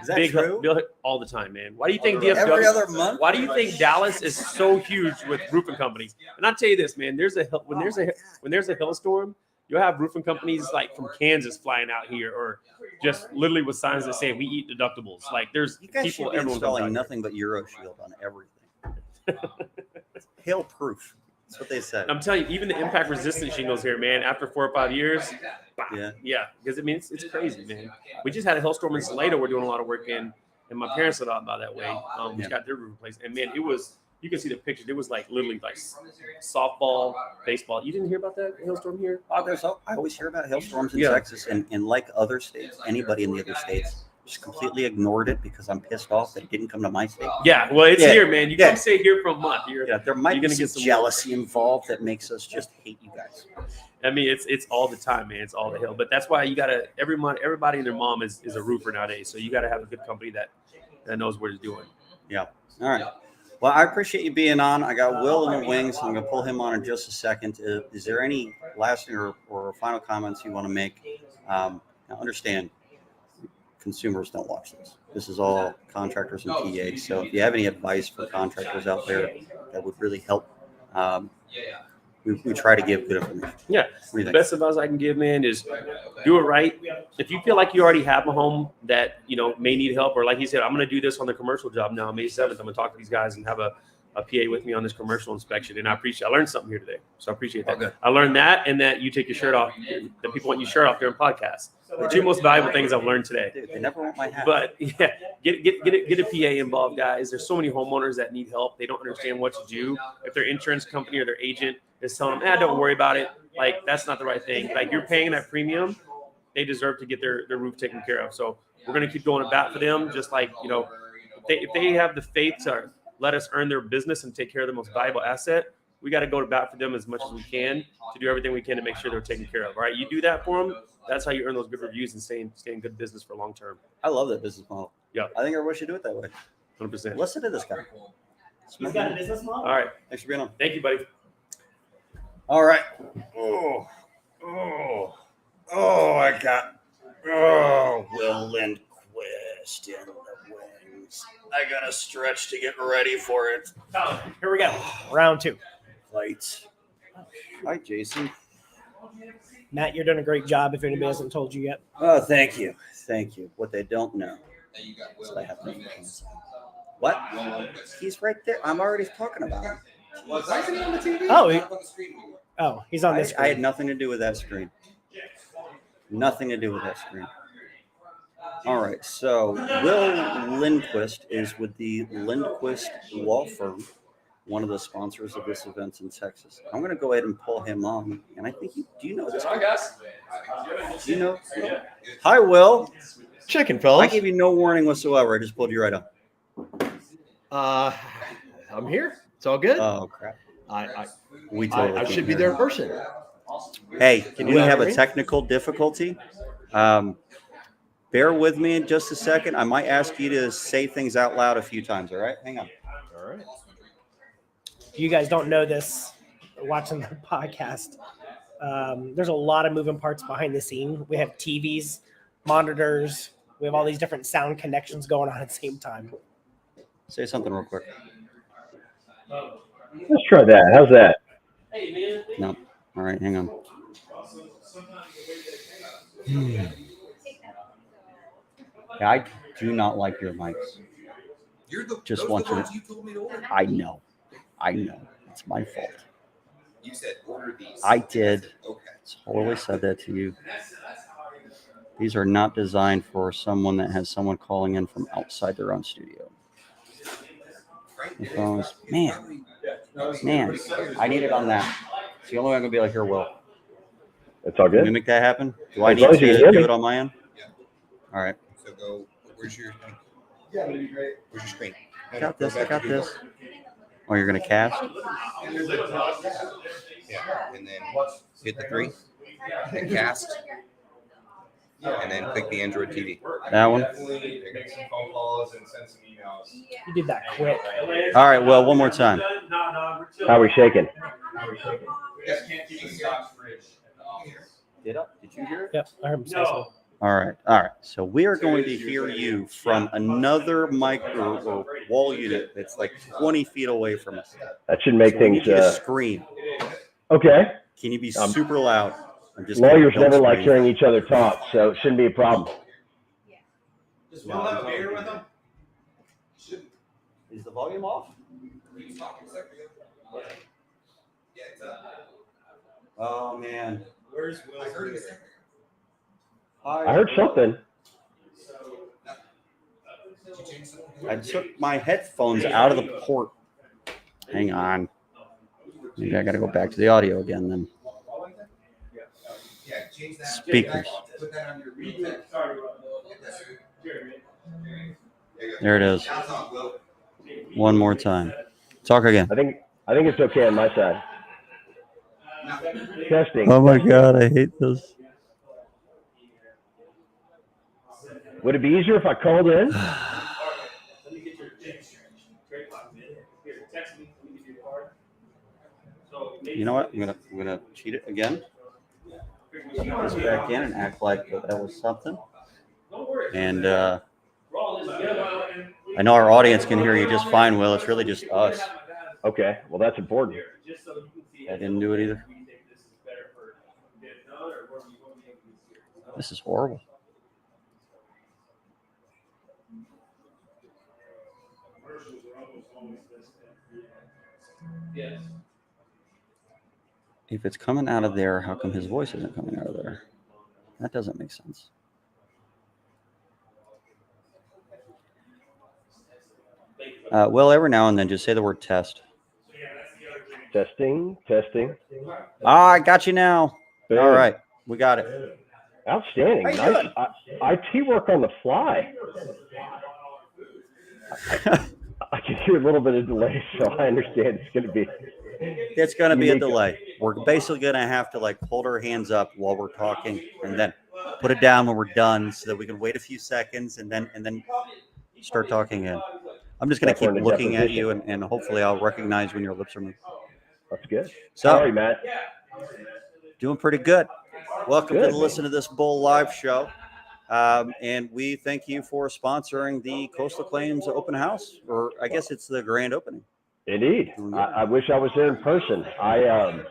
Is that true? All the time, man. Why do you think DFW? Every other month? Why do you think Dallas is so huge with roofing companies? And I'll tell you this, man. When there's a hailstorm, you'll have roofing companies like from Kansas flying out here, or just literally with signs that say we eat deductibles. Like there's You guys people, should be everyone comes out installing here. nothing but Euro Shield on everything. Hail proof. That's what they said. I'm telling you, even the impact resistant shingles here, man. After 4 or 5 years, Yeah. because it's crazy, man. We just had a hailstorm in Salado. We're doing a lot of work in, and my parents live out by that way. Which got their roof replaced, and man, it was. You can see the pictures. It was like literally like softball, baseball. You didn't hear about that hailstorm here? I always hear about hailstorms in Texas, and like other states, anybody in the other states just completely ignored it because I'm pissed off that it didn't come to my state. Yeah, well, it's Yeah. here, man. You Yeah. come stay here for a month. There might You're be gonna some get some jealousy involved that makes us just hate you guys. I mean, it's all the time, man. It's all the hill. But that's why you gotta everybody and their mom is a roofer nowadays. So you gotta have a good company that knows what it's doing. Yeah. All right. Well, I appreciate you being on. I got Will in the wings. I'm going to pull him on in just a second. Is there any last or final comments you want to make? Now understand, consumers don't watch this. This is all contractors and PAs. So if you have any advice for contractors out there that would really help, we try to give good information. Yeah. What do you The think? best advice I can give, man, is do it right. If you feel like you already have a home that, may need help, or like you said, I'm going to do this on the commercial job now, May 7th, I'm going to talk to these guys and have a PA with me on this commercial inspection. And I learned something here today. So I appreciate that. Okay. I learned that, and that you take your shirt off, that people want your shirt off during podcasts. The two most valuable things I've learned today. Dude, they never want my hat. But yeah, get a PA involved, guys. There's so many homeowners that need help. They don't understand what to do. If their insurance company or their agent is telling them, don't worry about it. Like, that's not the right thing. Like, you're paying that premium. They deserve to get their roof taken care of. So we're going to keep going to bat for them. Just like, if they have the faith to let us earn their business and take care of the most valuable asset, we got to go to bat for them as much as we can to do everything we can to make sure they're taken care of. All right. You do that for them. That's how you earn those good reviews and stay in good business for long term. I love that business model. Yeah. I think everyone should do it that way. 100%. Listen to this guy. You've got a business model? All right. Thanks for being on. Thank you, buddy. All right. I got Will Lindquist in the wings. I got to stretch to get ready for it. Here we go. Round 2. Lights. Hi, Jason. Matt, you're doing a great job if anybody hasn't told you yet. Oh, thank you. Thank you. What they don't know is that I have no hands. What? He's right there. I'm already talking about him. Why isn't he on the TV? Oh, Not on the screen anymore. he's on this. I had nothing to do with that screen. Nothing to do with that screen. All right. So Will Lindquist is with the Lindquist Law Firm, one of the sponsors of this event in Texas. I'm going to go ahead and pull him on. And I think do you know this guy? Do you know? Hi, Will. Chicken, fellas. I gave you no warning whatsoever. I just pulled you right up. I'm here. It's all good. Oh, crap. I can't should be hear there you. in person. Hey, Can you we have hear a me? technical difficulty. Bear with me in just a second. I might ask you to say things out loud a few times. All right? Hang on. All right. You guys don't know this watching the podcast. There's a lot of moving parts behind the scene. We have TVs, monitors. We have all these different sound connections going on at the same time. Say something real quick. Let's try that. How's that? No. All right, hang on. Yeah, I do not like your mics. Just those want are the you ones you told me to order. I know. It's my fault. You said order these. I did. Okay. Totally said that to you. These are not designed for someone that has someone calling in from outside their own studio. The phones. Man, I need it on that. It's the only way I'm going to be able to hear Will. It's all Can we good. make that happen? Do I As need long as you to hear do me. it on my end? Yeah. All right. So go. Where's your? Where's your screen? I got this. I got this. Oh, you're gonna cast? Yeah, and then hit the 3, and cast, and then click the Android TV. That one. Phone calls and send some emails. You did that quick. All right. Well, one more time. How are we shaking? Did you hear it? Yep, I heard him say so. All right. All right. So we are going to hear you from another mic or wall unit that's like 20 feet away from us. That should make So we things. need you to scream. Okay. Can you be super loud? I'm just Lawyers kidding. never Don't like scream. hearing each other talk, so it shouldn't be a problem. Does Will have a beer with him? Is the volume off? Oh man. Where's Will? I heard him. I heard something. I took my headphones out of the port. Hang on. Maybe I got to go back to the audio again then. Yeah, change that. Speakers. Put that on your There it is. One more time. Talk again. I think it's okay on my side. Testing. Oh my God, I hate this. Would it be easier if I called in? You know what? I'm gonna cheat it again. Put this back in and act like that was something. And I know our audience can hear you just fine, Will. It's really just us. Okay, well that's important. I didn't do it either. This is horrible. Yes. If it's coming out of there, how come his voice isn't coming out of there? That doesn't make sense. Well, every now and then, just say the word test. Testing. Ah, I got you now. Boom. All right, we got it. Outstanding. How you Nice. IT work on the fly. I can hear a little bit of delay, so I understand it's going to be. It's going to be a delay. We're basically going to have to like hold our hands up while we're talking, and then put it down when we're done, so that we can wait a few seconds and then start talking again. I'm just going to keep looking at you, and hopefully I'll recognize when your lips are moving. That's good. So, Sorry, Matt. Doing pretty good. Welcome Good, to the Listen to This Bull live show. And we thank you for sponsoring the Coastal Claims open house, or I guess it's the grand opening. Indeed. I wish I was there in person. I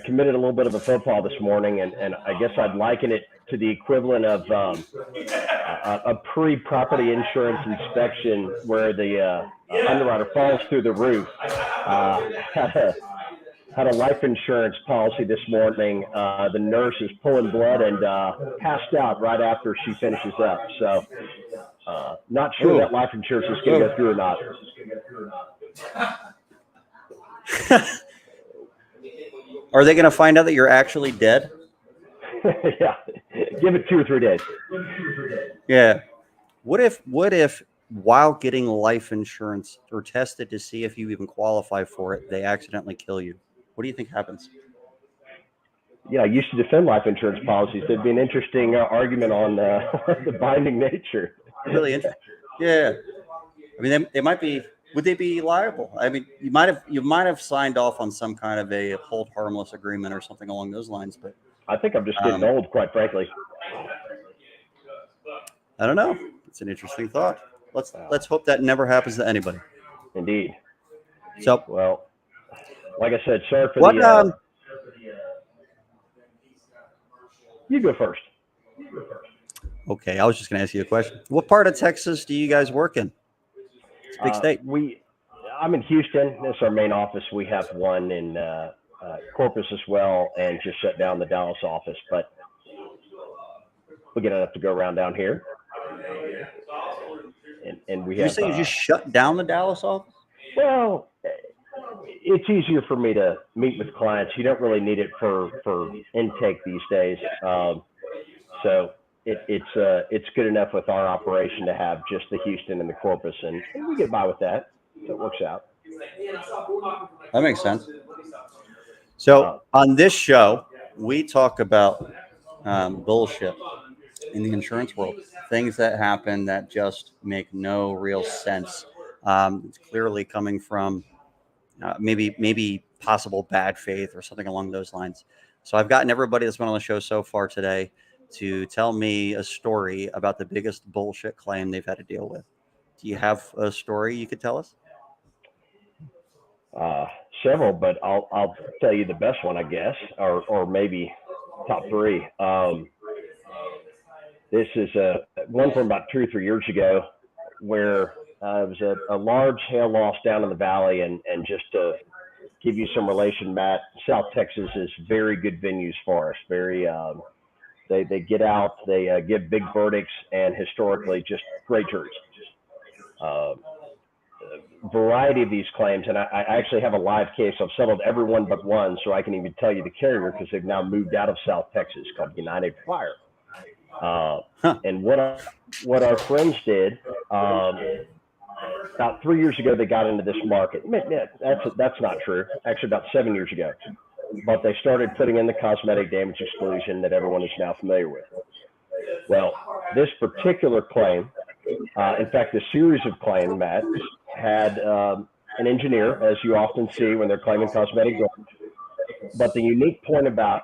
committed a little bit of a football this morning, and I guess I'd liken it to the equivalent of a pre-property insurance inspection where the underwriter falls through the roof. Had a life insurance policy this morning. The nurse is pulling blood and passed out right after she finishes up. So not sure that life insurance is going to go through or not. Are they going to find out that you're actually dead? Yeah, give it 2 or 3 days. Yeah. What if while getting life insurance or tested to see if you even qualify for it, they accidentally kill you? What do you think happens? Yeah, I used to defend life insurance policies. There'd be an interesting argument on the binding nature. Really interesting. Yeah. I mean, they might be. Would they be liable? I mean, you might have signed off on some kind of a hold harmless agreement or something along those lines. But I think I'm just getting old, quite frankly. I don't know. It's an interesting thought. Let's hope that never happens to anybody. Indeed. So, well, like I said, sorry for what? You go first. Okay, I was just going to ask you a question. What part of Texas do you guys work in? It's a big state. I'm in Houston. That's our main office. We have one in Corpus as well, and just shut down the Dallas office. But we get enough to go around down here. And we have. You say you just shut down the Dallas office? Well, it's easier for me to meet with clients. You don't really need it for intake these days. So it's good enough with our operation to have just the Houston and the Corpus, and we get by with that. So it works out. That makes sense. So on this show, we talk about bullshit in the insurance world, things that happen that just make no real sense. It's clearly coming from maybe possible bad faith or something along those lines. So I've gotten everybody that's been on the show so far today to tell me a story about the biggest bullshit claim they've had to deal with. Do you have a story you could tell us? Several, but I'll tell you the best one, I guess, or maybe top three. This is one from about 2 or 3 years ago, where it was a large hail loss down in the valley, and just to give you some relation, Matt, South Texas is very good venues for us. Very, they get out, they give big verdicts, and historically just great juries. Variety of these claims, and I actually have a live case. I've settled every one but one, so I can even tell you the carrier because they've now moved out of South Texas, called United Fire. And what our friends did, about 3 years ago, they got into this market. That's not true. Actually, about 7 years ago. But they started putting in the cosmetic damage exclusion that everyone is now familiar with. Well, this particular claim, in fact, a series of claims, Matt, had an engineer, as you often see when they're claiming cosmetic damage. But the unique point about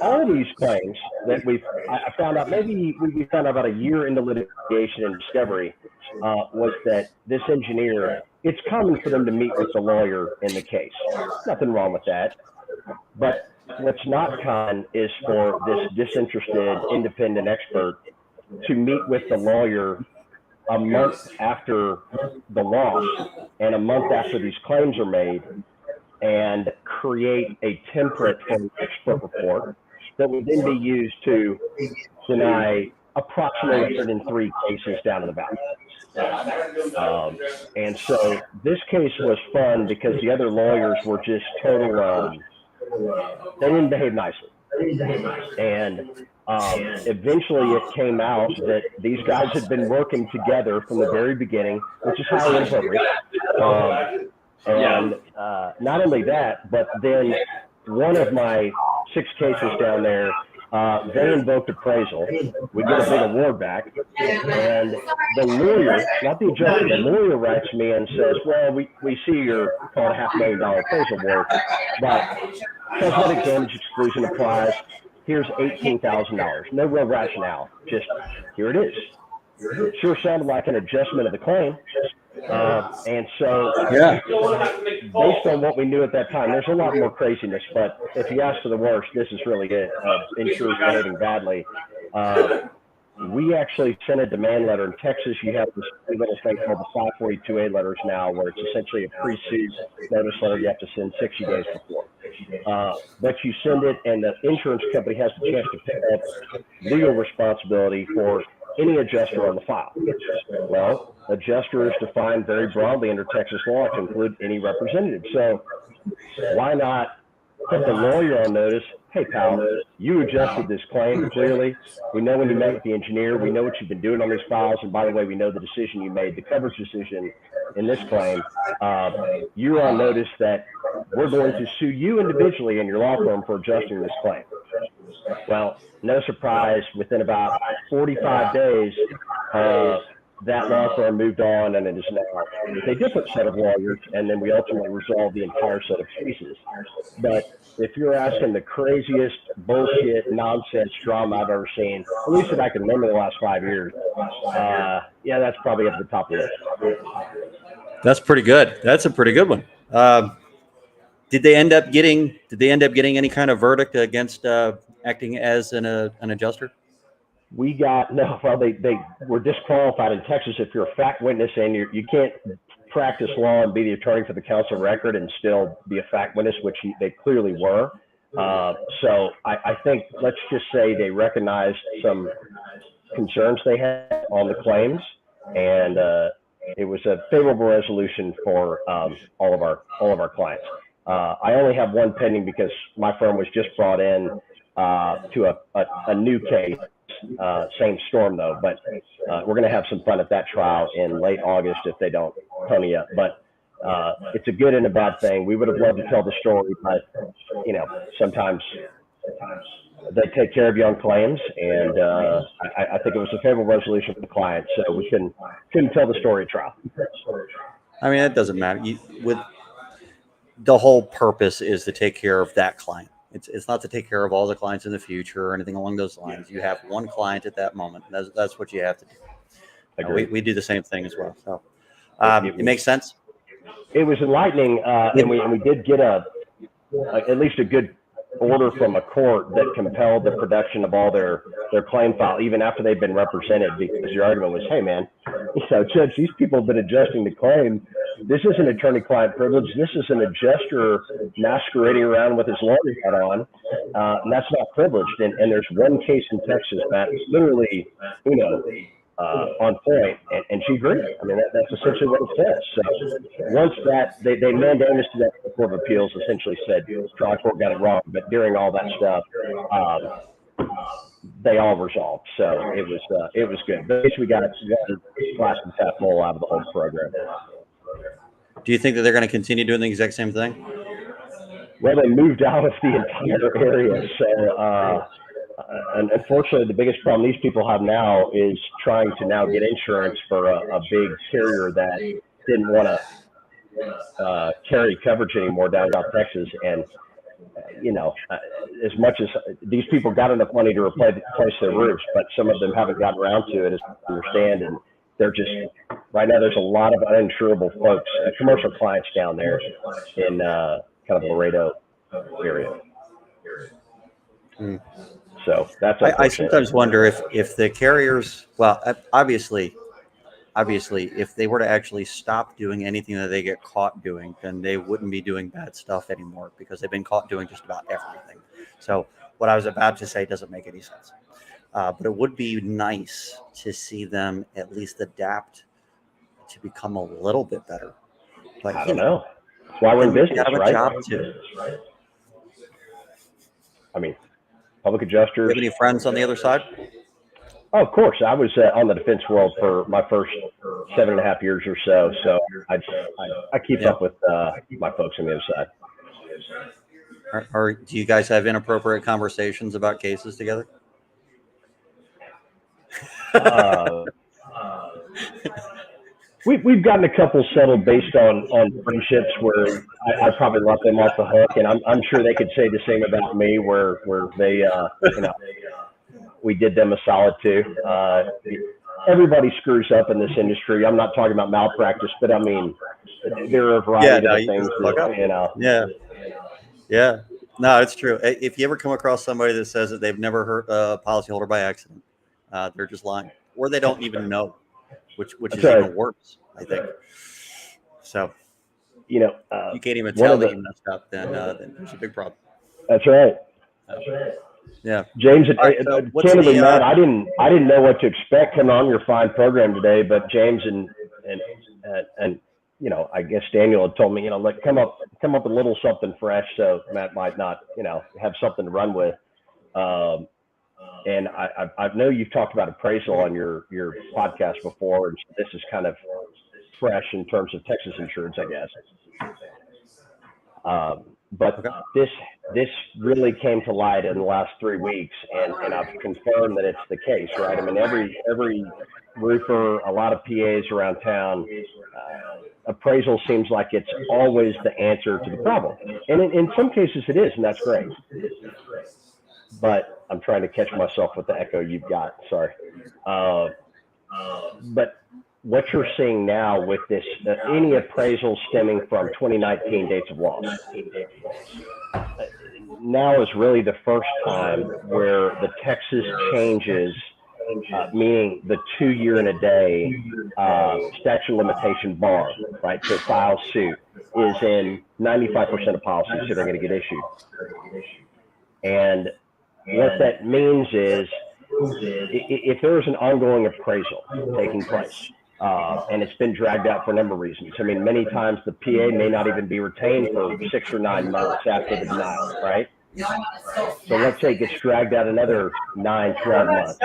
all these claims that I found out, maybe we found out about a year into litigation and discovery, was that this engineer, it's common for them to meet with the lawyer in the case. Nothing wrong with that. But what's not common is for this disinterested, independent expert to meet with the lawyer a month after the loss and a month after these claims are made, and create a template for an expert report that would then be used to deny approximately 103 cases down in the valley. And so this case was fun because the other lawyers were just total, they didn't behave nicely. And eventually it came out that these guys had been working together from the very beginning, which is highly inappropriate. And not only that, but then one of my 6 cases down there, they invoked appraisal. We get a big award back. And the lawyer, not the adjuster, the lawyer writes me and says, well, we see you're called a $500,000 appraisal award, but cosmetic damage exclusion applies. Here's $18,000. No real rationale. Just here it is. Sure sounded like an adjustment of the claim. And so, based on what we knew at that time, there's a lot more craziness. But if you ask for the worst, this is really it. Insurers behaving badly. We actually sent a demand letter in Texas. You have this little thing called the 542A letters now, where it's essentially a pre-suit notice letter you have to send 60 days before. But you send it, and the insurance company has the chance to pick up legal responsibility for any adjuster on the file. Well, adjuster is defined very broadly under Texas law to include any representative. So why not put the lawyer on notice? Hey, pal, you adjusted this claim clearly. We know when you met with the engineer. We know what you've been doing on these files. And by the way, we know the decision you made, the coverage decision in this claim. You're on notice that we're going to sue you individually and your law firm for adjusting this claim. Well, no surprise, within about 45 days, that law firm moved on, and it is now with a different set of lawyers, and then we ultimately resolved the entire set of cases. But if you're asking the craziest bullshit, nonsense drama I've ever seen, at least that I can remember the last 5 years, yeah, that's probably up at the top of the list. That's pretty good. That's a pretty good one. Did they end up getting any kind of verdict against acting as an adjuster? We got well, they were disqualified in Texas. If you're a fact witness and you can't practice law and be the attorney for the counsel of record and still be a fact witness, which they clearly were. So I think, let's just say they recognized some concerns they had on the claims, and it was a favorable resolution for all of our clients. I only have one pending because my firm was just brought in to a new case same storm though. But we're going to have some fun at that trial in late August if they don't pony up. But it's a good and a bad thing. We would have loved to tell the story, but sometimes they take care of you on claims, and I think it was a favorable resolution for the client, so we couldn't tell the story at trial. I mean, it doesn't matter. With the whole purpose is to take care of that client. It's not to take care of all the clients in the future or anything along those lines. You have one client at that moment. That's what you have to do. We do the same thing as well. So it makes sense. It was enlightening, and we did get at least a good order from a court that compelled the production of all their claim file, even after they've been represented, because the argument was, hey man, Judge, these people have been adjusting the claim. This isn't attorney-client privilege. This is an adjuster masquerading around with his lawyer hat on, and that's not privileged. And there's one case in Texas, Matt, literally, on point, and she agreed. I mean, that's essentially what it says. So once they mandamus to that Court of Appeals essentially said trial court got it wrong, but during all that stuff, they all resolved. So it was good. But at least we got glass and half full out of the whole program. Do you think that they're going to continue doing the exact same thing? Well, they moved out of the entire area, so. And unfortunately, the biggest problem these people have now is trying to now get insurance for a big carrier that didn't want to carry coverage anymore down South Texas. And, as much as these people got enough money to replace their roofs, but some of them haven't gotten around to it, as I understand. And they're just, right now, there's a lot of uninsurable folks, commercial clients down there in kind of Laredo area. So that's I sometimes wonder if the carriers, well, obviously, if they were to actually stop doing anything that they get caught doing, then they wouldn't be doing bad stuff anymore because they've been caught doing just about everything. So what I was about to say doesn't make any sense. But it would be nice to see them at least adapt to become a little bit better. But I don't know. That's why we're in business, have a right? job too. I mean, public adjusters. Do you have any friends on the other side? Oh, of course. I was on the defense world for my first 7.5 years or so. So I keep up with my folks on the other side. Or do you guys have inappropriate conversations about cases together? We've gotten a couple settled based on friendships where I probably let them off the hook, and I'm sure they could say the same about me, where they we did them a solid too. Everybody screws up in this industry. I'm not talking about malpractice, but I mean there are a variety of things that, Yeah. No, it's true. If you ever come across somebody that says that they've never hurt a policyholder by accident, they're just lying, or they don't even know. Which is even worse, I think. So, you can't even tell that you messed up, then there's a big problem. That's right. Yeah, James. So candidly, Matt, I didn't know what to expect coming on your fine program today, but James and I guess Daniel had told me, like come up with a little something fresh, so Matt might not, have something to run with. And I know you've talked about appraisal on your podcast before, and this is kind of fresh in terms of Texas insurance, I guess. But this really came to light in the last 3 weeks, and I've confirmed that it's the case, right? I mean, every roofer, a lot of PAs around town, appraisal seems like it's always the answer to the problem. And in some cases it is, and that's great. But I'm trying to catch myself with the echo you've got. Sorry. But what you're seeing now with this, any appraisal stemming from 2019 dates of loss, now is really the first time where the Texas changes, meaning the 2 year and a day statute of limitation bar, right, to file suit is in 95% of policies that are going to get issued. And what that means is if there is an ongoing appraisal taking place, and it's been dragged out for a number of reasons. I mean, many times the PA may not even be retained for 6 or 9 months after the denial, right? So let's say it gets dragged out another 9, 12 months.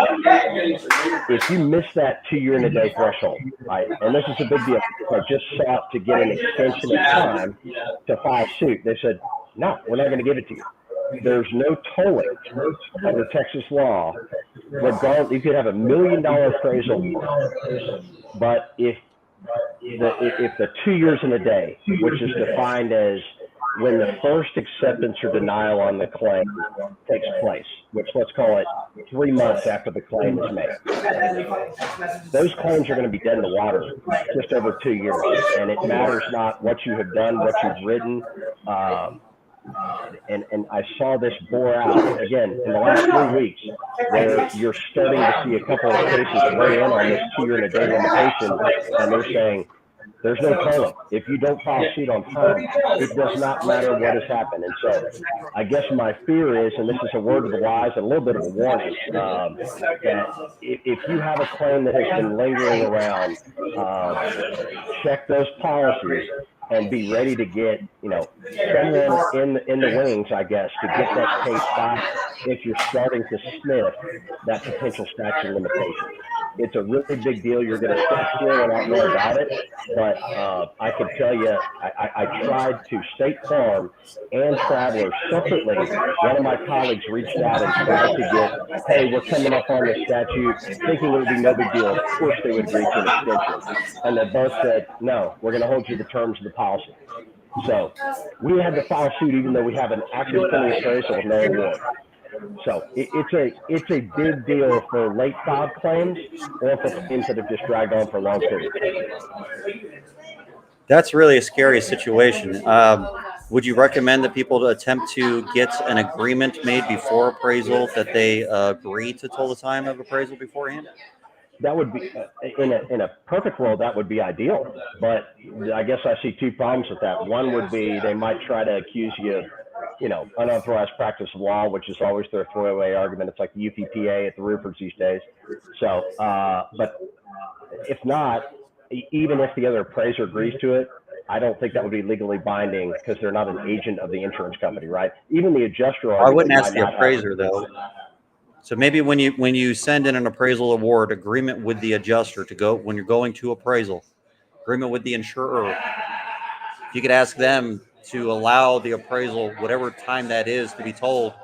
If you miss that 2 year and a day threshold, right, and this is a big deal, I just sought to get an extension of time to file suit. They said, no, we're not going to give it to you. There's no tolling under Texas law. Regardless, you could have $1 million appraisal, but if the 2 years and a day, which is defined as when the first acceptance or denial on the claim takes place, which let's call it 3 months after the claim is made, those claims are going to be dead in the water just over 2 years. And it matters not what you have done, what you've written. And I saw this bore out again in the last 3 weeks, where you're starting to see a couple of cases weigh in on this 2 year and a day limitation, and they're saying there's no tolling. If you don't file suit on time, it does not matter what has happened. And so I guess my fear is, and this is a word of the wise, a little bit of a warning, that if you have a claim that has been lingering around, check those policies and be ready to get, someone in the wings, I guess, to get that case back if you're starting to sniff that potential statute of limitations. It's a really big deal. You're going to feel a lot more about it, but I can tell you, I tried to State Farm and Travelers separately. One of my colleagues reached out and tried to get, hey, we're coming up on the statute, thinking it would be no big deal. Of course they would agree to an extension. And they both said, no, we're going to hold you to the terms of the policy. So we had to file suit even though we have an active pending appraisal with no award. So it's a big deal for late filed claims or for claims that have just dragged on for a long period. That's really a scary situation. Would you recommend that people to attempt to get an agreement made before appraisal, that they agree to toll the time of appraisal beforehand? That would be, in a perfect world, that would be ideal. But I guess I see two problems with that. One would be they might try to accuse you of, unauthorized practice of law, which is always their throwaway argument. It's like the UPPA at the roofers these days. So, but if not, even if the other appraiser agrees to it, I don't think that would be legally binding because they're not an agent of the insurance company, right? Even the adjuster. I wouldn't ask the appraiser though. So maybe when you send in an appraisal award, agreement with the adjuster to go when you're going to appraisal, agreement with the insurer, you could ask them to allow the appraisal, whatever time that is, to be told,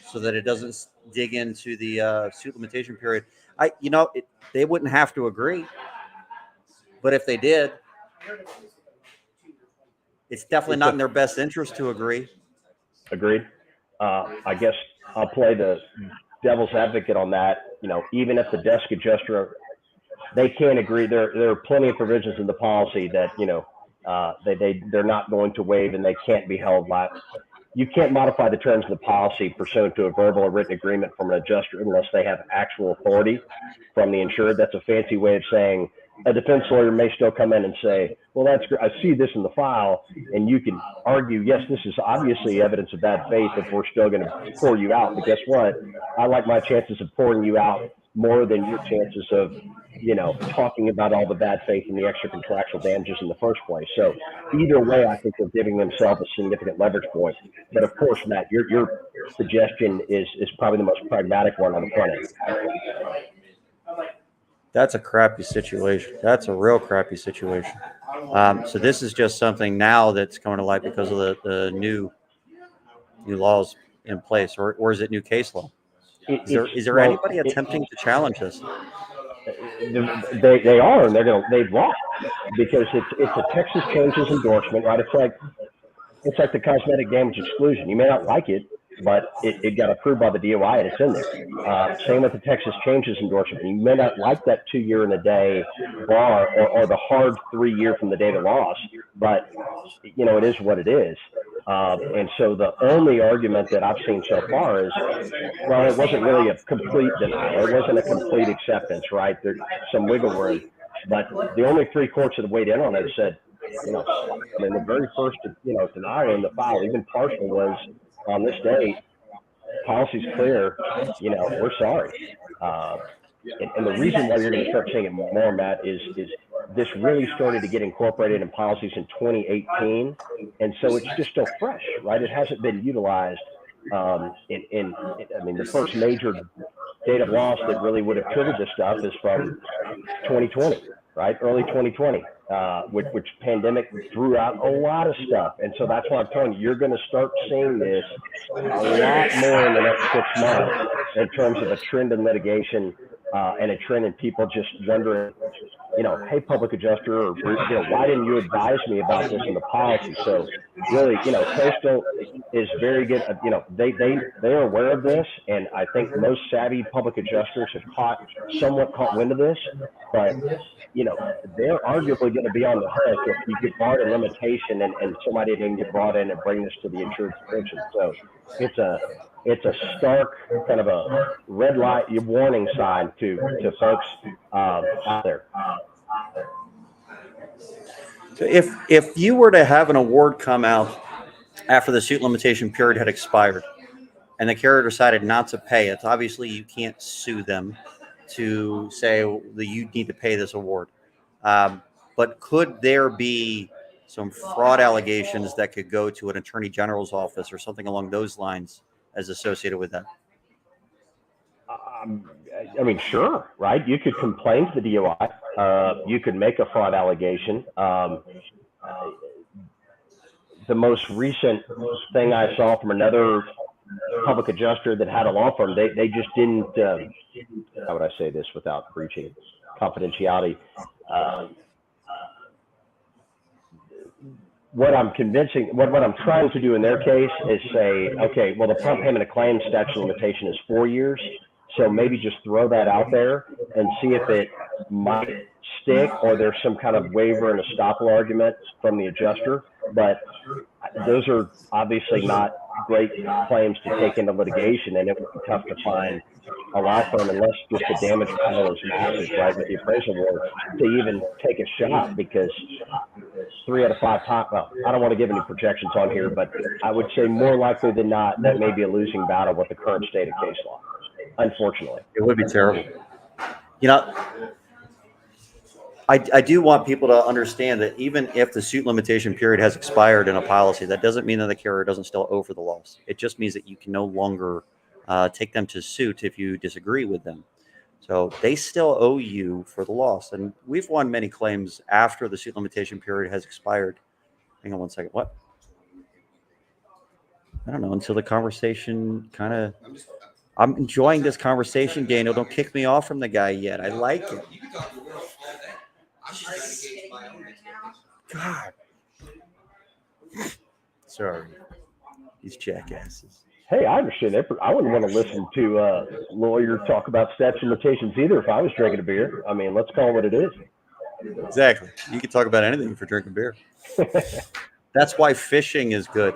so that it doesn't dig into the suit limitation period. They wouldn't have to agree, but if they did, it's definitely not in their best interest to agree. Agreed. I guess I'll play the devil's advocate on that. Even if the desk adjuster, they can't agree. There are plenty of provisions in the policy that they're not going to waive and they can't be held liable. You can't modify the terms of the policy pursuant to a verbal or written agreement from an adjuster unless they have actual authority from the insured. That's a fancy way of saying a defense lawyer may still come in and say, well, that's great. I see this in the file, and you can argue, yes, this is obviously evidence of bad faith if we're still going to pour you out. But guess what? I like my chances of pouring you out more than your chances of, talking about all the bad faith and the extra contractual damages in the first place. So either way, I think they're giving themselves a significant leverage point. But of course, Matt, your suggestion is probably the most pragmatic one on the front end. That's a crappy situation. That's a real crappy situation. So this is just something now that's coming to light because of the new laws in place, or is it new case law? Is there anybody attempting to challenge this? They are, and they've lost because it's a Texas changes endorsement, right? It's like the cosmetic damage exclusion. You may not like it, but it got approved by the DOI and it's in there. Same with the Texas changes endorsement. You may not like that 2 year and a day bar or the hard 3 year from the date of loss, but it is what it is. And so the only argument that I've seen so far is, well, it wasn't really a complete denial. It wasn't a complete acceptance, right? There's some wiggle room. But the only 3 courts that have weighed in on it said, the very first, denial in the file, even partial, was on this date, policy's clear, we're sorry. And the reason why you're going to start seeing it more, Matt, is this really started to get incorporated in policies in 2018. And so it's just still fresh, right? It hasn't been utilized I mean, the first major date of loss that really would have triggered this stuff is from 2020, right? Early 2020, which pandemic threw out a lot of stuff. And so that's why I'm telling you, you're going to start seeing this a lot more in the next 6 months in terms of a trend in litigation and a trend in people just wondering, hey, public adjuster, or, why didn't you advise me about this in the policy? So really, Coastal is very good. They're aware of this, and I think most savvy public adjusters have somewhat caught wind of this, but they're arguably going to be on the hook if you get barred a limitation and somebody didn't get brought in and bring this to the insurance attention. So it's a stark kind of a red light warning sign to folks out there. So if you were to have an award come out after the suit limitation period had expired and the carrier decided not to pay it, obviously you can't sue them to say that you need to pay this award. But could there be some fraud allegations that could go to an attorney general's office or something along those lines as associated with that? I mean, sure, right? You could complain to the DOI. You could make a fraud allegation. The most recent thing I saw from another public adjuster that had a law firm, they just didn't, how would I say this without breaching confidentiality? What I'm trying to do in their case is say, okay, well, the prompt payment of claims statute of limitation is 4 years. So maybe just throw that out there and see if it might stick, or there's some kind of waiver and estoppel argument from the adjuster. But those are obviously not great claims to take into litigation, and it would be tough to find a law firm unless just the damage pile is massive, right, with the appraisal award, to even take a shot, because 3 out of 5 times, well, I don't want to give any projections on here, but I would say more likely than not that may be a losing battle with the current state of case law. Unfortunately, it would be terrible. I do want people to understand that even if the suit limitation period has expired in a policy, that doesn't mean that the carrier doesn't still owe for the loss. It just means that you can no longer take them to suit if you disagree with them. So they still owe you for the loss. And we've won many claims after the suit limitation period has expired. Hang on one second. What? I don't know, until the conversation kind of... I'm enjoying this conversation, Daniel. Don't kick me off from the guy yet. I like it. You can talk to the world all day. I'm just trying to gauge my own expectations. God. Sorry. These jackasses. Hey, I understand that. I wouldn't want to listen to a lawyer talk about statute of limitations either if I was drinking a beer. I mean, let's call it what it is. Exactly. You can talk about anything if you're drinking beer. That's why fishing is good.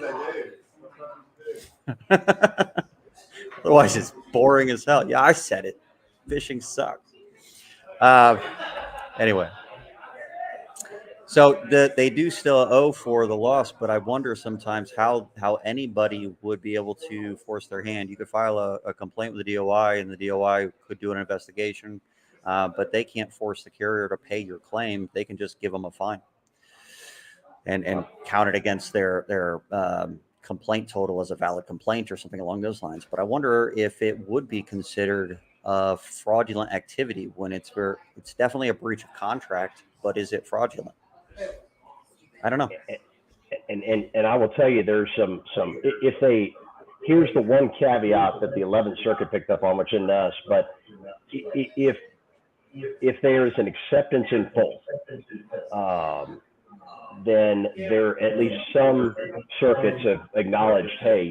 Otherwise, it's boring as hell. Yeah, I said it. Fishing sucks. Anyway. So they do still owe for the loss, but I wonder sometimes how anybody would be able to force their hand. You could file a complaint with the DOI, and the DOI could do an investigation, but they can't force the carrier to pay your claim. They can just give them a fine and count it against their complaint total as a valid complaint or something along those lines. But I wonder if it would be considered a fraudulent activity when it's definitely a breach of contract, but is it fraudulent? I don't know. And I will tell you, there's some here's the one caveat that the 11th Circuit picked up on, which isn't us, but if there is an acceptance in full, then there at least some circuits have acknowledged, hey,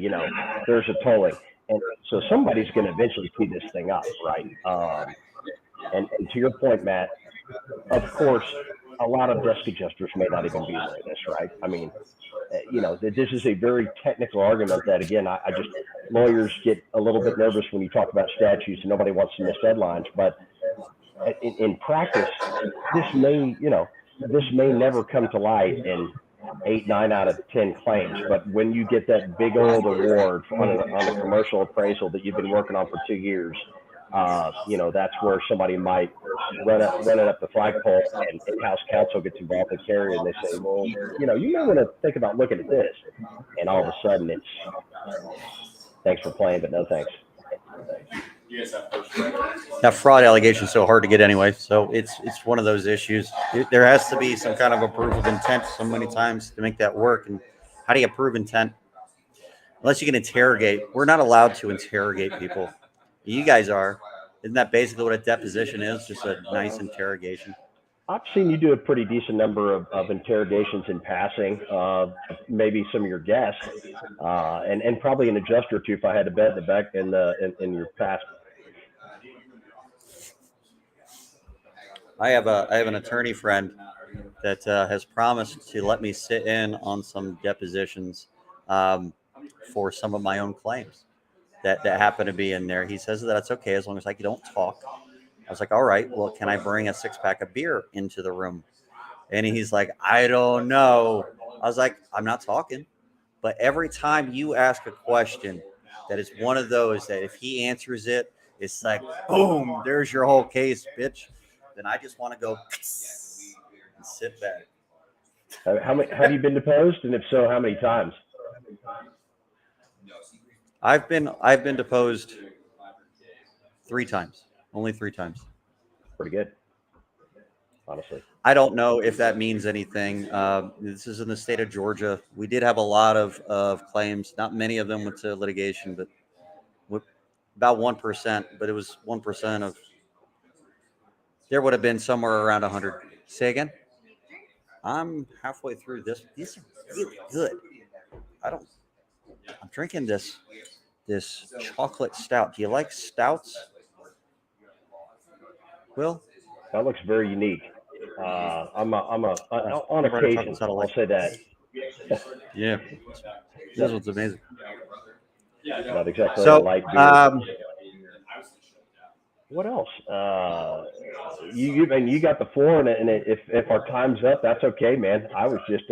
there's a tolling. And so somebody's going to eventually tee this thing up, right? And to your point, Matt, of course, a lot of desk adjusters may not even be aware of this, right? I mean, this is a very technical argument that, again, lawyers get a little bit nervous when you talk about statutes and nobody wants to miss deadlines. But in practice, this may never come to light in 8, 9 out of 10 claims. But when you get that big old award on a commercial appraisal that you've been working on for 2 years, that's where somebody might run it up the flagpole, and in-house counsel gets involved with the carrier, and they say, well, you may want to think about looking at this. And all of a sudden thanks for playing, but no thanks. That fraud allegation is so hard to get anyway, so it's one of those issues. There has to be some kind of a proof of intent so many times to make that work. And how do you prove intent? Unless you can interrogate. We're not allowed to interrogate people. You guys are. Isn't that basically what a deposition is? Just a nice interrogation. I've seen you do a pretty decent number of interrogations in passing, maybe some of your guests, and probably an adjuster or two if I had to bet in your past. I have an attorney friend that has promised to let me sit in on some depositions for some of my own claims that happen to be in there. He says that that's okay as long as you don't talk. I was like, all right, well, can I bring a 6-pack of beer into the room? And he's like, I don't know. I was like, I'm not talking. But every time you ask a question that is one of those that if he answers it, it's like, boom, there's your whole case, bitch. Then I just want to go and sit back. Have you been deposed? And if so, how many times? I've been deposed 3 times. Only 3 times. Pretty good, honestly. I don't know if that means anything. This is in the state of Georgia. We did have a lot of claims. Not many of them went to litigation, but about 1%. But it was 1% of. There would have been somewhere around 100. Say again. I'm halfway through this. These are really good. I'm drinking this chocolate stout. Do you like stouts? Will? That looks very unique. On occasion, I'll say that. Yeah. This one's amazing. Not exactly So, a light beer. What else? You got the floor, and if our time's up, that's okay, man. I was just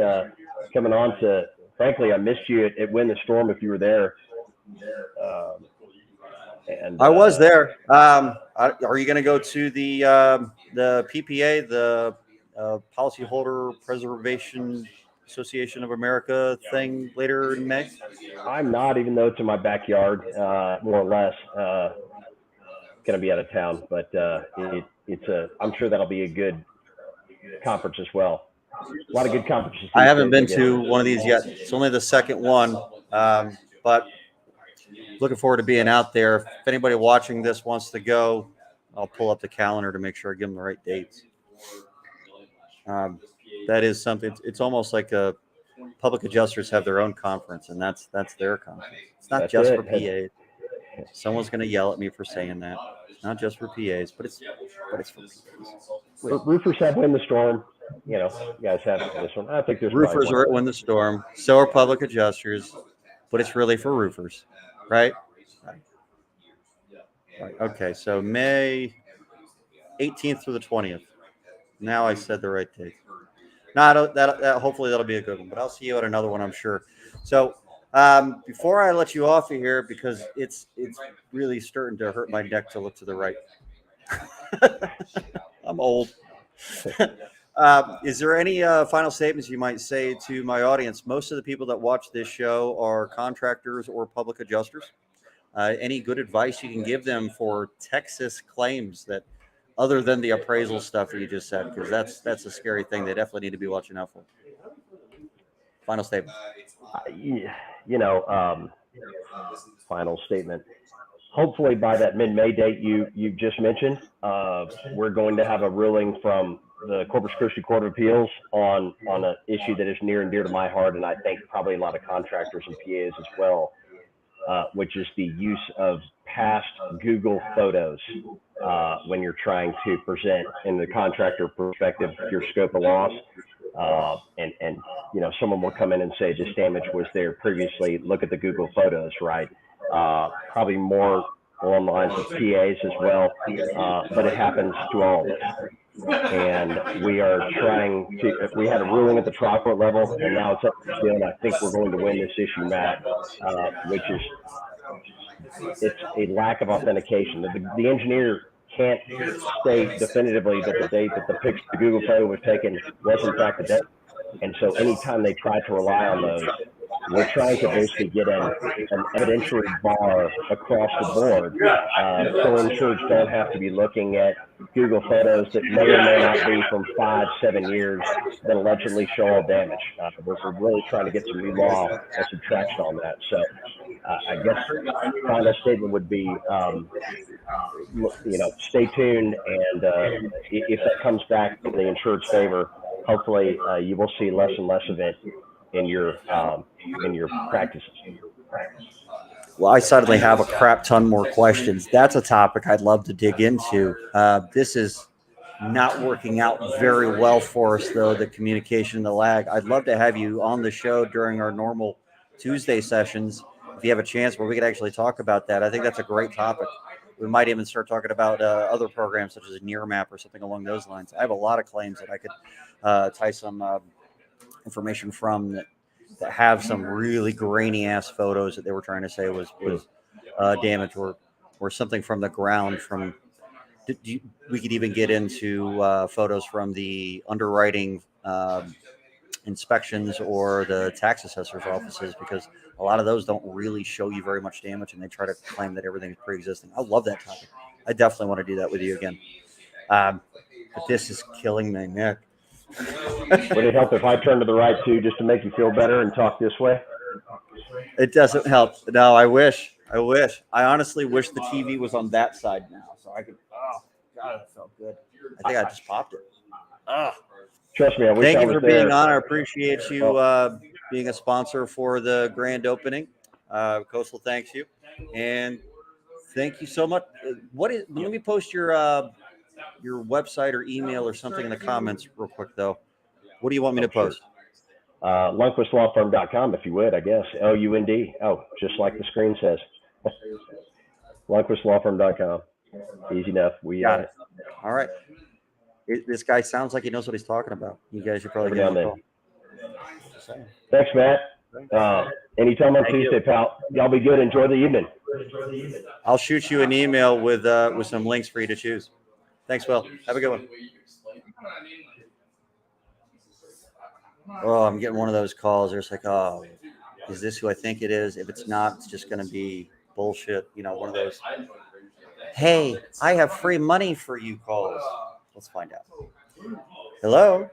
coming on to. Frankly, I missed you at Win the Storm if you were there. And I was there. Are you going to go to the PPA, the Policyholder Preservation Association of America thing later in May? I'm not, even though it's in my backyard, more or less. Going to be out of town, but I'm sure that'll be a good conference as well. A lot of good conferences. I haven't been to one of these yet. It's only the second one, but looking forward to being out there. If anybody watching this wants to go, I'll pull up the calendar to make sure I give them the right dates. That is something. It's almost like a public adjusters have their own conference, and that's their conference. It's not just for PAs. Someone's going to yell at me for saying that. It's not just for PAs, but it's for PAs. Roofers have Win the Storm. You guys have this one. I think there's roofers are at Win the Storm. So are public adjusters, but it's really for roofers, right? Right. Okay, so May 18th through the 20th. Now I said the right date. No, hopefully that'll be a good one, but I'll see you at another one, I'm sure. So before I let you off of here, because it's really starting to hurt my neck to look to the right. I'm old. Is there any final statements you might say to my audience? Most of the people that watch this show are contractors or public adjusters. Any good advice you can give them for Texas claims that, other than the appraisal stuff that you just said, because that's a scary thing. They definitely need to be watching out for. Final statement. Final statement. Hopefully by that mid-May date you just mentioned, we're going to have a ruling from the Corpus Christi Court of Appeals on an issue that is near and dear to my heart, and I think probably a lot of contractors and PAs as well, which is the use of past Google photos when you're trying to present in the contractor perspective your scope of loss. And someone will come in and say this damage was there previously. Look at the Google photos, right? Probably more along the lines of PAs as well, but it happens to all of us. And we are trying to. We had a ruling at the trial court level, and now it's up to appeal. And I think we're going to win this issue, Matt, which is it's a lack of authentication. The engineer can't state definitively that the date that the Google photo was taken was in fact the date. And so anytime they try to rely on those, we're trying to basically get an evidentiary bar across the board, so insureds don't have to be looking at Google photos that may or may not be from 5-7 years that allegedly show all damage. We're really trying to get some new law and some traction on that. So I guess final statement would be, stay tuned, and if that comes back in the insured's favor, hopefully you will see less and less of it in your practices. Well, I suddenly have a crap ton more questions. That's a topic I'd love to dig into. This is not working out very well for us, though, the communication, the lag. I'd love to have you on the show during our normal Tuesday sessions, if you have a chance, where we could actually talk about that. I think that's a great topic. We might even start talking about other programs such as Nearmap or something along those lines. I have a lot of claims that I could tie some information from that have some really grainy ass photos that they were trying to say was damage or something from the ground. We could even get into photos from the underwriting inspections or the tax assessor's offices, because a lot of those don't really show you very much damage, and they try to claim that everything is pre-existing. I love that topic. I definitely want to do that with you again. But this is killing my neck. Would it help if I turn to the right too, just to make you feel better and talk this way? It doesn't help. No, I wish. I honestly wish the TV was on that side now, so I could. Oh God, that felt good. I think I just popped it. Oh. Trust me, I wish Thank I you was for there. being on. I appreciate you being a sponsor for the grand opening. Coastal thanks you, and thank you so much. Let me post your website or email or something in the comments real quick, though. What do you want me to post? LundquistLawFirm.com, if you would, I guess. LUND. Oh, just like the screen says. LundquistLawFirm.com. Easy enough. We got it. All right. This guy sounds like he knows what he's talking about. You guys should probably get him a call. Thanks, Matt. Anytime on Tuesday, pal. Y'all be good. Enjoy the evening. I'll shoot you an email with some links for you to choose. Thanks, Will. Have a good one. Oh, I'm getting one of those calls. There's like, oh, is this who I think it is? If it's not, it's just going to be bullshit. One of those, hey, I have free money for you calls. Let's find out. Hello?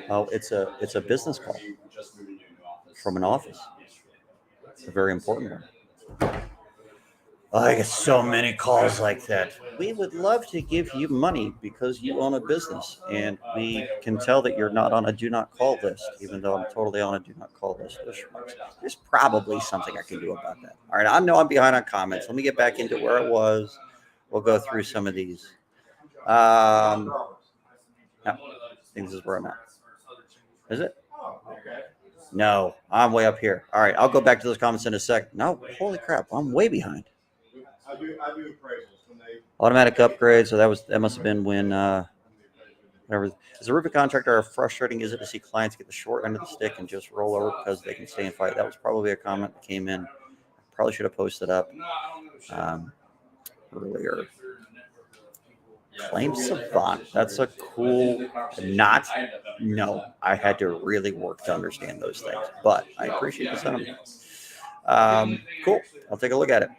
Oh, it's a business call from an office. It's a very important one. I get so many calls like that. We would love to give you money because you own a business, and we can tell that you're not on a do not call list, even though I'm totally on a do not call list. There's probably something I can do about that. All right, I know I'm behind on comments. Let me get back into where it was. We'll go through some of these. No, I think this is where I'm at. Is it? No, I'm way up here. All right, I'll go back to those comments in a sec. No, holy crap, I'm way behind. I do appraisals when they Automatic upgrade. So that must have been when whatever. As a roofing contractor, how frustrating is it to see clients get the short end of the stick and just roll over because they can stay and fight? That was probably a comment that came in. Probably should have posted up earlier. Claim Savant. That's a cool. No, I had to really work to understand those things, but I appreciate the sentiment. Cool. I'll take a look at it.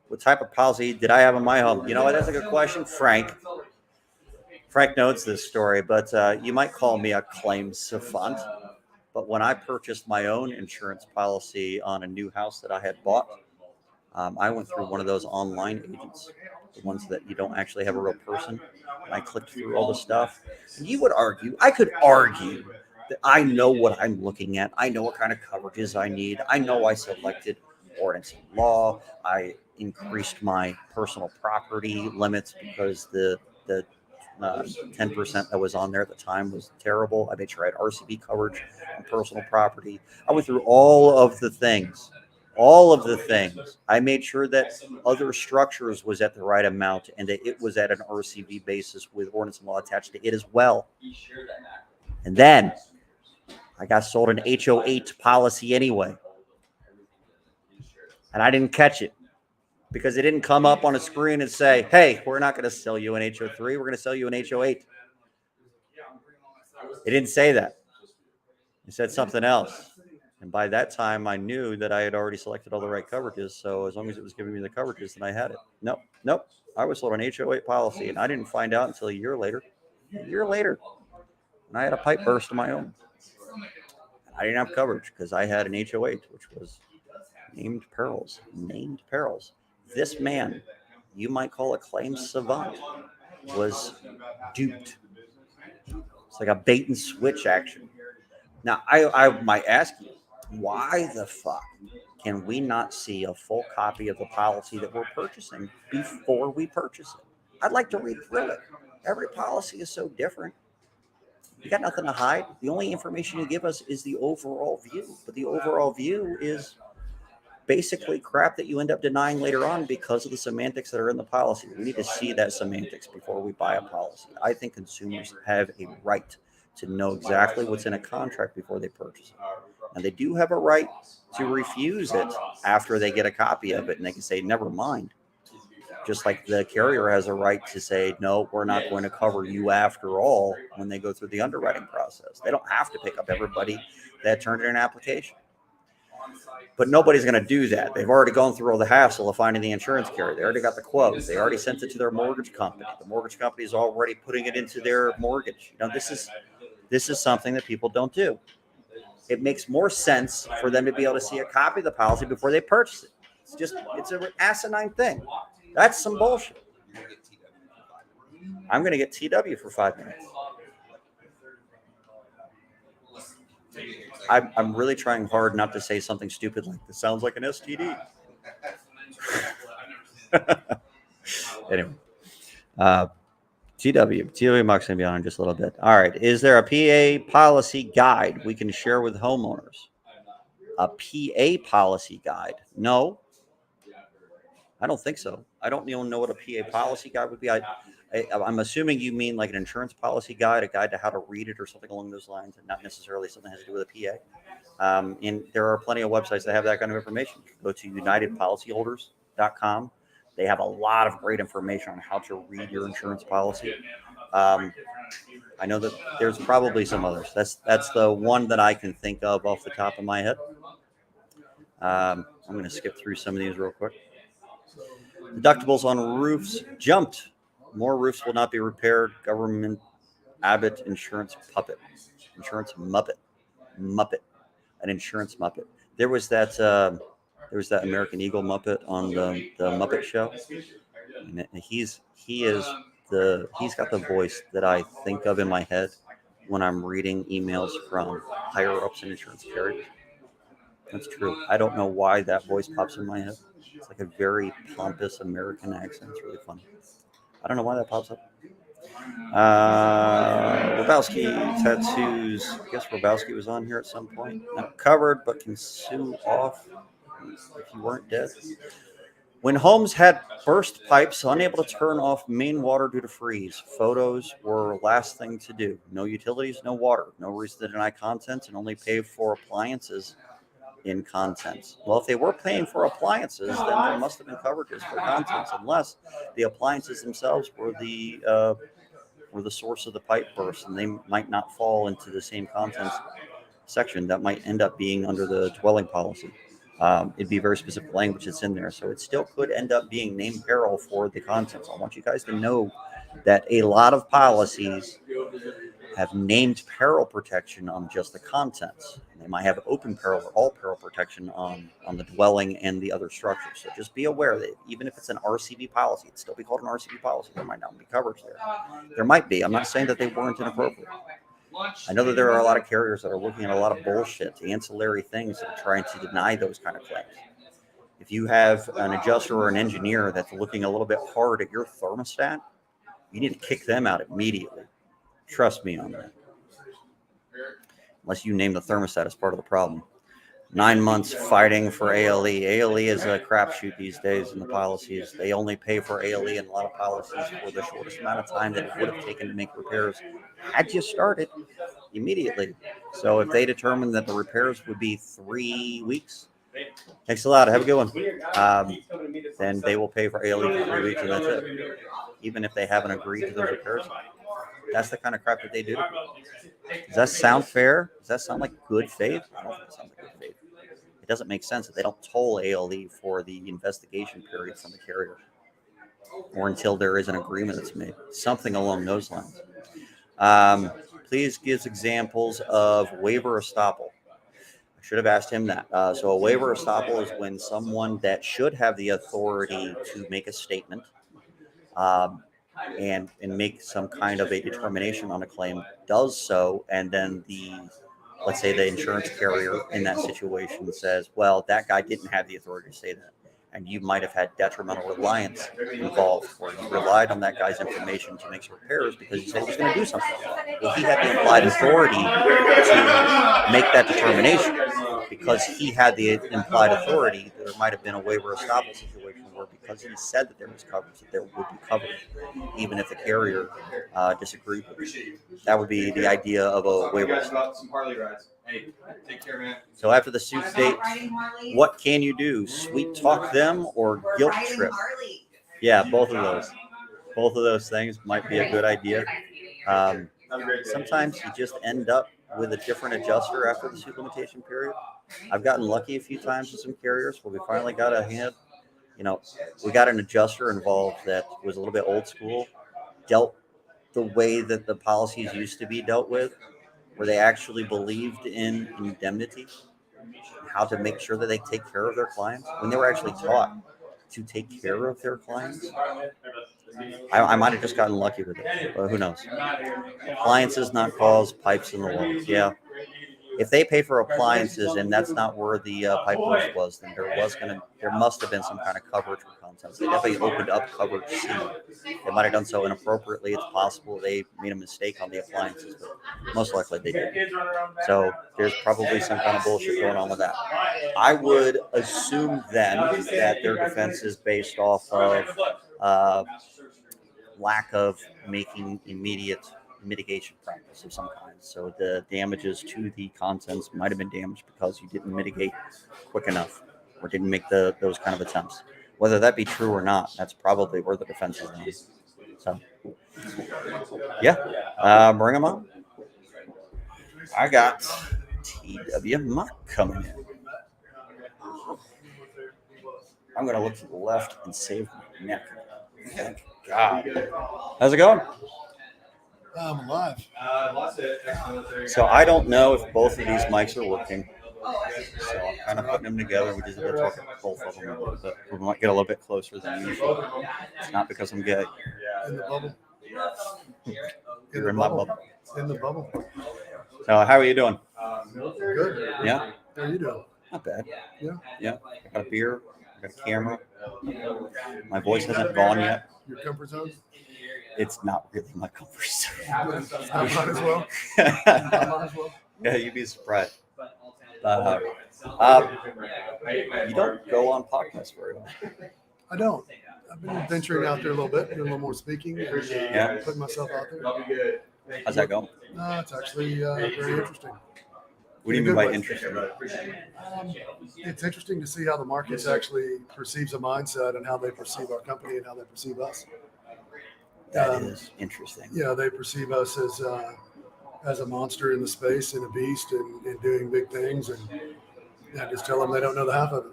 What type of policy did I have in my home? You know what? That's a good question. Frank knows this story, but you might call me a claim savant. But when I purchased my own insurance policy on a new house that I had bought, I went through one of those online agents, the ones that you don't actually have a real person. And I clicked through all the stuff. And I could argue that I know what I'm looking at. I know what kind of coverages I need. I know I selected ordinance and law. I increased my personal property limits because the 10% that was on there at the time was terrible. I made sure I had RCB coverage on personal property. I went through all of the things. I made sure that other structures was at the right amount and that it was at an RCB basis with ordinance and law attached to it as well. And then I got sold an HO8 policy anyway. And I didn't catch it because it didn't come up on a screen and say, hey, we're not going to sell you an HO3. We're going to sell you an HO8. It didn't say that. It said something else. And by that time, I knew that I had already selected all the right coverages. So as long as it was giving me the coverages, then I had it. Nope. I was sold an HO8 policy, and I didn't find out until a year later. And I had a pipe burst of my own. I didn't have coverage because I had an HO8, which was named perils. This man, you might call a claims savant, was duped. It's like a bait and switch action. Now, I might ask you, why the fuck can we not see a full copy of the policy that we're purchasing before we purchase it? I'd like to read through it. Every policy is so different. You got nothing to hide. The only information you give us is the overall view. But the overall view is basically crap that you end up denying later on because of the semantics that are in the policy. We need to see that semantics before we buy a policy. I think consumers have a right to know exactly what's in a contract before they purchase it. And they do have a right to refuse it after they get a copy of it, and they can say, never mind. Just like the carrier has a right to say, no, we're not going to cover you after all when they go through the underwriting process. They don't have to pick up everybody that turned in an application. But nobody's going to do that. They've already gone through all the hassle of finding the insurance carrier. They already got the quote. They already sent it to their mortgage company. The mortgage company is already putting it into their mortgage. This is something that people don't do. It makes more sense for them to be able to see a copy of the policy before they purchase it. It's an asinine thing. That's some bullshit. I'm going to get TW for 5 minutes. I'm really trying hard not to say something stupid like this sounds like an STD. Anyway, TW Mark's going to be on in just a little bit. All right. Is there a PA policy guide we can share with homeowners? A PA policy guide? No, I don't think so. I don't even know what a PA policy guide would be. I'm assuming you mean like an insurance policy guide, a guide to how to read it or something along those lines, and not necessarily something that has to do with a PA. And there are plenty of websites that have that kind of information. Go to unitedpolicyholders.com. They have a lot of great information on how to read your insurance policy. I know that there's probably some others. That's the one that I can think of off the top of my head. I'm going to skip through some of these real quick. Deductibles on roofs jumped. More roofs will not be repaired. Government Abbott insurance puppet. Insurance muppet. An insurance muppet. There was that American Eagle Muppet on the Muppet Show. And he's got the voice that I think of in my head when I'm reading emails from higher ups in insurance carriers. That's true. I don't know why that voice pops in my head. It's like a very pompous American accent. It's really funny. I don't know why that pops up. Lebowski tattoos. I guess Lebowski was on here at some point. Not covered, but can sue off if you weren't dead. When homes had burst pipes, unable to turn off main water due to freeze, photos were last thing to do. No utilities, no water. No reason to deny contents and only pay for appliances in contents. Well, if they were paying for appliances, then there must have been coverages for contents, unless the appliances themselves were the source of the pipe burst, and they might not fall into the same contents section. That might end up being under the dwelling policy. It'd be very specific language that's in there, so it still could end up being named peril for the contents. I want you guys to know that a lot of policies have named peril protection on just the contents. They might have open peril or all peril protection on the dwelling and the other structures. So just be aware that even if it's an RCV policy, it'd still be called an RCV policy. There might not be coverage there. There might be. I'm not saying that they weren't inappropriate. I know that there are a lot of carriers that are looking at a lot of bullshit, ancillary things that are trying to deny those kind of claims. If you have an adjuster or an engineer that's looking a little bit hard at your thermostat, you need to kick them out immediately. Trust me on that. Unless you name the thermostat as part of the problem. 9 months fighting for ALE. ALE is a crapshoot these days in the policies. They only pay for ALE in a lot of policies for the shortest amount of time that it would have taken to make repairs had you started immediately. So if they determined that the repairs would be 3 weeks, thanks a lot. Have a good one. Then they will pay for ALE for 3 weeks and that's it. Even if they haven't agreed to those repairs. That's the kind of crap that they do. Does that sound fair? Does that sound like good faith? I don't think it sounds like good faith. It doesn't make sense that they don't toll ALE for the investigation period from the carrier or until there is an agreement that's made. Something along those lines. Please give examples of waiver estoppel. I should have asked him that. So a waiver estoppel is when someone that should have the authority to make a statement and make some kind of a determination on a claim does so, and then let's say the insurance carrier in that situation says, well, that guy didn't have the authority to say that. And you might have had detrimental reliance involved, or you relied on that guy's information to make some repairs because he said he was going to do something. Well, he had the implied authority to make that determination. Because he had the implied authority, there might have been a waiver estoppel situation where because he said that there was coverage, that there would be coverage, even if the carrier disagreed with it. That would be the idea of a waiver estoppel. Hey, take care, man. So after the suit date, what can you do? Sweet talk them or guilt trip? Yeah, both of those. Both of those things might be a good idea. Sometimes you just end up with a different adjuster after the suit limitation period. I've gotten lucky a few times with some carriers where we finally got we got an adjuster involved that was a little bit old school, dealt the way that the policies used to be dealt with, where they actually believed in indemnity, how to make sure that they take care of their clients, when they were actually taught to take care of their clients. I might have just gotten lucky with it, but who knows? Appliances, not calls, pipes in the walls. Yeah. If they pay for appliances and that's not where the pipe burst was, then there must have been some kind of coverage for contents. They definitely opened up coverage C. They might have done so inappropriately. It's possible they made a mistake on the appliances, but most likely they did. So there's probably some kind of bullshit going on with that. I would assume then that their defense is based off of lack of making immediate mitigation practice of some kind. So the damages to the contents might have been damaged because you didn't mitigate quick enough or didn't make those kind of attempts. Whether that be true or not, that's probably where the defense is in. So, yeah, bring them on. I got TW Muck coming in. I'm going to look to the left and save my neck. Thank God. How's it going? I'm alive. So I don't know if both of these mics are working. So I'm kind of putting them together. We just have to talk about both of them a little bit. We might get a little bit closer than usual. It's not because I'm gay. In the bubble. You're in my bubble. In the bubble. So how are you doing? Good. Yeah? How are you doing? Not bad. Yeah. Yeah. I got a beer. I got a camera. My voice hasn't gone yet. Your comfort zone? It's not really my comfort zone. I might as well. I might as well. Yeah, you'd be surprised. You don't go on podcasts very often. I don't. I've been venturing out there a little bit, doing a little more speaking, and putting myself out there. How's that going? It's actually very interesting. What do you mean by interesting? It's interesting to see how the market actually perceives a mindset and how they perceive our company and how they perceive us. That is interesting. Yeah, they perceive us as a monster in the space and a beast and doing big things, and I just tell them they don't know the half of it.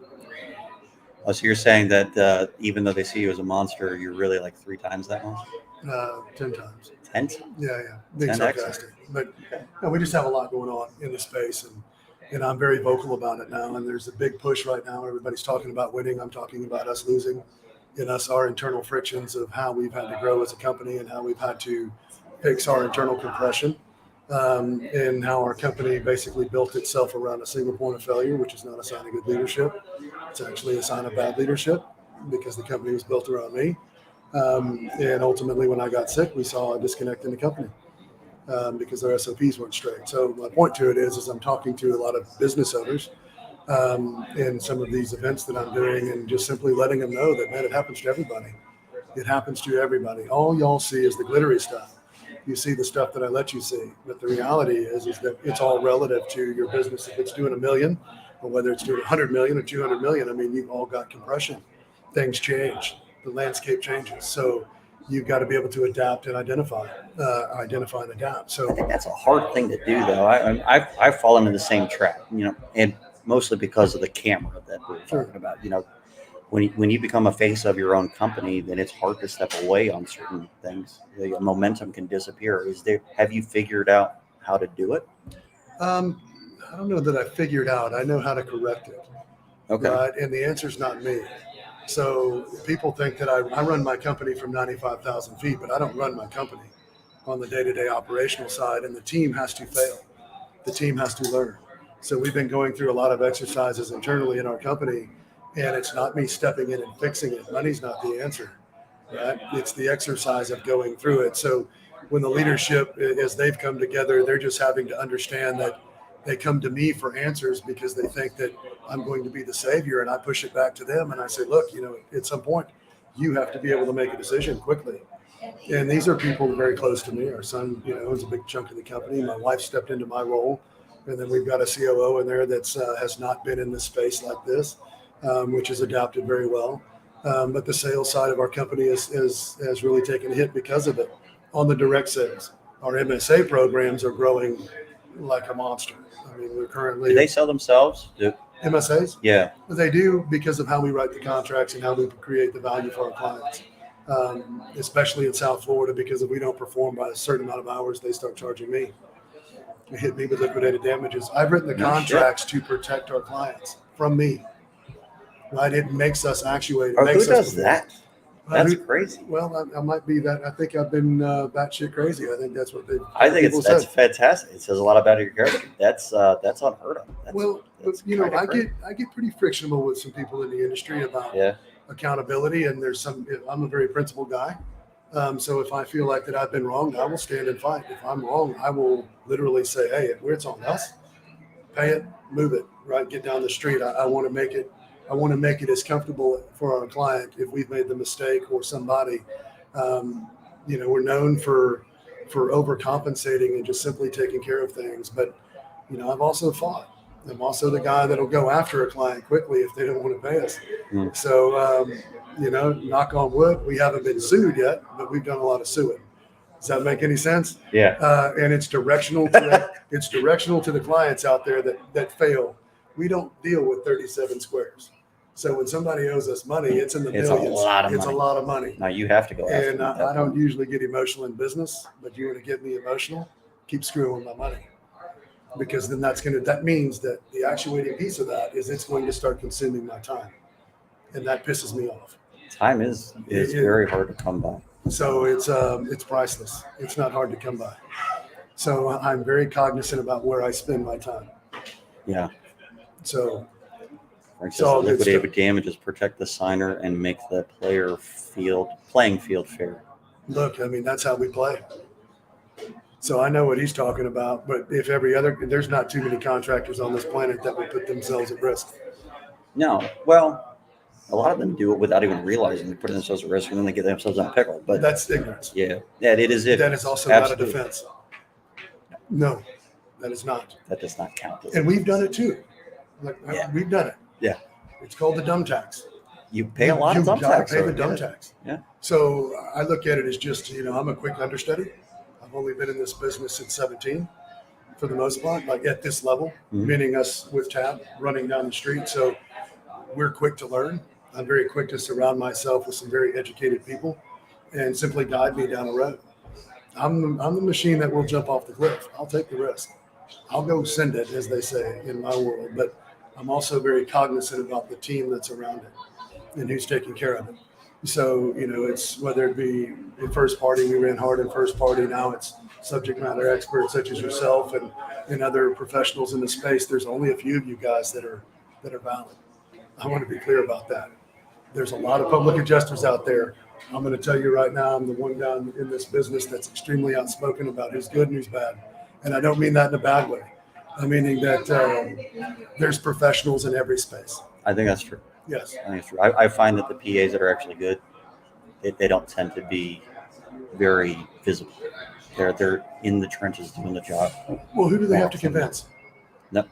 Oh, so you're saying that even though they see you as a monster, you're really like 3 times that much? 10 times. 10 times? Yeah. Being sarcastic. But we just have a lot going on in the space, and I'm very vocal about it now. And there's a big push right now. Everybody's talking about winning. I'm talking about us losing, and our internal frictions of how we've had to grow as a company and how we've had to fix our internal compression, and how our company basically built itself around a single point of failure, which is not a sign of good leadership. It's actually a sign of bad leadership because the company was built around me. And ultimately, when I got sick, we saw a disconnect in the company because their SOPs weren't straight. So my point to it is I'm talking to a lot of business owners in some of these events that I'm doing, and just simply letting them know that, man, it happens to everybody. It happens to everybody. All y'all see is the glittery stuff. You see the stuff that I let you see. But the reality is that it's all relative to your business. If it's doing $1 million, or whether it's doing 100 million or 200 million, I mean, you've all got compression. Things change. The landscape changes. So you've got to be able to adapt and identify and adapt. So I think that's a hard thing to do, though. I've fallen in the same trap, and mostly because of the camera that we're talking about. When you become a face of your own company, then it's hard to step away on certain things. The momentum can disappear. Have you figured out how to do it? I don't know that I figured out. I know how to correct it. Okay. Right? And the answer is not me. So people think that I run my company from 95,000 feet, but I don't run my company on the day-to-day operational side, and the team has to fail. The team has to learn. So we've been going through a lot of exercises internally in our company, and it's not me stepping in and fixing it. Money's not the answer, right? It's the exercise of going through it. So when the leadership, as they've come together, they're just having to understand that they come to me for answers because they think that I'm going to be the savior, and I push it back to them. And I say, look, at some point you have to be able to make a decision quickly. And these are people very close to me. Our son, owns a big chunk of the company. My wife stepped into my role. And then we've got a COO in there that's has not been in this space like this, which has adapted very well. But the sales side of our company has really taken a hit because of it. On the direct sales, our MSA programs are growing like a monster. I mean, we're currently. Do they sell themselves? MSAs? Yeah. They do because of how we write the contracts and how we create the value for our clients, especially in South Florida, because if we don't perform by a certain amount of hours, they start charging me. They hit me with liquidated damages. I've written the contracts to protect our clients from me. Right? It makes us actuate. Who does that? That's crazy. Well, I might be that. I think I've been batshit crazy. I think that's what they. I think that's fantastic. It says a lot about your character. That's unheard of. I get pretty frictional with some people in the industry about accountability, and I'm a very principled guy. So if I feel like that I've been wronged, I will stand and fight. If I'm wrong, I will literally say, hey, if it's on us, pay it, move it, right? Get down the street. I want to make it. I want to make it as comfortable for our client if we've made the mistake or somebody. We're known for overcompensating and just simply taking care of things. But, I've also fought. I'm also the guy that'll go after a client quickly if they don't want to pay us. So, knock on wood, we haven't been sued yet, but we've done a lot of suing. Does that make any sense? Yeah. And it's directional. It's directional to the clients out there that fail. We don't deal with 37 squares. So when somebody owes us money, it's in the millions. It's a lot of money. Now you have to go after And I don't usually get emotional in business, but you want to get me emotional, keep screwing with my money. Because then that means that the actuating piece of that is it's going to start consuming my time. And that pisses me off. Time is very hard to come by. So it's priceless. It's not hard to come by. So I'm very cognizant about where I spend my time. Yeah. So liquidated damages, protect the signer, and make the playing field fair. Look, I mean, that's how we play. So I know what he's talking about, but there's not too many contractors on this planet that would put themselves at risk. No, well, a lot of them do it without even realizing they're putting themselves at risk, and then they get themselves in a pickle. But that's ignorance. Yeah, it is. That is also Absolutely. not a defense. No, that is not. That does not count. And we've done it too. We've done it. Yeah. It's called the dumb tax. You pay a lot of dumb tax. You pay the dumb tax. Yeah. So I look at it as just, I'm a quick understudy. I've only been in this business since 17 for the most part, like at this level, meaning us with Tab running down the street. So we're quick to learn. I'm very quick to surround myself with some very educated people and simply guide me down the road. I'm the machine that will jump off the cliff. I'll take the risk. I'll go send it, as they say in my world. But I'm also very cognizant about the team that's around it and who's taking care of it. So, it's whether it be in first party, we ran hard in first party. Now it's subject matter experts such as yourself and other professionals in the space. There's only a few of you guys that are valid. I want to be clear about that. There's a lot of public adjusters out there. I'm going to tell you right now, I'm the one down in this business that's extremely outspoken about who's good and who's bad. And I don't mean that in a bad way. I'm meaning that there's professionals in every space. I think that's true. Yes. I think it's true. I find that the PAs that are actually good, they don't tend to be very visible. They're in the trenches doing the job. Well, who do they have to convince? No,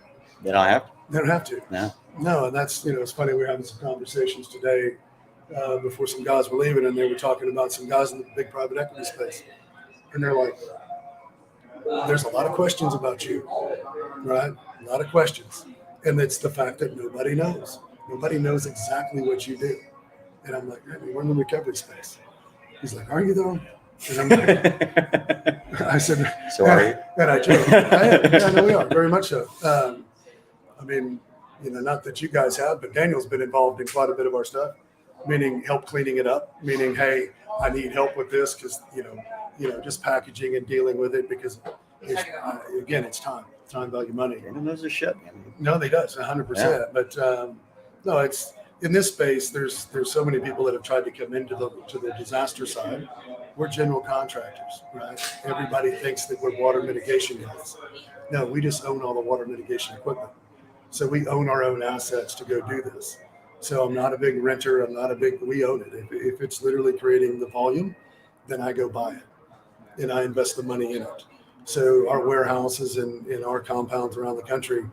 they don't have to. They don't have to. No. No, and that's, it's funny, we're having some conversations today before some guys were leaving, and they were talking about some guys in the big private equity space. And they're like, there's a lot of questions about you, right? A lot of questions. And it's the fact that nobody knows. Nobody knows exactly what you do. And I'm like, hey, we're in the recovery space. He's like, are you though? And I'm like, I said, So are you? And I joke, I am. Yeah, no, we are, very much so. I mean, not that you guys have, but Daniel's been involved in quite a bit of our stuff, meaning help cleaning it up, meaning, hey, I need help with this because, just packaging and dealing with it because, again, it's time. Time value money. Daniel knows his shit. No, they does, 100%. Yeah. But no, it's in this space. There's so many people that have tried to come into the disaster side. We're general contractors, right? Everybody thinks that we're water mitigation guys. No, we just own all the water mitigation equipment. So we own our own assets to go do this. So I'm not a big renter. We own it. If it's literally creating the volume, then I go buy it and I invest the money in it. So our warehouses in our compounds around the country,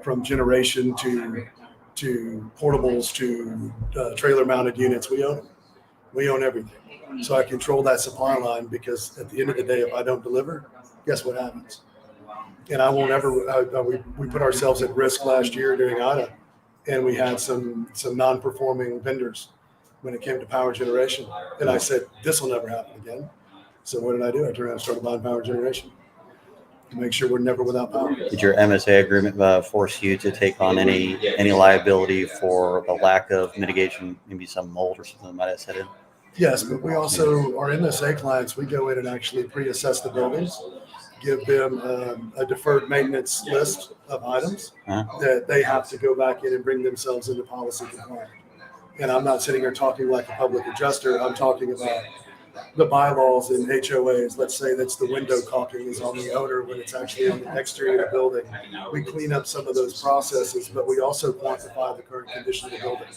from generation to portables to trailer mounted units, we own them. We own everything. So I control that supply line because at the end of the day, if I don't deliver, guess what happens? And I won't ever, we put ourselves at risk last year during IDA, and we had some non-performing vendors when it came to power generation. And I said, this will never happen again. So what did I do? I turned around and started buying power generation to make sure we're never without power. Did your MSA agreement force you to take on any liability for the lack of mitigation, maybe some mold or something that might have set in? Yes, but we also, our MSA clients, we go in and actually pre-assess the buildings, give them a deferred maintenance list of items that they have to go back in and bring themselves into policy compliant. And I'm not sitting here talking like a public adjuster. I'm talking about the bylaws and HOAs. Let's say that's the window caulking is on the owner when it's actually on the exterior of the building. We clean up some of those processes, but we also quantify the current condition of the building.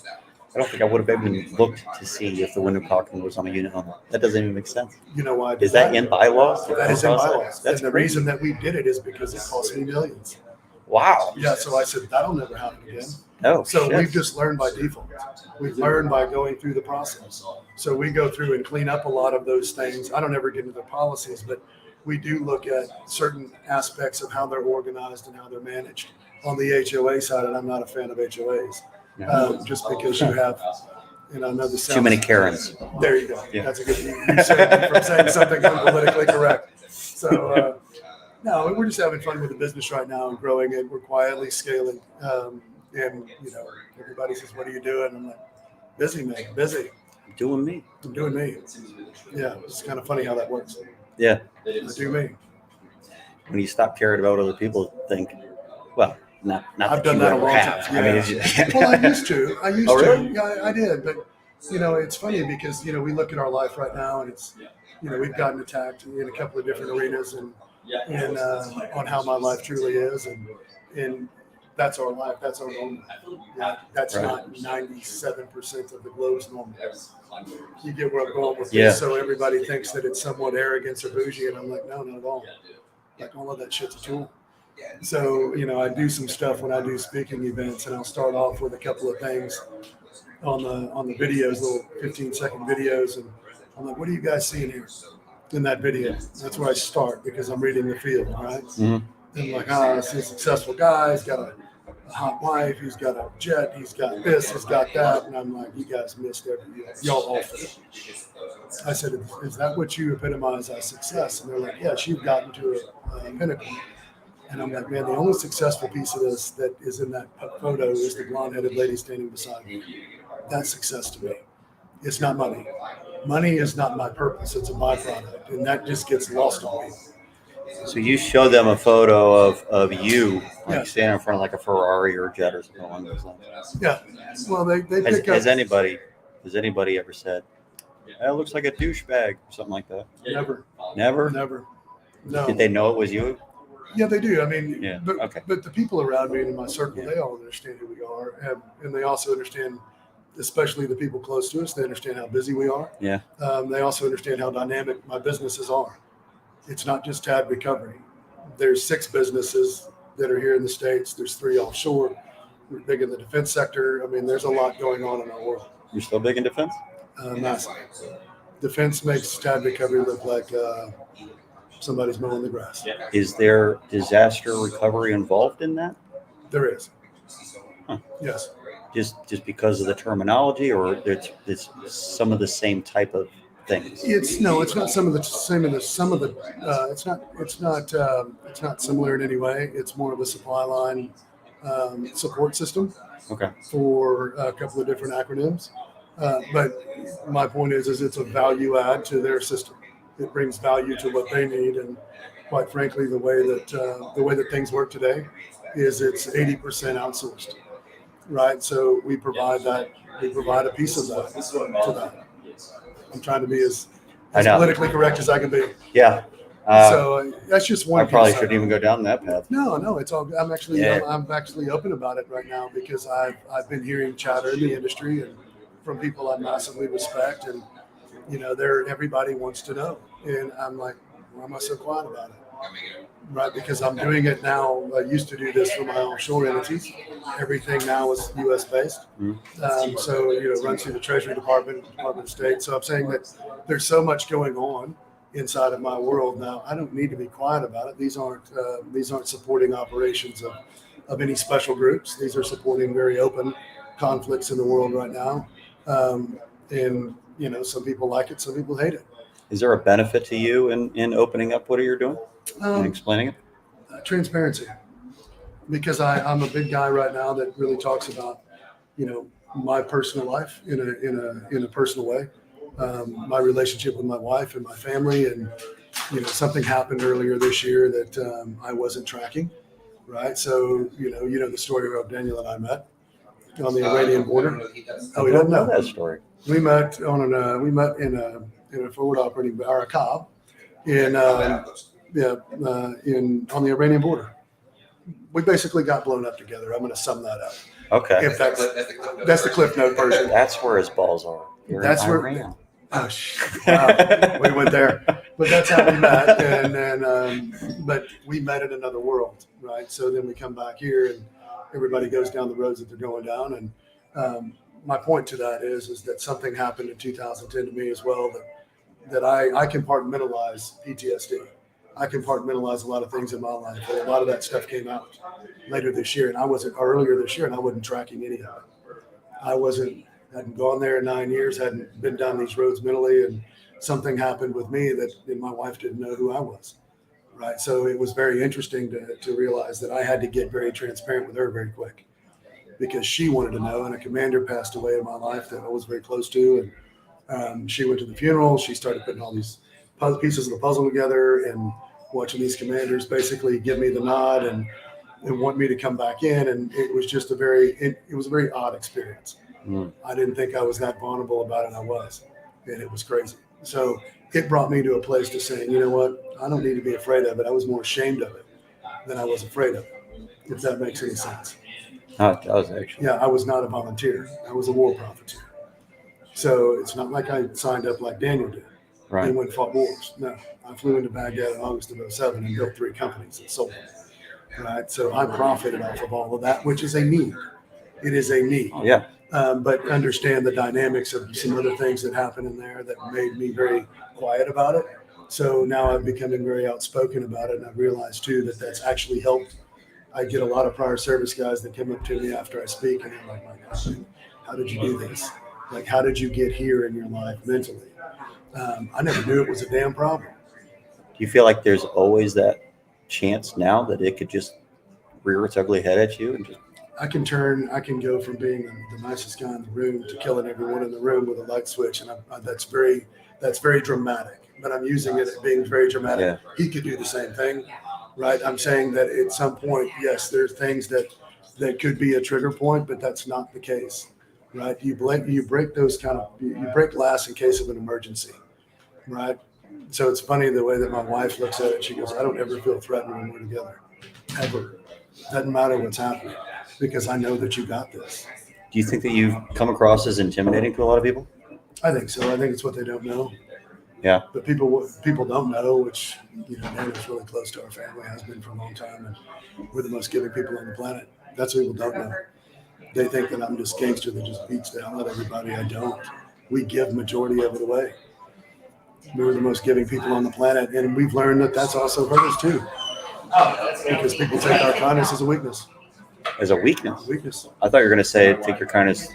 I don't think I would have even looked to see if the window caulking was on a unit owner. That doesn't even make sense. You know why? Is that in bylaws? That is in bylaws. That's and the crazy. reason that we did it is because it cost me millions. Wow. Yeah, so I said, that'll never happen again. Oh, so shit. we've just learned by default. We've learned by going through the process. So we go through and clean up a lot of those things. I don't ever get into the policies, but we do look at certain aspects of how they're organized and how they're managed. On the HOA side, and I'm not a fan of HOAs, just because you have, I know this sounds, too many Karens. There you go. Yeah. That's a good you saved me from saying something unpolitically correct. So no, we're just having fun with the business right now and growing it. We're quietly scaling. And everybody says, what are you doing? I'm like, busy, man, busy. Doing me. I'm doing me. Yeah, it's kind of funny how that works. Yeah. I do me. When you stop caring about what other people think, well, not I've that done you that a ever long have. time. I mean, Yeah. Well, I used to. Oh, really? Yeah, I did. But, it's funny because, we look at our life right now and it's, we've gotten attacked in a couple of different arenas and on how my life truly is. And that's our life. That's our normal. Yeah, that's not 97% of the globe's normal. You get where I'm going with this. So everybody thinks that it's somewhat arrogance or bougie. And I'm like, no, not at all. Like all of that shit's a tool. So, I do some stuff when I do speaking events, and I'll start off with a couple of things on the videos, little 15-second videos. And I'm like, what are you guys seeing here in that video? That's where I start because I'm reading the field, right? Mm-hmm. And I'm like, I see a successful guy. He's got a hot wife. He's got a jet. He's got this. He's got that. And I'm like, you guys missed y'all all failed. I said, is that what you epitomize as success? And they're like, yes, you've gotten to a pinnacle. And I'm like, man, the only successful piece of this that is in that photo is the blonde-headed lady standing beside me. That's success to me. It's not money. Money is not my purpose. It's a byproduct. And that just gets lost on me. So you show them a photo of you standing in front of like a Ferrari or a jet or something along those lines. Yeah. Well, they pick Has up. anybody ever said, that looks like a douchebag or something like that? Never. Never? Never. No. Did they know it was you? Yeah, they do. I mean, Yeah, but, okay. but the people around me and in my circle, they all understand who we are. And they also understand, especially the people close to us, they understand how busy we are. Yeah. They also understand how dynamic my businesses are. It's not just TAD Recovery. There's 6 businesses that are here in the States. There's 3 offshore. We're big in the defense sector. I mean, there's a lot going on in our world. You're still big in defense? Massive. Defense makes stab recovery look like somebody's mowing the grass. Is there disaster recovery involved in that? There is. Huh. Yes. Just because of the terminology, or it's some of the same type of things? It's not some of the same. It's not similar in any way. It's more of a supply line support system. Okay. For a couple of different acronyms. But my point is it's a value add to their system. It brings value to what they need, and quite frankly, the way that things work today is it's 80% outsourced, right? So we provide a piece of that to that. I'm trying to be as politically correct as I can be. Yeah. So that's just one. I probably shouldn't even go down that path. No, it's all. I'm actually open about it right now because I've been hearing chatter in the industry and from people I massively respect, and everybody wants to know, and I'm like, why am I so quiet about it? Right, because I'm doing it now. I used to do this for my offshore entities. Everything now is U.S. based. So runs through the Treasury Department, Department of State. So I'm saying that there's so much going on inside of my world now. I don't need to be quiet about it. These aren't supporting operations of any special groups. These are supporting very open conflicts in the world right now. And some people like it, some people hate it. Is there a benefit to you in opening up what you're doing and explaining it? Transparency, because I'm a big guy right now that really talks about my personal life in a personal way. My relationship with my wife and my family, and something happened earlier this year that I wasn't tracking, right? So the story of Daniel and I met on the Iranian border. Oh, we don't know that story. We met in a forward operating or a COB on the Iranian border. We basically got blown up together. I'm going to sum that up. Okay. If that's the Cliff Note version. That's where his balls are. That's where. Oh, wow. We went there, but that's how we met, and then but we met in another world, right? So then we come back here, and everybody goes down the roads that they're going down, and my point to that is that something happened in 2010 to me as well that I compartmentalize PTSD. I compartmentalize a lot of things in my life, and a lot of that stuff came out later this year, and earlier this year, and I wasn't tracking any of it. Hadn't gone there in 9 years, hadn't been down these roads mentally, and something happened with me that my wife didn't know who I was, right? So it was very interesting to realize that I had to get very transparent with her very quick because she wanted to know, and a commander passed away in my life that I was very close to, and she went to the funeral. She started putting all these pieces of the puzzle together and watching these commanders basically give me the nod and want me to come back in, and it was just a very odd experience. I didn't think I was that vulnerable about it. I was, and it was crazy. So it brought me to a place to saying, you know what, I don't need to be afraid of it. I was more ashamed of it than I was afraid of it, if that makes any sense. It does, actually. Yeah, I was not a volunteer. I was a war profiteer. So it's not like I signed up like Daniel did Right. and went and fought wars. No, I flew into Baghdad in August of 2007 and built 3 companies and sold them. Right, so I profited off of all of that, which is a need. It is a need. Yeah. But understand the dynamics of some other things that happened in there that made me very quiet about it. So now I'm becoming very outspoken about it, and I've realized too that that's actually helped. I get a lot of prior service guys that come up to me after I speak, and they're like, "My God, how did you do this? Like, how did you get here in your life mentally?" I never knew it was a damn problem. Do you feel like there's always that chance now that it could just rear its ugly head at you and just? I can go from being the nicest guy in the room to killing everyone in the room with a light switch, and that's very dramatic. But I'm using it as being very dramatic. Yeah. He could do the same thing, right? I'm saying that at some point, yes, there's things that could be a trigger point, but that's not the case, right? You break glass in case of an emergency, right? So it's funny the way that my wife looks at it. She goes, "I don't ever feel threatened when we're together, ever. Doesn't matter what's happening, because I know that you got this." Do you think that you've come across as intimidating to a lot of people? I think so. I think it's what they don't know. Yeah. But people don't know, which Daniel's really close to our family, has been for a long time, and we're the most giving people on the planet. That's what people don't know. They think that I'm just gangster that just beats the hell out of everybody. I don't. We give majority of it away. We're the most giving people on the planet, and we've learned that that's also hurt us too, because people take our kindness as a weakness. As a weakness. Weakness. I thought you were going to say take your kindness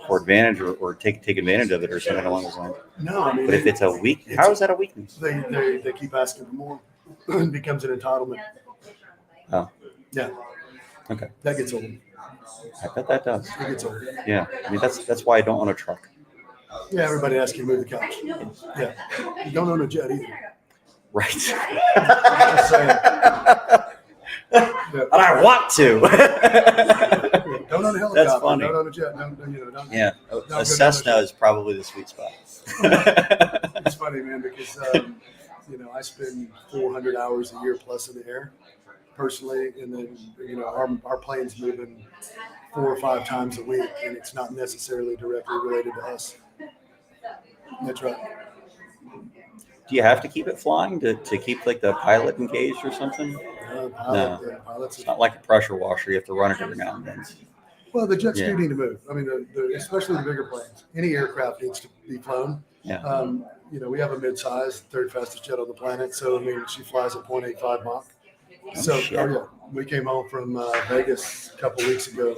for advantage or take advantage of it or something along those lines. No, I mean, but if it's a weakness, how is that a weakness? They keep asking for more. It becomes an entitlement. Oh. Yeah. Okay. That gets old. I bet that does. It gets old. Yeah. I mean, that's why I don't own a truck. Yeah, everybody asks you to move the couch. Yeah. You don't own a jet either. Right. Just saying. Yeah. And I want to. Don't own a helicopter. That's funny. Don't own a jet. Yeah. A Cessna is probably the sweet spot. It's funny, man, because I spend 400 hours a year plus in the air personally, and then our plane's moving 4 or 5 times a week, and it's not necessarily directly related to us. That's right. Do you have to keep it flying to keep like the pilot engaged or something? No. It's not like a pressure washer. You have to run it every now and then. Well, the jets do need to move. I mean, especially the bigger planes. Any aircraft needs to be flown. Yeah. We have a mid-size, third fastest jet on the planet. So, I mean, she flies at 0.85 Mach. We came home from Vegas a couple weeks ago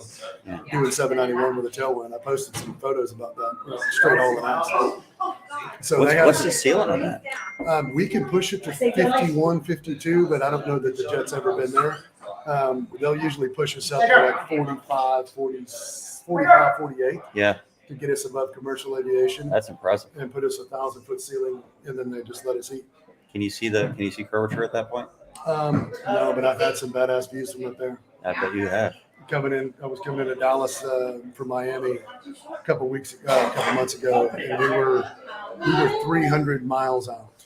doing 791 with a tailwind. I posted some photos about that, straight all the house. So what's the ceiling on that? We can push it to 51, 52, but I don't know that the jet's ever been there. They'll usually push us up to like 45, 48. Yeah. To get us above commercial aviation. That's impressive. And put us 1,000-foot ceiling, and then they just let us eat. Can you see curvature at that point? No, but I've had some badass views from up there. I bet you have. I was coming into Dallas from Miami a couple months ago, and we were 300 miles out,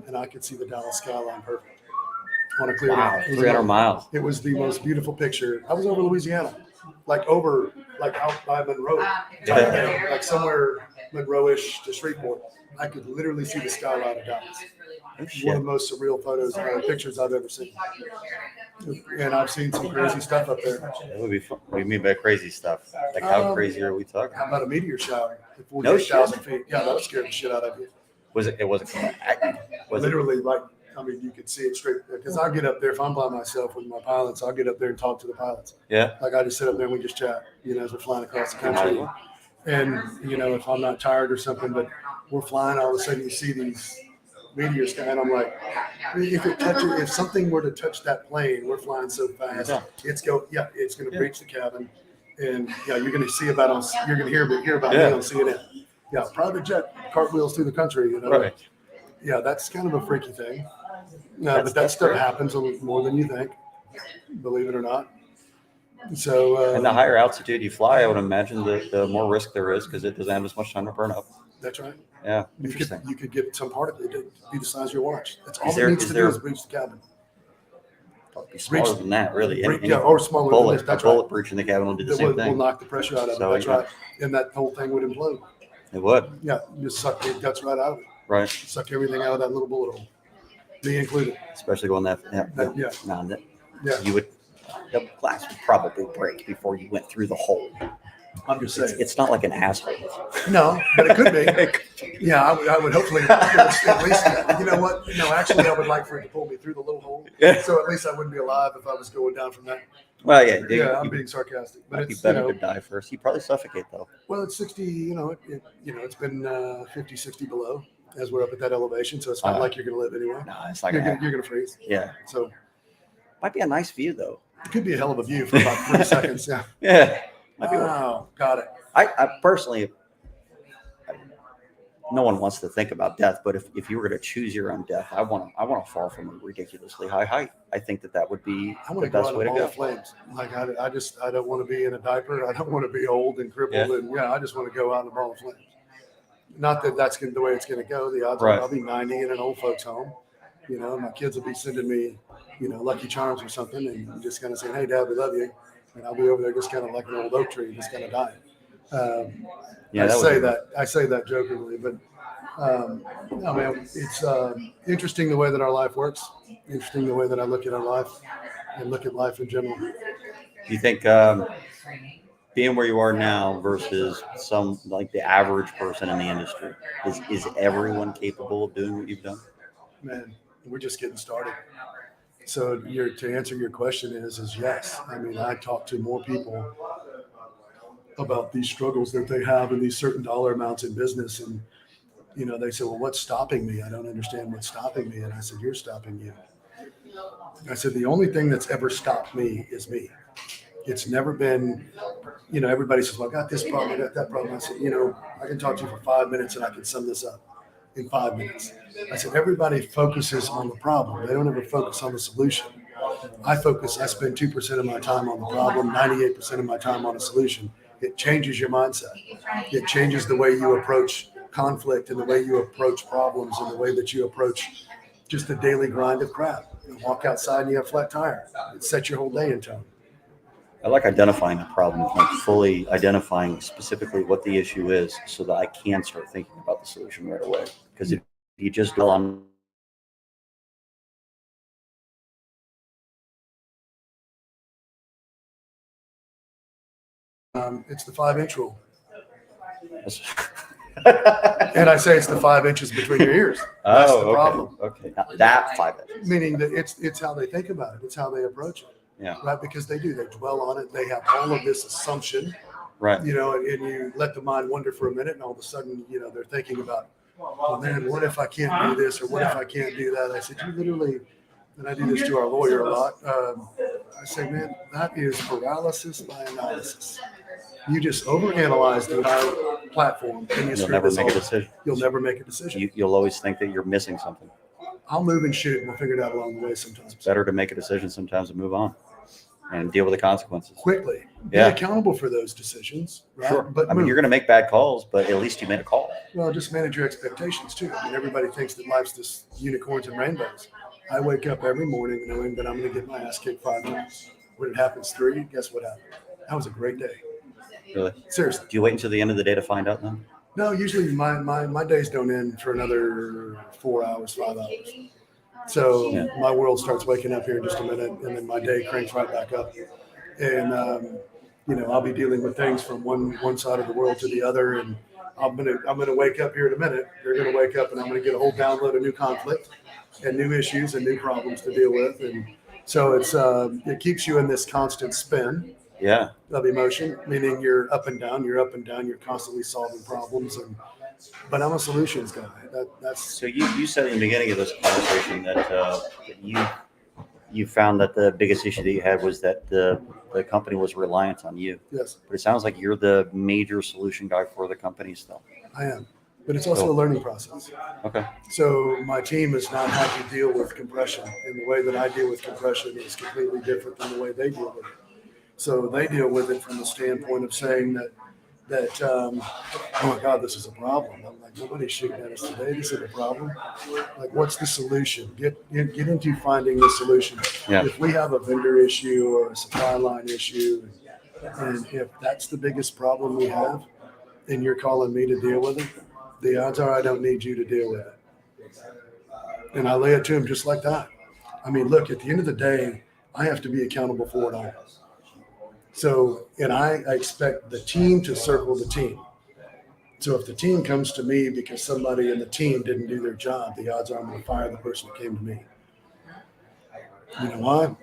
and I could see the Dallas skyline perfect on a clear day. 300 miles. It was the most beautiful picture. I was over Louisiana, like out by Monroe, like somewhere Monroe-ish to Shreveport. I could literally see the skyline of Dallas. One of the most surreal pictures I've ever seen. And I've seen some crazy stuff up there. That would be fun. What do you mean by crazy stuff? Like how crazy are we talking? How about a meteor shower at 48,000 feet? Yeah, that would scare the shit out of you. It wasn't literally like, I mean, you could see it straight, because I'll get up there, if I'm by myself with my pilots, I'll get up there and talk to the pilots. Yeah. Like I just sit up there and we just chat, as we're flying across the country. And, if I'm not tired or something, but we're flying, all of a sudden you see these meteors, and I'm like, if something were to touch that plane, we're flying so fast, it's going to breach the cabin, and you're going to see about us. You're going to hear about me on CNN. Yeah, private jet cartwheels through the country. Right. Yeah, that's kind of a freaky thing. But that stuff happens a little more than you think, believe it or not. So, and the higher altitude you fly, I would imagine the more risk there is because it doesn't have as much time to burn up. That's right. Yeah, you could get some part of it to be the size of your watch. That's all it needs to do is breach the cabin. Probably smaller than that, really. Or smaller bullet, than this. A bullet breach in the cabin will do the same thing. Will knock the pressure out of it. That's right. And that whole thing would implode. It would. Yeah, just suck the guts right out of it. Right. Suck everything out of that little bullet hole, me included. Especially going that. You would. The glass would probably break before you went through the hole. I'm just saying. It's not like an asshole. No, but it could be. Yeah, I would hopefully at least. You know what? No, actually, I would like for it to pull me through the little hole. Yeah. So at least I wouldn't be alive if I was going down from that. Well, yeah. Yeah, I'm being sarcastic, but it's better to die first. You probably suffocate though. Well, it's 60. It's been 50, 60 below as we're up at that elevation, so it's not like you're going to live anyway. No, it's not. You're going to freeze. Yeah. So might be a nice view though. It could be a hell of a view for about 3 seconds. Yeah. Yeah. Oh, got it. I personally, no one wants to think about death, but if you were going to choose your own death, I want to fall from a ridiculously high height. I think that would be the best way to go. Flames. Like I don't want to be in a diaper. I don't want to be old and crippled. And I just want to go out in a ball of flames. Not that that's the way it's going to go. The odds are I'll be 90 in an old folks home. My kids will be sending me, Lucky Charms or something, and just kind of saying, "Hey, Dad, we love you," and I'll be over there just kind of like an old oak tree, just kind of dying. I say that jokingly, but no, man, it's interesting the way that our life works. Interesting the way that I look at our life and look at life in general. Do you think being where you are now versus some like the average person in the industry? Is everyone capable of doing what you've done? Man, we're just getting started. So to answer your question is yes. I mean, I talk to more people about these struggles that they have in these certain dollar amounts in business. And, they say, well, what's stopping me? I don't understand what's stopping me. And I said, you're stopping you. I said, the only thing that's ever stopped me is me. It's never been, everybody says, well, I got this problem, I got that problem. I said, I can talk to you for 5 minutes and I can sum this up in 5 minutes. I said, everybody focuses on the problem. They don't ever focus on the solution. I spend 2% of my time on the problem, 98% of my time on a solution. It changes your mindset. It changes the way you approach conflict and the way you approach problems and the way that you approach just the daily grind of crap. You walk outside and you have a flat tire. It sets your whole day in tone. I like identifying the problem, like fully identifying specifically what the issue is so that I can start thinking about the solution right away. Because if you just go on it's the 5-inch rule. And I say it's the 5 inches between your ears. That's the problem. Okay. Not that 5 inches. Meaning that it's how they think about it. It's how they approach it. Yeah. Right. Because they dwell on it. They have all of this assumption. Right. And you let the mind wander for a minute, and all of a sudden, they're thinking about, well, man, what if I can't do this, or what if I can't do that? I said, you literally, and I do this to our lawyer a lot. I say, man, that is paralysis by analysis. You just overanalyze the entire platform, and You'll never make a decision. You'll never make a decision. You'll always think that you're missing something. I'll move and shoot, and we'll figure it out along the way sometimes. It's better to make a decision sometimes and move on and deal with the consequences. Quickly. Be Yeah. accountable for those decisions. Right? Sure. But I mean, you're going to make bad calls, but at least you made a call. Well, just manage your expectations too. I mean, everybody thinks that life's this unicorns and rainbows. I wake up every morning knowing that I'm going to get my ass kicked 5 times. When it happens 3, guess what happened? That was a great day. Really? Seriously. Do you wait until the end of the day to find out then? No, usually my days don't end for another 4 hours, 5 hours. So my world starts waking up here in just a minute, and then my day cranks right back up. And I'll be dealing with things from one side of the world to the other, and I'm gonna wake up here in a minute. They're gonna wake up, and I'm gonna get a whole download of new conflict and new issues and new problems to deal with, and so it keeps you in this constant spin. Yeah. Of emotion, meaning you're up and down, you're constantly solving problems, but I'm a solutions guy. That's So you said in the beginning of this conversation that you found that the biggest issue that you had was that the company was reliant on you. Yes. But it sounds like you're the major solution guy for the company still. I am. But it's also a learning process. Okay. So my team has not had to deal with compression, and the way that I deal with compression is completely different than the way they deal with it. So they deal with it from the standpoint of saying that oh my God, this is a problem. I'm like, nobody's shooting at us today. This is a problem. Like, what's the solution? Get into finding the solution. Yeah. If we have a vendor issue or a supply line issue, and if that's the biggest problem we have, and you're calling me to deal with it, the odds are I don't need you to deal with it. And I lay it to him just like that. I mean, look, at the end of the day, I have to be accountable for it all. So, and I expect the team to circle the team. So if the team comes to me because somebody in the team didn't do their job, the odds are I'm going to fire the person that came to me. You know why?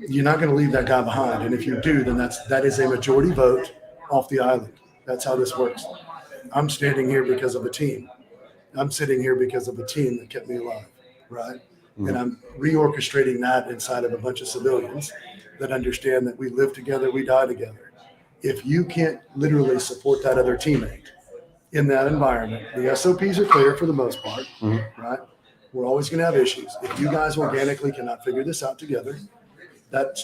You're not going to leave that guy behind. And if you do, then that is a majority vote off the island. That's how this works. I'm standing here because of a team. I'm sitting here because of a team that kept me alive, right? Mm-hmm. And I'm reorchestrating that inside of a bunch of civilians that understand that we live together, we die together. If you can't literally support that other teammate in that environment, the SOPs are clear for the most part, right? We're always going to have issues. If you guys organically cannot figure this out together, that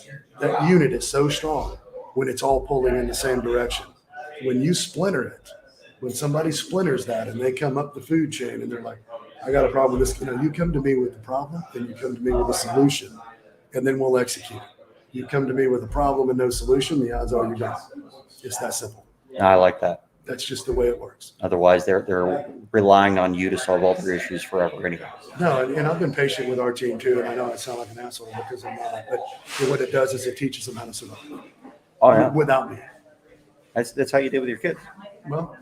unit is so strong when it's all pulling in the same direction. When you splinter it, when somebody splinters that and they come up the food chain and they're like, I got a problem with this, you come to me with the problem, then you come to me with a solution, and then we'll execute. You come to me with a problem and no solution, the odds are you're done. It's that simple. I like that. That's just the way it works. Otherwise, they're relying on you to solve all their issues forever anyway. No, and I've been patient with our team too, and I know I sound like an asshole because I'm not. But what it does is it teaches them how to survive. Oh, yeah. Without me. That's how you did with your kids. Well,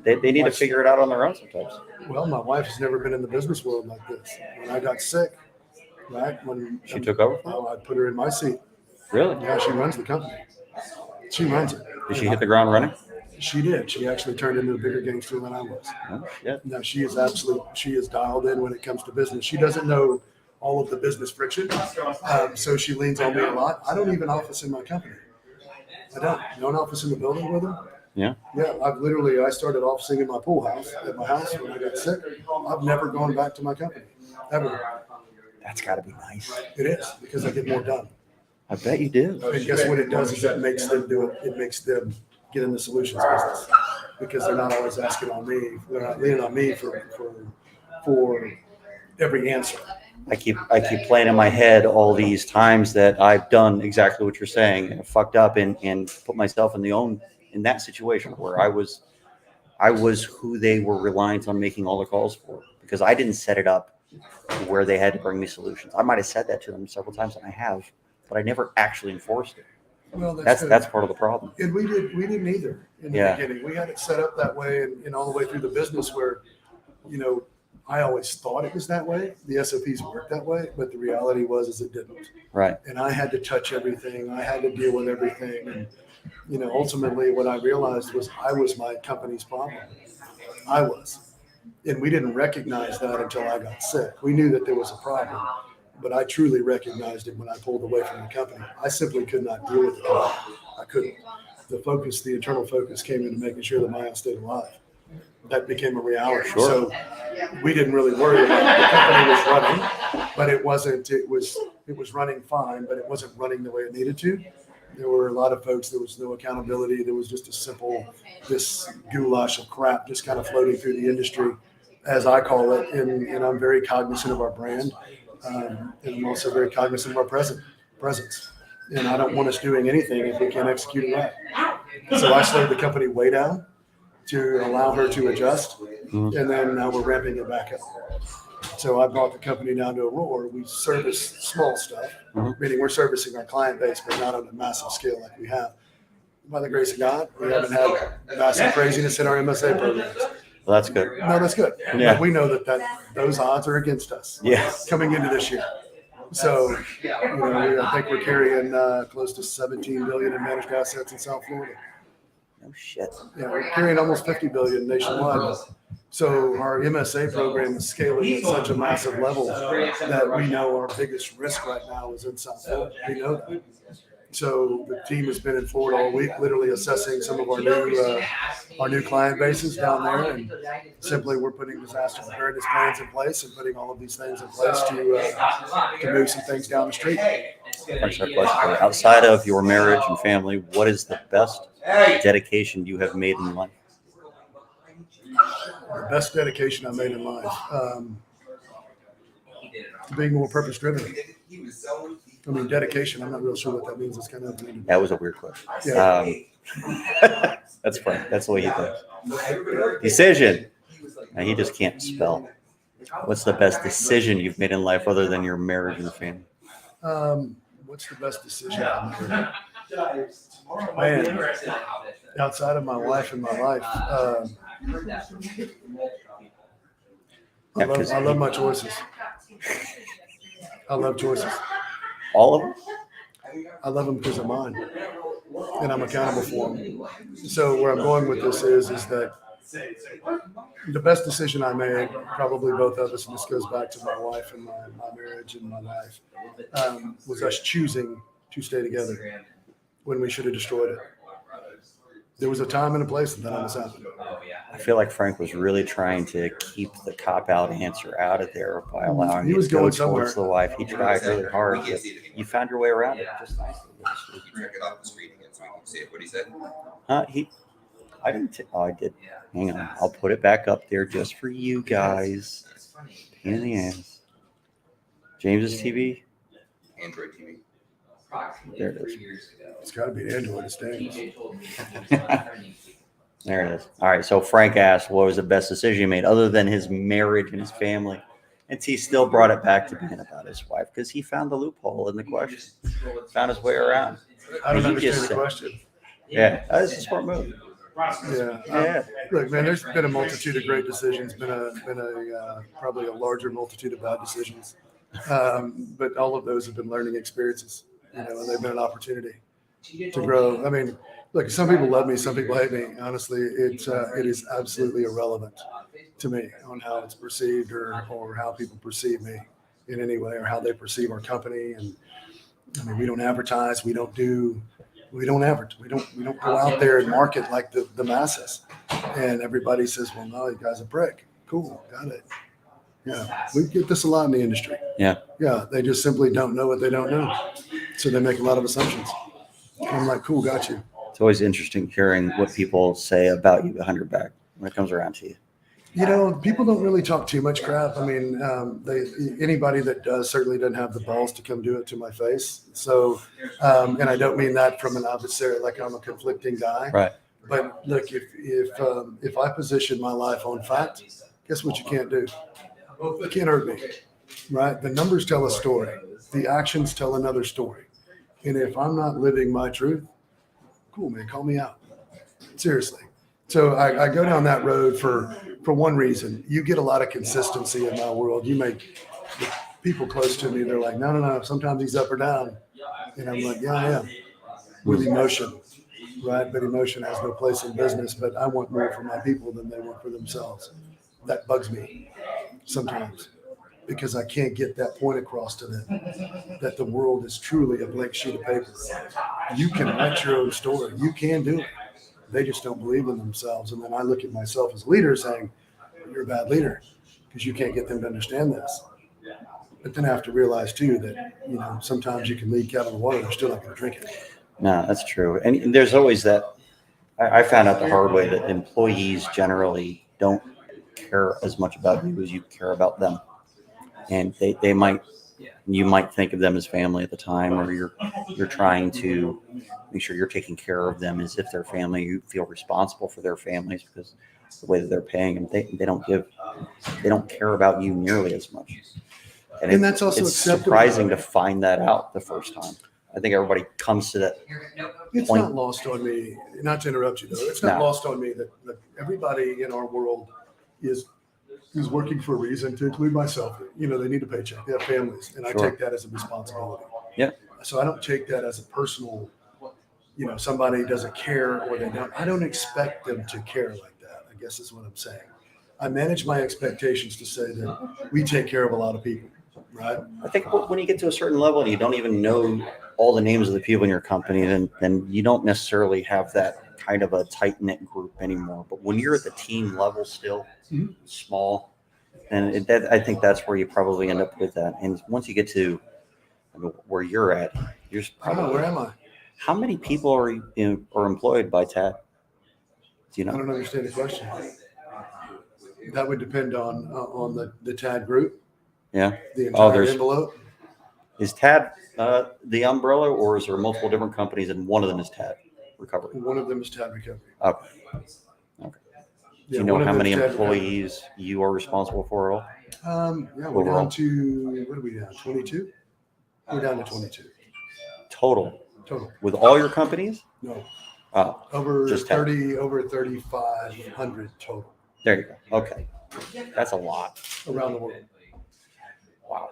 They need to figure it out on their own sometimes. well, my wife has never been in the business world like this. When I got sick, right when She took over? oh, I put her in my seat. Really? Yeah, she runs the company. She runs it. Did she hit the ground running? She did. She actually turned into a bigger gangster than I was. Oh, shit. No, she is dialed in when it comes to business. She doesn't know all of the business friction, so she leans on me a lot. I don't even office in my company. I don't. You don't office in the building with them? Yeah. Yeah, I started officing in my pool house at my house when I got sick. I've never gone back to my company, ever. That's got to be nice. It is, because I get more done. I bet you do. And guess what it does is it makes them do it. It makes them get in the solutions business because they're not always asking on me. They're not leaning on me for every answer. I keep playing in my head all these times that I've done exactly what you're saying and fucked up and put myself in that situation where I was who they were reliant on making all the calls for because I didn't set it up where they had to bring me solutions. I might have said that to them several times, and I have, but I never actually enforced it. Well, That's part of the problem. And we didn't either in the beginning. We had it set up that way and all the way through the business where, I always thought it was that way. The SOPs worked that way, but the reality was it didn't. Right. And I had to touch everything. I had to deal with everything. And, ultimately what I realized was I was my company's problem. I was. And we didn't recognize that until I got sick. We knew that there was a problem, but I truly recognized it when I pulled away from the company. I simply could not deal with the company. I couldn't. The internal focus came into making sure that Maya stayed alive. That became a reality. Sure. So we didn't really worry about it. The company was running, but it was running fine, but it wasn't running the way it needed to. There were a lot of folks, there was no accountability. There was just this goulash of crap just kind of floating through the industry, as I call it. And I'm very cognizant of our brand. And I'm also very cognizant of our presence. And I don't want us doing anything if we can't execute it right. So I slowed the company way down to allow her to adjust. Mm-hmm. And then now we're ramping it back up. So I brought the company down to a roar. We service small stuff, meaning we're servicing our client base, but not on a massive scale like we have. By the grace of God, we haven't had massive craziness in our MSA programs. Well, that's good. No, that's good. Yeah. But we know that those odds are against us. Yes. Coming into this year. So, I think we're carrying close to $17 billion in managed assets in South Florida. No shit. Yeah, we're carrying almost $50 billion nationwide. So our MSA program is scaling at such a massive level that we know our biggest risk right now is in South Florida. We know that. So the team has been in Florida all week, literally assessing some of our new client bases down there, and simply we're putting disaster preparedness plans in place and putting all of these things in place to move some things down the street. Outside of your marriage and family, what is the best dedication you have made in life? The best dedication I made in life, being more purpose driven. I mean, dedication, I'm not real sure what that means. It's kind of That was a weird question. Yeah. That's funny. That's the way he thinks. Decision. Now, he just can't spell. What's the best decision you've made in life other than your marriage and family? What's the best decision I made? Man, outside of my wife and my life, I love my choices. I love choices. All of them? I love them because they're mine, and I'm accountable for them. So where I'm going with this is that the best decision I made, probably both of us, and this goes back to my wife and my marriage and my life, was us choosing to stay together when we should have destroyed it. There was a time and a place that almost happened. I feel like Frank was really trying to keep the cop-out answer out of there by allowing He it was to go going towards somewhere. the wife. He tried really hard, but you found your way around it just nicely. You took it off the screen again so we can see it. What he said? I didn't. I did. Hang on. I'll put it back up there just for you guys. Pain in the ass. James's TV. Android TV. There it is. It's got to be an Android. It stands. There it is. All right. So Frank asked, what was the best decision he made other than his marriage and his family? And T still brought it back to being about his wife because he found the loophole in the question, found his way around. I don't And he understand just the question. Yeah, that's a smart move. Yeah. Look, man, there's been a multitude of great decisions, been a probably a larger multitude of bad decisions. But all of those have been learning experiences, and they've been an opportunity to grow. I mean, look, some people love me, some people hate me. Honestly, it is absolutely irrelevant to me on how it's perceived or how people perceive me in any way or how they perceive our company. And I mean, we don't advertise, we don't advertise, we don't go out there and market like the masses. And everybody says, well, no, you guys are a brick. Cool, got it. Yeah, we get this a lot in the industry. Yeah. Yeah, they just simply don't know what they don't know. So they make a lot of assumptions. I'm like, cool, got you. It's always interesting hearing what people say about you behind your back when it comes around to you. People don't really talk too much crap. I mean, anybody that does certainly doesn't have the balls to come do it to my face. So, and I don't mean that from an adversary, like I'm a conflicting guy. Right. But look, if I position my life on fact, guess what you can't do? You can't hurt me, right? The numbers tell a story. The actions tell another story. And if I'm not living my truth, cool, man, call me out. Seriously. So I go down that road for one reason. You get a lot of consistency in my world. You make people close to me, they're like, no. Sometimes he's up or down. And I'm like, yeah, I am. With emotion, right? But emotion has no place in business. But I want more for my people than they want for themselves. That bugs me sometimes because I can't get that point across to them that the world is truly a blank sheet of paper. You can write your own story. You can do it. They just don't believe in themselves. And then I look at myself as a leader saying, you're a bad leader because you can't get them to understand this. But then I have to realize too that, sometimes you can lead cattle to water, they're still not going to drink it. No, that's true. And there's always that. I found out the hard way that employees generally don't care as much about you as you care about them. And you might think of them as family at the time, or you're trying to make sure you're taking care of them as if they're family. You feel responsible for their families because the way that they're paying them, they don't care about you nearly as much. And that's also it's surprising to find that out the first time. I think everybody comes to that It's point. not lost on me, not to interrupt you though, it's not lost on me that everybody in our world is working for a reason, to include myself. They need a paycheck, they have families, and I take that as a responsibility. Yeah. So I don't take that as a personal, somebody doesn't care or they don't. I don't expect them to care like that, I guess is what I'm saying. I manage my expectations to say that we take care of a lot of people, right? I think when you get to a certain level and you don't even know all the names of the people in your company, then you don't necessarily have that kind of a tight-knit group anymore. But when you're at the team level still, small, and I think that's where you probably end up with that. And once you get to where you're at, you're probably, where am I? How many people are employed by TAD? Do you know? I don't understand the question. That would depend on the TAD group. Yeah. The entire there's envelope. Is TAD the umbrella, or is there multiple different companies and one of them is TAD Recovery? One of them is TAD Recovery. Okay. Do you know how many employees you are responsible for at all? Yeah, we're down to, what are we down? 22? We're down to 22. Total. With all your companies? No. Over just 30, over 3,500 total. There you go. Okay. That's a lot. Around the world. Wow.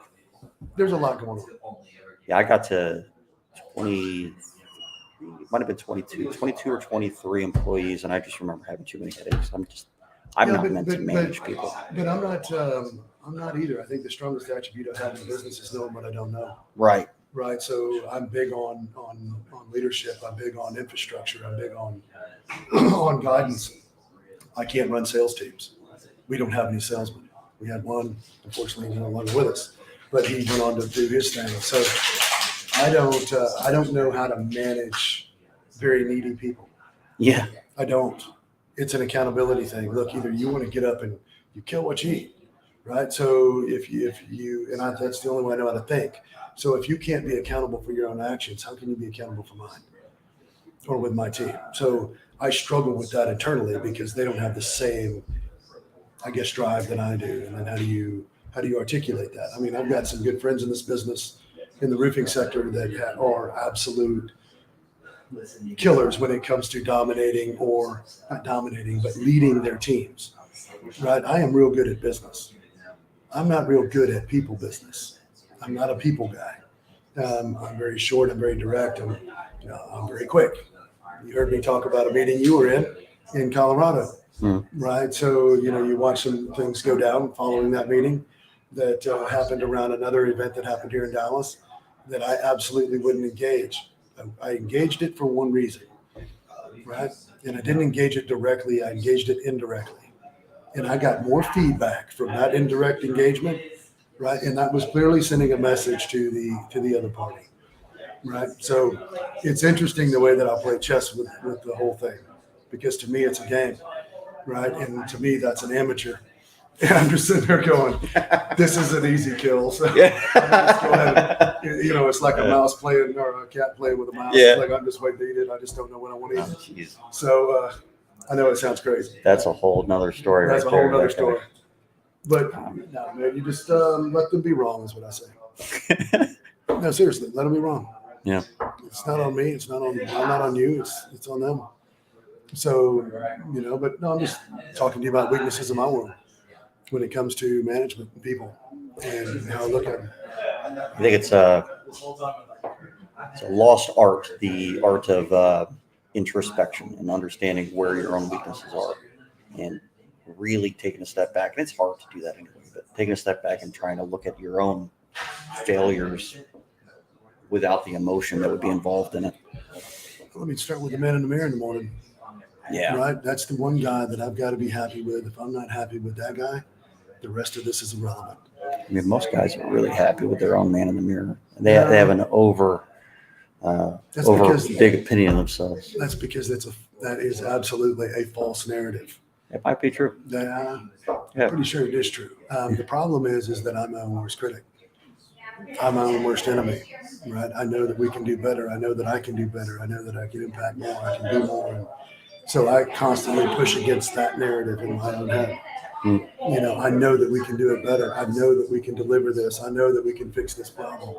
There's a lot going on. Yeah, I got to 20, might have been 22 or 23 employees, and I just remember having too many headaches. I'm not meant to manage people. But I'm not either. I think the strongest attribute I have in business is knowing what I don't know. Right. Right. So I'm big on leadership. I'm big on infrastructure. I'm big on guidance. I can't run sales teams. We don't have any salesmen. We had one, unfortunately, he's no longer with us, but he went on to do his thing. So I don't know how to manage very needy people. Yeah. I don't. It's an accountability thing. Look, either you want to get up and you kill what you eat, right? So that's the only way I know how to think. So if you can't be accountable for your own actions, how can you be accountable for mine or with my team? So I struggle with that internally because they don't have the same, I guess, drive that I do. And then how do you articulate that? I mean, I've got some good friends in this business in the roofing sector that are absolute killers when it comes to dominating, or not dominating, but leading their teams. Right? I am real good at business. I'm not real good at people business. I'm not a people guy. I'm very short. I'm very direct. I'm very quick. You heard me talk about a meeting you were in Colorado, right? So, you watch some things go down following that meeting that happened around another event that happened here in Dallas that I absolutely wouldn't engage. I engaged it for one reason, right? And I didn't engage it directly. I engaged it indirectly. And I got more feedback from that indirect engagement, right? And that was clearly sending a message to the other party, right? So it's interesting the way that I play chess with the whole thing, because to me it's a game, right? And to me that's an amateur. And I'm just sitting there going, this is an easy kill. So just go ahead and, it's like a mouse playing or a cat playing with a mouse. Yeah. Like I'm just waiting to eat it. I just don't know when I want to eat it. Jeez. So I know it sounds crazy. That's a whole nother story. That's right a whole there. nother story. But no, man, you just let them be wrong is what I say. No, seriously, let them be wrong. Yeah. It's not on me. I'm not on you. It's on them. So, but no, I'm just talking to you about weaknesses in my world when it comes to management and people and how I look at them. I think it's a lost art, the art of introspection and understanding where your own weaknesses are, and really taking a step back. And it's hard to do that anyway, but taking a step back and trying to look at your own failures without the emotion that would be involved in it. Let me start with the man in the mirror in the morning. Yeah. Right? That's the one guy that I've got to be happy with. If I'm not happy with that guy, the rest of this is irrelevant. I mean, most guys are really happy with their own man in the mirror. They have an over big opinion of themselves. That's because that is absolutely a false narrative. It might be true. I'm pretty sure it is true. The problem is that I'm my own worst critic. I'm my own worst enemy, right? I know that we can do better. I know that I can do better. I know that I can impact more. I can do more. And so I constantly push against that narrative in my own head. I know that we can do it better. I know that we can deliver this. I know that we can fix this problem.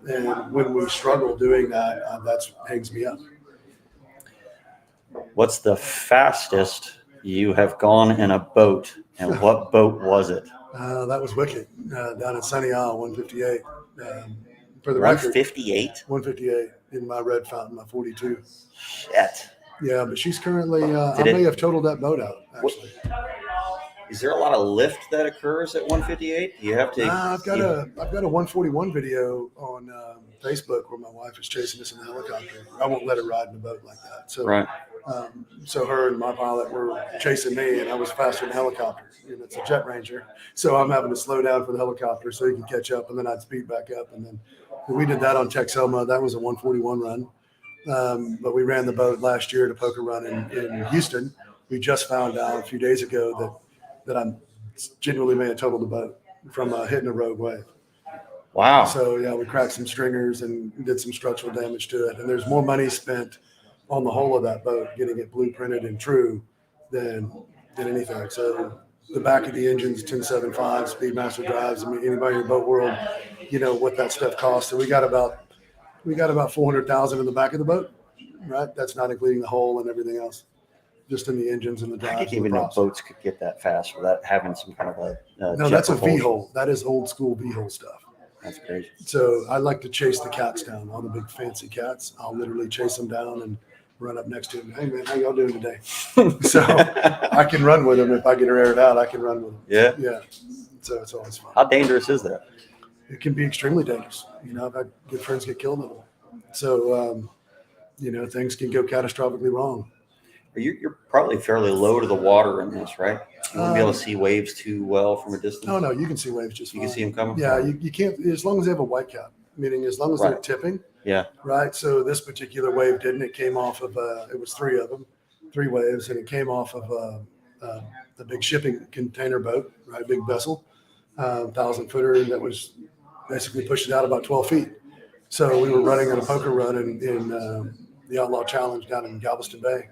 And when we struggle doing that, that's hangs me up. What's the fastest you have gone in a boat, and what boat was it? That was Wicked down in Sunny Isle, 158. For the 158? record, 158 in my red fountain, my 42. Shit. Yeah, but she's currently, I may have totaled that boat out, actually. Is there a lot of lift that occurs at 158? You have to. I've got a 141 video on Facebook where my wife is chasing us in a helicopter. I won't let her ride in a boat like that. So, right. So her and my pilot were chasing me, and I was faster than the helicopter. It's a Jet Ranger, so I'm having to slow down for the helicopter so he can catch up, and then I'd speed back up. And then we did that on Texoma. That was a 141 run. But we ran the boat last year at a poker run in Houston. We just found out a few days ago that I'm genuinely may have totaled the boat from hitting a rogue wave. Wow. So yeah, we cracked some stringers and did some structural damage to it. And there's more money spent on the whole of that boat, getting it blueprinted and true than anything. So the back of the engine's 1075 Speedmaster drives. I mean, anybody in the boat world, what that stuff costs. So we got about 400,000 in the back of the boat, right? That's not including the hull and everything else. Just in the engines and the drives. I didn't even know boats could get that fast without having some kind of a no, that's a V-hull. That is old school V-hull stuff. That's crazy. So I like to chase the cats down, all the big fancy cats. I'll literally chase them down and run up next to them. Hey man, how y'all doing today? So I can run with them if I get her aired out. I can run with them. Yeah. Yeah. So it's always fun. How dangerous is that? It can be extremely dangerous. I've had good friends get killed in them. So things can go catastrophically wrong. You're probably fairly low to the water in this, right? You won't be able to see waves too well from a distance. No, you can see waves just fine. You can see them coming. Yeah, you can't, as long as they have a white cap, meaning as long as they're tipping. Yeah. Right. So this particular wave didn't. It came off of it was three of them, 3 waves, and it came off of the big shipping container boat, right? Big vessel, 1,000-footer that was basically pushed it out about 12 feet. So we were running on a poker run in the Outlaw Challenge down in Galveston Bay.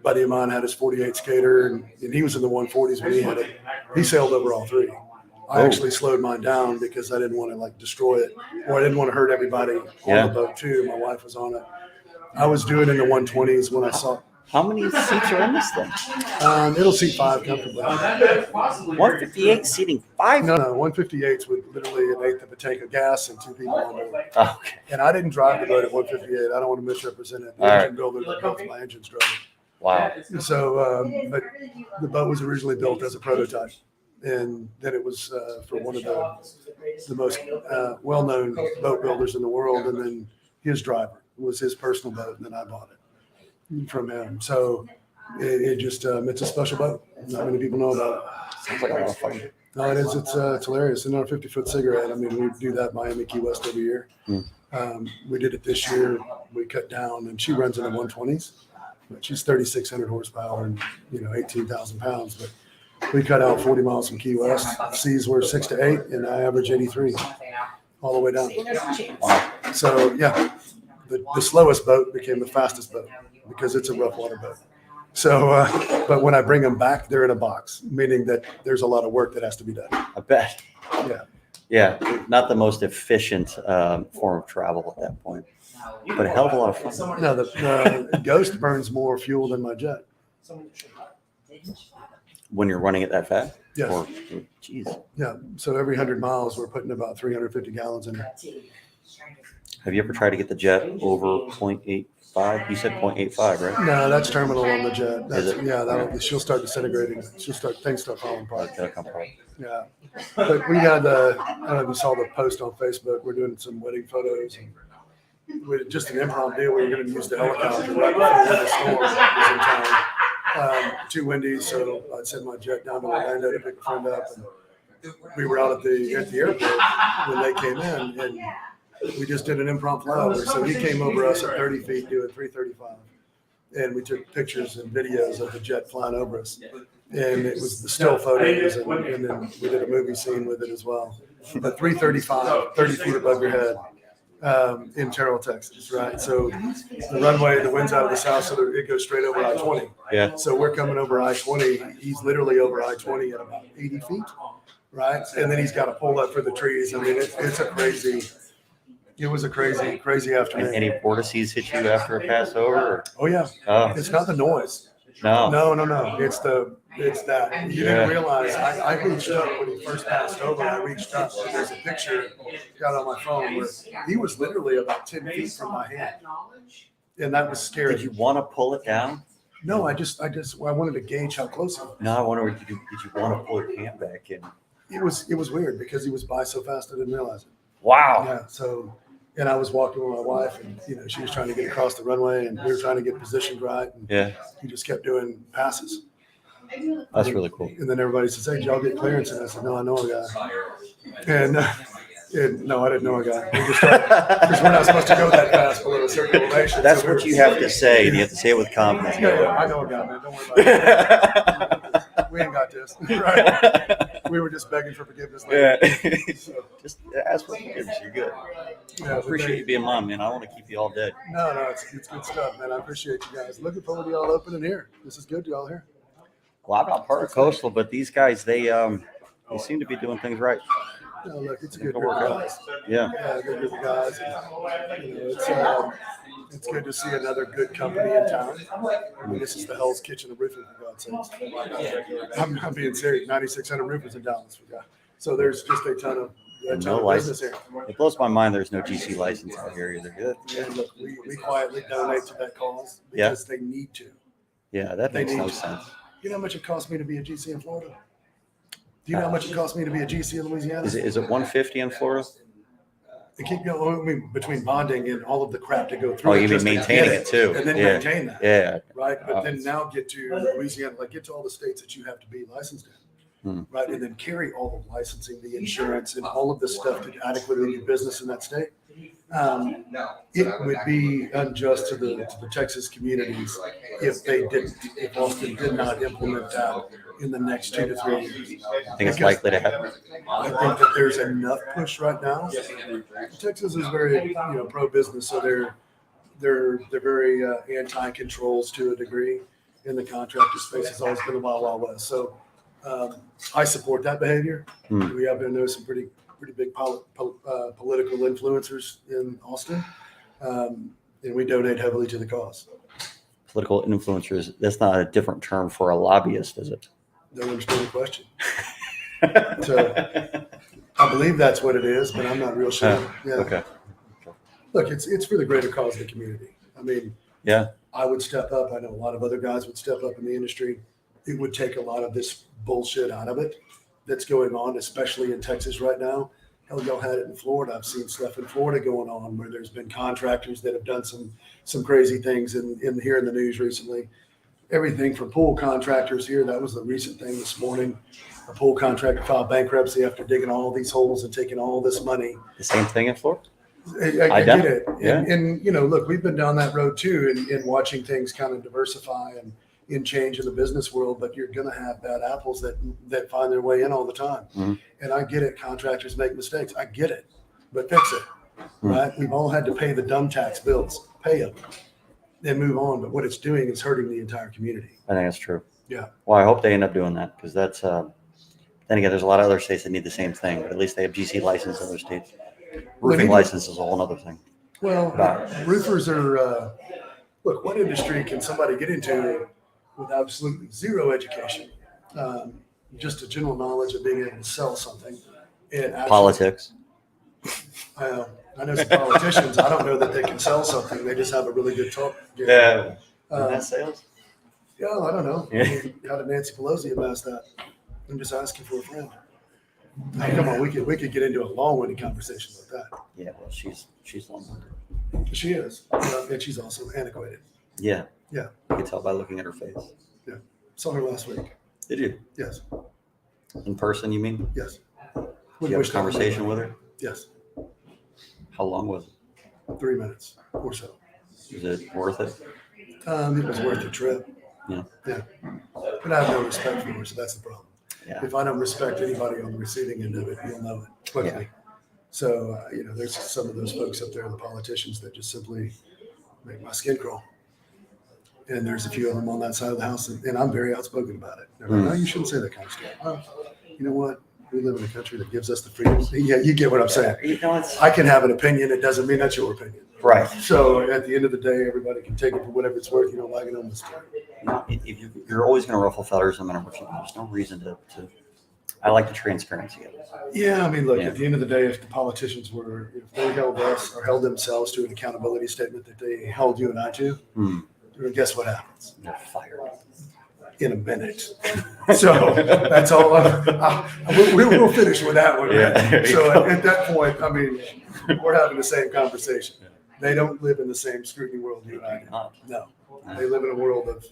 Buddy of mine had his 48 skater, and he was in the 140s when he hit it. He sailed over all 3. I actually slowed mine down because I didn't want to destroy it, or I didn't want to hurt everybody on the boat too. My wife was on it, I was doing in the 120s when I saw. How many seats are in this thing? It'll seat 5 comfortably. 158 seating 5? No, 158s with literally an eighth of a tank of gas and 2 people on board. Oh, okay. And I didn't drive the boat at 158. I don't want to misrepresent it. The engine builder that built my engines drove it. Wow. So, but the boat was originally built as a prototype, and then it was for one of the most well-known boat builders in the world, and then his driver was his personal boat, and then I bought it from him. So it just it's a special boat. Not many people know about it. Sounds like a lot of fun. No, it is. It's hilarious. And our 50-foot cigarette. I mean, we do that Miami Key West every year. We did it this year. We cut down, and she runs in the 120s. But she's 3,600 horsepower and 18,000 pounds. But we cut out 40 miles from Key West. Seas were 6 to 8, and I average 83 all the way down. So yeah, the slowest boat became the fastest boat because it's a rough water boat. So, but when I bring them back, they're in a box, meaning that there's a lot of work that has to be done. I bet. Yeah. Yeah, not the most efficient form of travel at that point, but a hell of a lot of fun. No, the Ghost burns more fuel than my jet. When you're running it that fast? Yes. Or, geez. Yeah. So every 100 miles, we're putting about 350 gallons in there. Have you ever tried to get the jet over 0.85? You said 0.85, right? No, that's terminal on the jet. That's, Is it? yeah, she'll start disintegrating. Things start falling apart. That'll come apart. Yeah. But we had, I don't know if you saw the post on Facebook. We're doing some wedding photos. And we just an impromptu deal. We were going to use the helicopter right before the storm was in town. Too windy, so I sent my jet down to Orlando to pick a friend up. And we were out at the airport when they came in, and we just did an impromptu flyover. So he came over us at 30 feet doing 335. And we took pictures and videos of the jet flying over us. And it was the still photos, and then we did a movie scene with it as well. But 335, 30 feet above your head in Terrell, Texas, right? So the runway, the wind's out of the south, so it goes straight over I-20. Yeah. So we're coming over I-20. He's literally over I-20 at about 80 feet, right? And then he's got to pull up for the trees. I mean, it's a crazy. It was a crazy afternoon. Any vortices hit you after it passed over? Or? Oh yeah. Oh. It's not the noise. No. No. It's that. You didn't realize. I reached up when he first passed over. I reached up. And there's a picture got on my phone where he was literally about 10 feet from my hand, and that was scary. Did you want to pull it down? No, I wanted to gauge how close he was. No, I wonder, did you want to pull your hand back in? It was weird because he was by so fast I didn't realize it. Wow. Yeah. So. And I was walking with my wife, and she was trying to get across the runway, and we were trying to get positioned right. And yeah. He just kept doing passes. That's really cool. And then everybody says, "Hey, did y'all get clearance?" And I said, "No, I know a guy." And no, I didn't know a guy. Because we're not supposed to go that fast below a certain elevation. That's so what you have to say. You have to say it with confidence. Yeah, I know a guy, man. Don't worry about it. We ain't got this. Right? We were just begging for forgiveness. Yeah. So, just ask for forgiveness. You're good. Yeah, I appreciate you being on, man. I don't want to keep you all dead. No, it's good stuff, man. I appreciate you guys. Looking forward to y'all opening here. This is good, y'all here. Well, I'm not part of Coastal, but these guys, they seem to be doing things right. No, look, it's a good group of guys. Yeah. Good group of guys. It's good to see another good company in town. I mean, this is the Hell's Kitchen of roofing, for God's sakes. I'm being serious. 9,600 roofers in Dallas. So there's just a ton of business here. It blows my mind there's no GC license out here either. Good. And look, we quietly donate to that cause because they need to. Yeah, that makes no sense. You know how much it cost me to be a GC in Florida? Do you know how much it cost me to be a GC in Louisiana? Is it 150 in Florida? They keep going. I mean, between bonding and all of the crap to go through. Oh, you mean maintaining it too? And then maintain that. Yeah. Right. But then now get to Louisiana, like get to all the states that you have to be licensed in. Right. And then carry all the licensing, the insurance, and all of this stuff to adequately do business in that state. It would be unjust to the Texas communities if Austin did not implement that in the next 2 to 3 years. I think it's likely to happen. I think that there's enough push right now. Texas is very, pro-business, so they're very anti-controls to a degree. In the contractor space, it's always been a Wild West. So I support that behavior. We happen to know some pretty big political influencers in Austin. and we donate heavily to the cause. Political influencers, that's not a different term for a lobbyist, is it? Don't understand the question. So I believe that's what it is, but I'm not real sure. Yeah. Okay. Look, it's for the greater cause of the community. I mean, Yeah. I would step up. I know a lot of other guys would step up in the industry. It would take a lot of this bullshit out of it that's going on, especially in Texas right now. Hell, y'all had it in Florida. I've seen stuff in Florida going on where there's been contractors that have done some crazy things in here in the news recently. Everything from pool contractors here. That was the recent thing this morning. A pool contractor filed bankruptcy after digging all these holes and taking all this money. The same thing in Florida? I get it. Yeah. And, you know, look, we've been down that road too in watching things kind of diversify and in change in the business world, but you're going to have bad apples that find their way in all the time. Mm-hmm. And I get it. Contractors make mistakes. I get it, but fix it, right? We've all had to pay the dumb tax bills, pay them, then move on. But what it's doing is hurting the entire community. I think that's true. Yeah. Well, I hope they end up doing that because that's, then again, there's a lot of other states that need the same thing, but at least they have GC license in other states. Roofing license is a whole other thing. Well, roofers are, look, what industry can somebody get into with absolutely zero education, just a general knowledge of being able to sell something? And actually, Politics. I know some politicians. I don't know that they can sell something. They just have a really good talk. Yeah. Isn't that sales? Yeah, I don't know. Yeah. I mean, how did Nancy Pelosi amass that? I'm just asking for a friend. Now, come on, we could get into a long-winded conversation about that. Yeah, well, she's long-winded. She is, and she's also antiquated. Yeah. Yeah. You can tell by looking at her face. Yeah, saw her last week. Did you? Yes. In person, you mean? Yes. Did you have a conversation with her? Yes. How long was it? 3 minutes or so. Was it worth it? It was worth the trip. Yeah. Yeah. But I have no respect for her, so that's the problem. Yeah. If I don't respect anybody on the receiving end of it, you'll know it quickly. Yeah. So, you know, there's some of those folks up there, the politicians, that just simply make my skin crawl. And there's a few of them on that side of the house, and I'm very outspoken about it. They're like, no, you shouldn't say that kind of stuff. Well, you know what? We live in a country that gives us the freedom. Yeah, you get what I'm saying. You know, I can have an opinion. It doesn't mean that's your opinion. Right. So at the end of the day, everybody can take it for whatever it's worth. You don't like it on this time. If you're always going to ruffle feathers no matter what you do. There's no reason to. I like the transparency of it. Yeah, I mean, look, at the end of the day, if the politicians were, if they held us or held themselves to an accountability statement that they held you and I to, guess what happens? They're fired. In a minute. So that's all. We'll finish with that one. Yeah. So at that point, I mean, we're having the same conversation. They don't live in the same scrutiny world you and I do. No. They live in a world of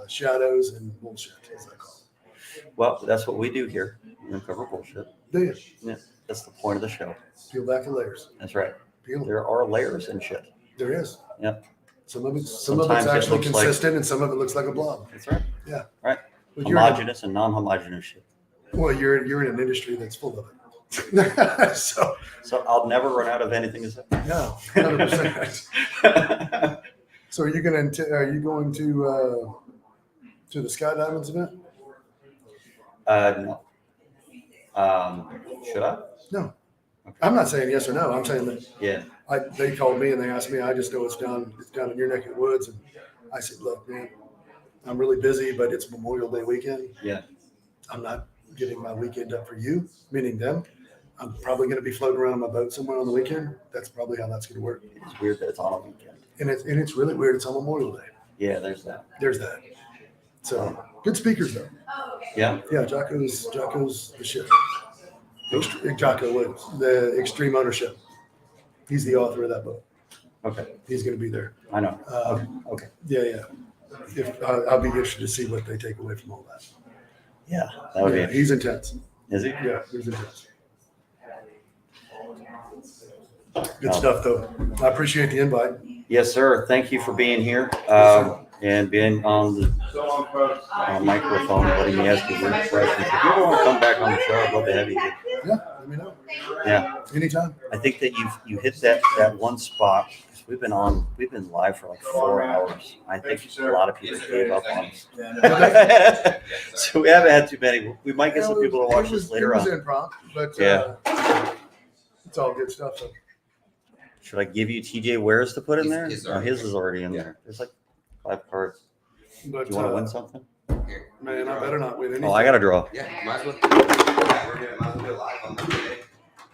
shadows and bullshit, as I call it. Well, that's what we do here. We uncover bullshit. Do you? Yeah, that's the point of the show. Peel back the layers. That's right. Peel. There are layers in shit. There is. Yep. Some of it's Sometimes it actually looks consistent, and some of it looks like a blob. That's right. Yeah. Right. But you're in Homogenous and non-homogenous shit. Well, you're in an industry that's full of it. So I'll never run out of anything to say. No, 100%. So are you going to the Sky Diamonds event? No. Should I? No. Okay. I'm not saying yes or no. I'm saying that. Yeah. They called me and they asked me. I just know it's down in your neck of the woods, and I said, look, man, I'm really busy, but it's Memorial Day weekend. Yeah. I'm not giving my weekend up for you, meaning them. I'm probably going to be floating around on my boat somewhere on the weekend. That's probably how that's going to work. It's weird that it's on a weekend. And it's really weird. It's on Memorial Day. Yeah, there's that. There's that. So good speakers though. Yeah. Yeah, Jocko's the shit. Jocko Woods, the Extreme Ownership. He's the author of that book. Okay. He's going to be there. I know. Okay. Yeah. I'll be interested to see what they take away from all that. Yeah, that would be. He's intense. Is he? Yeah, he's intense. Good stuff, though. I appreciate the invite. Yes, sir. Thank you for being here and being on the microphone, letting me ask you weird questions. If you ever want to come back on the show, I'd love to have you here. Yeah, let me know. Yeah. Anytime. I think that you hit that one spot. We've been live for like 4 hours. I think a lot of people gave up on us. So we haven't had too many. We might get some people to watch this later on. It was improv, but yeah. it's all good stuff. So. Should I give you TJ Wares to put in there? His No, his is already in there. There's like 5 cards. But Do you want to win something? Here. man, I better not win anything. Oh, I got to draw. Yeah, might as well. Yeah, we're gonna might as well do it live on Monday.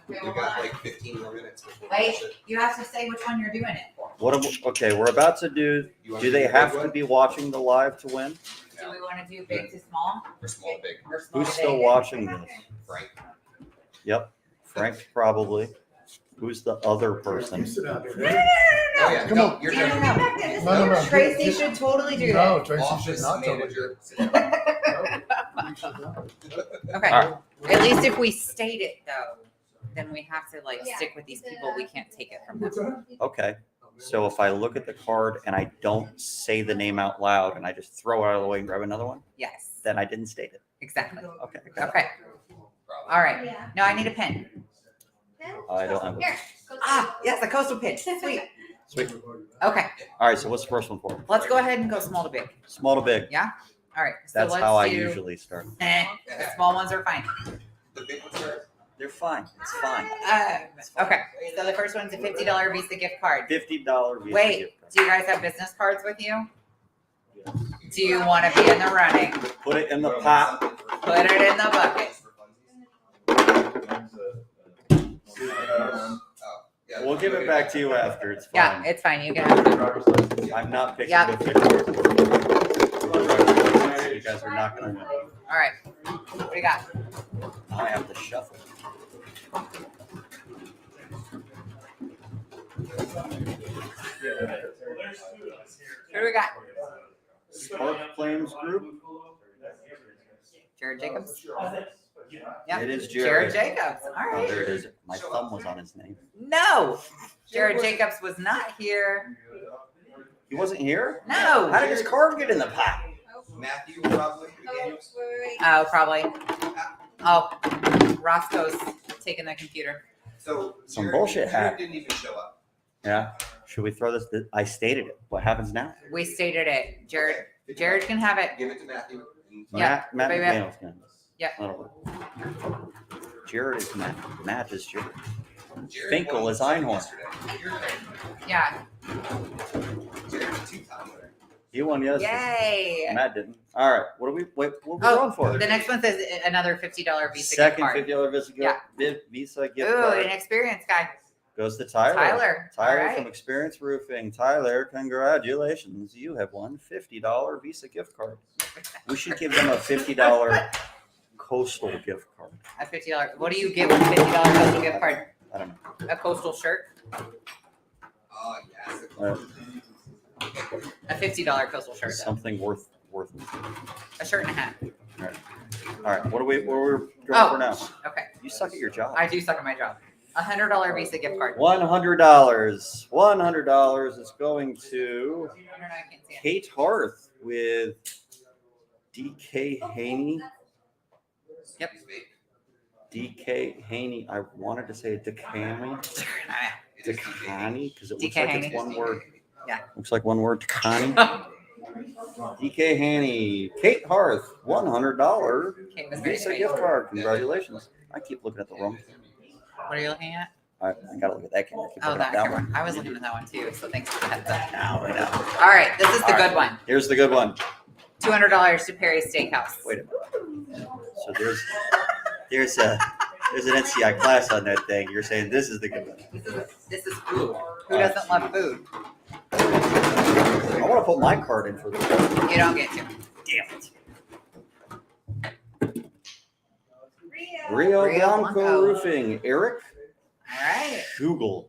We've got like 15 more minutes before. Wait, you have to say which one you're doing it for. Okay, we're about to do. Do they have to be watching the live to win? Do we want to do big to small? Or small, big. Or small Who's to still big? watching this? Frank. Yep, Frank probably. Who's the other person? You sit out No, there. no, Oh no, yeah, Come no, on. you're no, no, done. no, no. This No, no, is no. Tracy should totally do No, that. Tracy should Office not totally do manager. it. You should not. Okay. All At least if we state it though, then we have to like stick with these people. We can't take it from them. Okay, so if I look at the card and I don't say the name out loud and I just throw it out of the way and grab another one, Yes, then I didn't state it. exactly. Okay, I got it. Okay. All right. No, I need a pen. I don't have Here. it. Ah, yes, a coastal pitch. Sweet. Sweet. Okay. All right, so what's the first one for? Let's go ahead and go small to big. Small to big. All right. So That's let's how I do, usually start. The small ones are fine. The big ones are. They're fine. It's fine. Okay. So the first one's a $50 Visa gift card. $50 Visa Wait, gift card. do you guys have business cards with you? Do you want to be in the running? Put it in the pot. Put it in the bucket. We'll give it back to you after. It's fine. Yeah, it's fine. You can have it. I'm not picking Yeah. the 50. You guys are not going to win. All right. What do you got? I have to shuffle. Who do we got? Spark Claims Group. Jared Jacobs. It is Jared Jared. Jacobs. All Oh, right. there it is. My thumb was on his name. No, Jared Jacobs was not here. He wasn't here? No. How did his card get in the pot? Matthew probably. Oh, probably. Oh, Roscoe's taking the computer. So Some Jared- bullshit Jared hat. didn't even show up. Yeah. Should we throw this? I stated it. What happens now? We stated it. Jared can have it. Give it to Matthew. Yeah, Matt baby. McDaniel's gonna. Yeah. Jared is Matt. Matt is Jared. Jared Finkel won is Einhorn. yesterday. You're right. Yeah. Jared's a 2-time winner. He won yesterday. Yay. Matt didn't. All right. What are we going Oh, for? the next one says another $50 Visa gift Second card. $50 Visa gift, Visa gift Ooh, card an experienced guy. goes to Tyler. Tyler. All Tyler right. from Experience Roofing. Tyler, congratulations. You have won $50 Visa gift card. We should give them a $50 Coastal gift card. A $50. What do you give with a $50 coastal gift card? I don't know. A coastal shirt? Oh, yes. A $50 coastal shirt. Though. Something worth. A shirt and a hat. All right. What are we going for now? Okay. You suck at your job. I do suck at my job. A $100 Visa gift card. $100. $100 is going to I can't see it. Kate Harth with DK Haney. Yep. DK Haney. I wanted to say Decani. Decani, because it looks DK like Haney. it's one word. Yeah. Looks like one word. Decani. DK Haney. Kate Harth. $100 Kate was very Visa sweet. gift card. Congratulations. I keep looking at the wrong thing. What are you looking at? I gotta look at that camera. I keep Oh, looking at that that camera. one. I was looking at that one too. So thanks for the heads up. Now I know. All right, this is the All good right. one. Here's the good one. $200 to Perry Steakhouse. Wait a minute. So there's an NCI class on that thing. You're saying this is the good one. This is food. Who doesn't love food? I want to put my card in for this. You don't get to. Damn it. Rio Blanco Roofing. Eric All right. Schugel.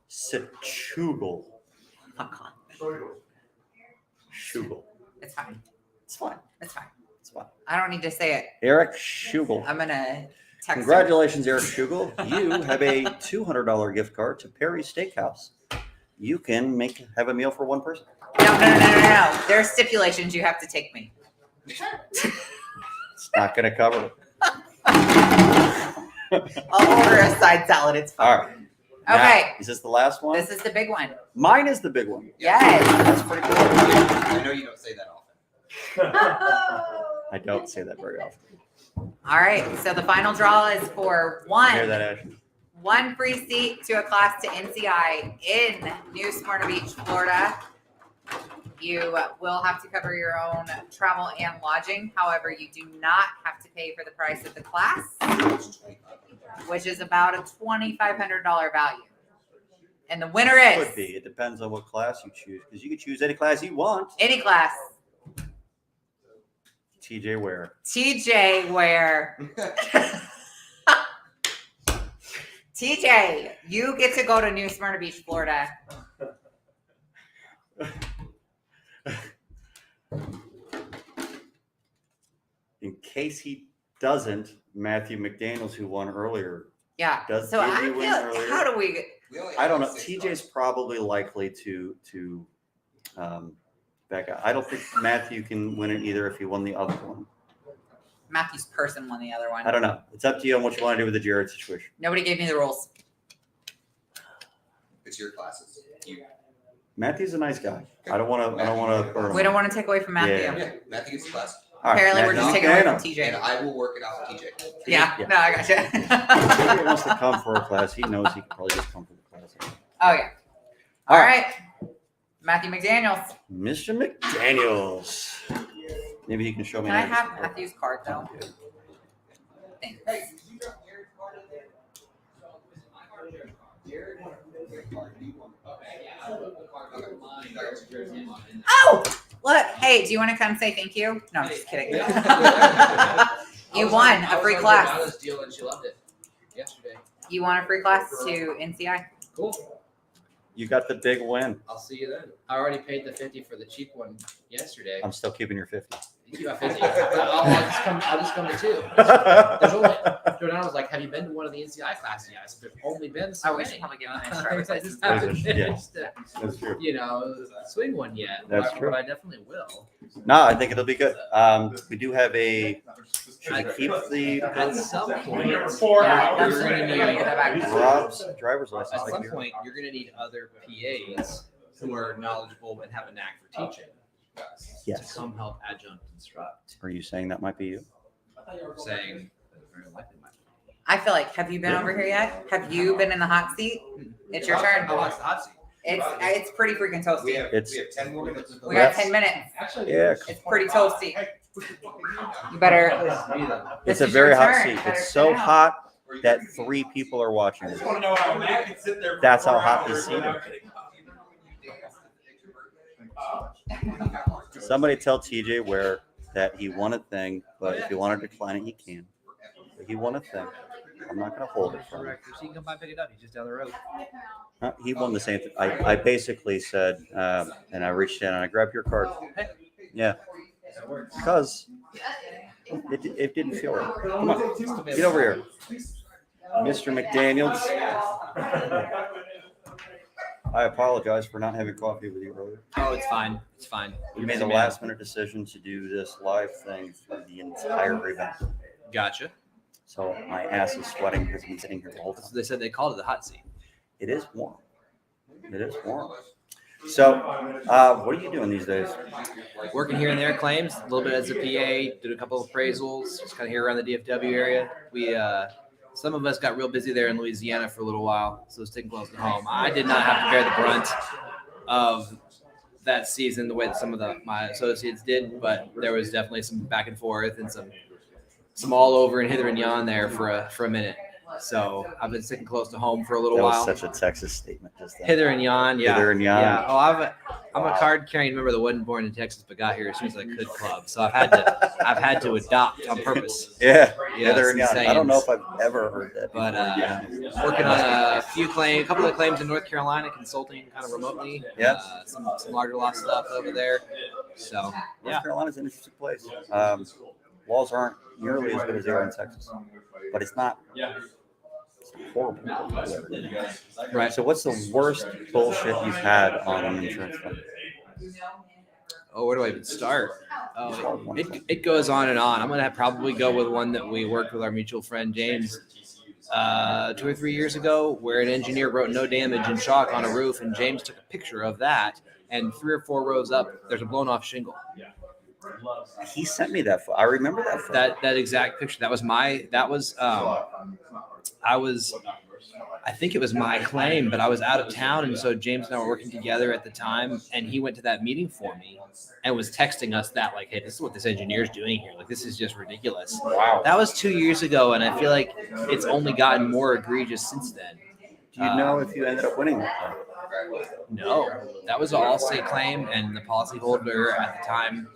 Schugel. Schugel. It's fine. It's fine. It's fine. It's fine. I don't need to say it. Eric Schugel. I'm gonna text him. Congratulations, Eric Schugel. You have a $200 gift card to Perry's Steakhouse. You can have a meal for one person. No. There are stipulations. You have to take me. It's not going to cover it. I'll order a side salad. It's fine. All right. Now, Okay. is this the last one? This is the big one. Mine is the big one. Yes. That's pretty cool. I know you don't say that often. I don't say that very often. All right. So the final draw is for Hear that, Ash? 1 free seat to a class to NCI in New Smyrna Beach, Florida. You will have to cover your own travel and lodging. However, you do not have to pay for the price of the class, which is about a $2,500 value. And the winner is Could be. It depends on what class you choose, because you can choose any class you want. any class. TJ Ware. TJ Ware. TJ, you get to go to New Smyrna Beach, Florida. In case he doesn't, Matthew McDaniels, who won earlier, Yeah. does So I TJ feel win earlier? how do we I don't know. TJ's probably likely to back out. I don't think Matthew can win it either if he won the other one. Matthew's person won the other one. I don't know. It's up to you on what you want to do with the Jared situation. Nobody gave me the rules. It's your classes. Matthew's a nice guy. I don't want to burn him. We don't want to take away from Matthew. Yeah. Matthew gets the class. All right, Apparently, we're just Matthew taking away from McDaniels. And TJ. I will work it out with TJ. Yeah. Yeah. No, I gotcha. If he wants to come for a class, he knows he can probably just come for the class. Oh yeah. All right. Matthew McDaniels. Mr. McDaniels. Maybe he can show me. Can I how to have support. Matthew's card though? Thanks. Oh, look. Hey, do you want to come say thank you? No, I'm just kidding. You won a free class. Deal and she loved it yesterday. You won a free class to NCI. Cool. You got the big win. I'll see you then. I already paid the 50 for the cheap one yesterday. I'm still keeping your 50. You got 50. I'll just come to 2. There's only. Jordan was like, "Have you been to one of the NCI classes?" Yeah, I said, "There's only been so Oh, we many." should probably give him his driver's I license. just haven't Yeah. finished the, That's true. swing one yet. That's but true. I definitely will. No, I think it'll be good. We do have a. Should we keep the At some point, Yeah, you're that's gonna you're gonna get that back. Rob's driver's license? At like some here? point, you're going to need other PAs who are knowledgeable and have a knack for teaching Yes. to come help adjunct instruct. Are you saying that might be you? Saying very likely might be. I feel like, have you been over here yet? Have you been in the hot seat? It's your turn. Oh, it's the hot seat. It's pretty freaking We toasty. have It's- 10 more minutes. We got 10 minutes. Yeah. It's pretty toasty. You better. It's This a is very your hot turn. seat. Better It's sit so down. hot that 3 people are watching it. want to know how Matt can sit there. That's how hot this seat is. Somebody tell TJ Ware that he won a thing, but if you want to decline it, he can. But he won a thing. I'm not going to hold it from him. Director, so you can come by and pick it up. He's just down the road. He won the same thing. I basically said, and I reached in and I grabbed your card. Yeah. Because it didn't feel right. Come on, get over here. Mr. McDaniels. I apologize for not having coffee with you earlier. Oh, it's fine. It's fine. We made the last minute decision to do this live thing for the entire event. Gotcha. So my ass is sweating because I've been sitting here the whole time. So they said they called it the hot seat. It is warm. It is warm. So, what are you doing these days? Working here and there, claims a little bit as a PA. Did a couple of appraisals. Just kind of here around the DFW area. We some of us got real busy there in Louisiana for a little while, so it's taking close to home. I did not have to bear the brunt of that season the way that some of my associates did, but there was definitely some back and forth and some all over and hither and yon there for a minute. So I've been sticking close to home for a little That while. was such a Texas statement. Just that. Hither and yon, yeah. Hither and yon. Yeah. Oh, I'm a card carrying member that wasn't born in Texas but got here as soon as I could club. So I've had to adopt on purpose. Yeah, Yeah, hither and yon. some I don't know if sayings. I've ever heard that. But before. working on a couple of claims in North Carolina, consulting kind of remotely. Yeah. Some larger lot stuff over there. So yeah. North Carolina's an interesting place. Laws aren't nearly as good as they are in Texas, but it's not horrible. Right. So, what's the worst bullshit you've had on an insurance company? Oh, where do I even start? Oh, it goes on and on. I'm gonna probably go with one that we worked with our mutual friend James 2 or 3 years ago, where an engineer wrote "no damage" in chalk on a roof, and James took a picture of that, and 3 or 4 rows up, there's a blown off shingle. He sent me that. I remember that. That exact picture. I was I think it was my claim, but I was out of town, and so James and I were working together at the time, and he went to that meeting for me and was texting us that like, hey, this is what this engineer's doing here. Like, this is just ridiculous. Wow. That was 2 years ago, and I feel like it's only gotten more egregious since then. Do you know if you ended up winning that claim? No, that was an all-state claim, and the policyholder at the time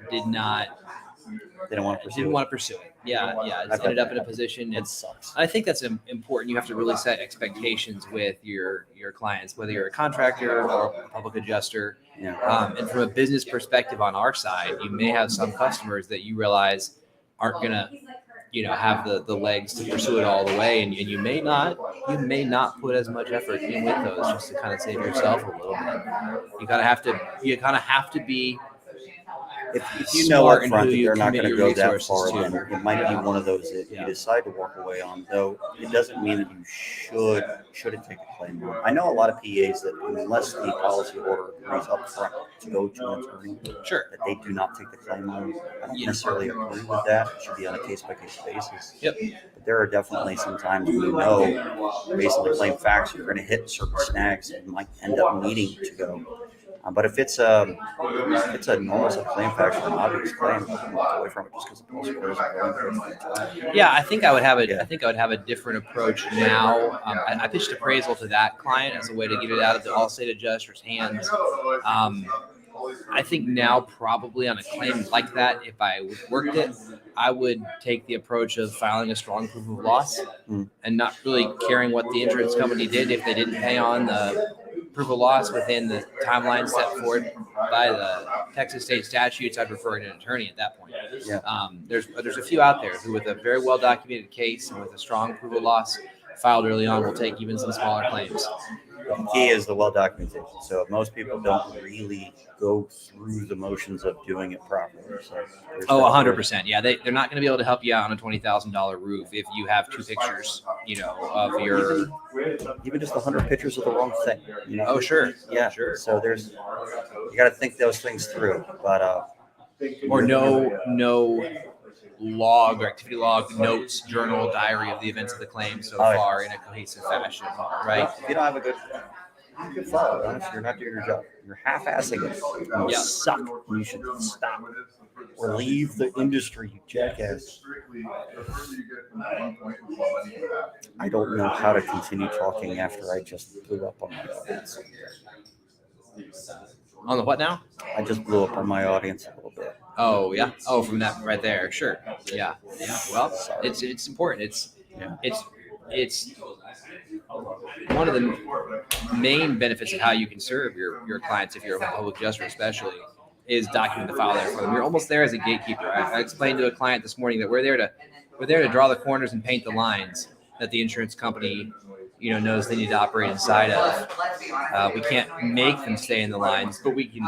didn't want to pursue it. Yeah, it ended up in a position. It sucks. I think that's important. You have to really set expectations with your clients, whether you're a contractor or a public adjuster. Yeah. And from a business perspective on our side, you may have some customers that you realize aren't gonna, have the legs to pursue it all the way, and you may not put as much effort in with those just to kind of save yourself a little bit. You kind of have to be. If you know up smart in front who that you they're not commit going to your go that resources far, to. then it might be one of those that you decide to walk away on. Though it doesn't mean that you shouldn't take a claim on. I know a lot of PAs that unless the policyholder agrees up front to go to an attorney, Sure, that they do not take the claim on. I don't necessarily agree with that. It should be on a case-by-case basis. Yep. But there are definitely some times when based on the claim facts, you're going to hit certain snags and might end up needing to go. But if it's a normal set of claim facts or an obvious claim, I can walk away from it just because the policyholder isn't going to. Yeah, I think I would have a different approach now. I pitched appraisal to that client as a way to get it out of the all-state adjuster's hands. I think now probably on a claim like that, if I worked it, I would take the approach of filing a strong proof of loss and not really caring what the insurance company did if they didn't pay on the proof of loss within the timeline set forward by the Texas state statutes. I'd refer to an attorney at that point. Yeah. There's a few out there who, with a very well documented case and with a strong proof of loss filed early on, will take even some smaller claims. The key is the well documentation. So most people don't really go through the motions of doing it properly. So 100%. Yeah, they're not going to be able to help you out on a $20,000 roof if you have two pictures, of your. Even just 100 pictures of the wrong thing. Oh, sure. Yeah, sure. So you got to think those things through. But or no log or activity log, notes, journal, diary of the events of the claim so far in a cohesive fashion, right? If you don't have a good follow, honestly, you're not doing your job. You're half-assing it. You suck. You should stop or leave the industry, you jackass. I don't know how to continue talking after I just blew up on my audience. On the what now? I just blew up on my audience a little bit. Oh yeah. Oh, from that right there. Sure. Yeah. Well, it's important. It's one of the main benefits of how you can serve your clients, if you're a public adjuster especially, is document the file there for them. You're almost there as a gatekeeper. I explained to a client this morning that we're there to draw the corners and paint the lines that the insurance company knows they need to operate inside of. We can't make them stay in the lines, but we can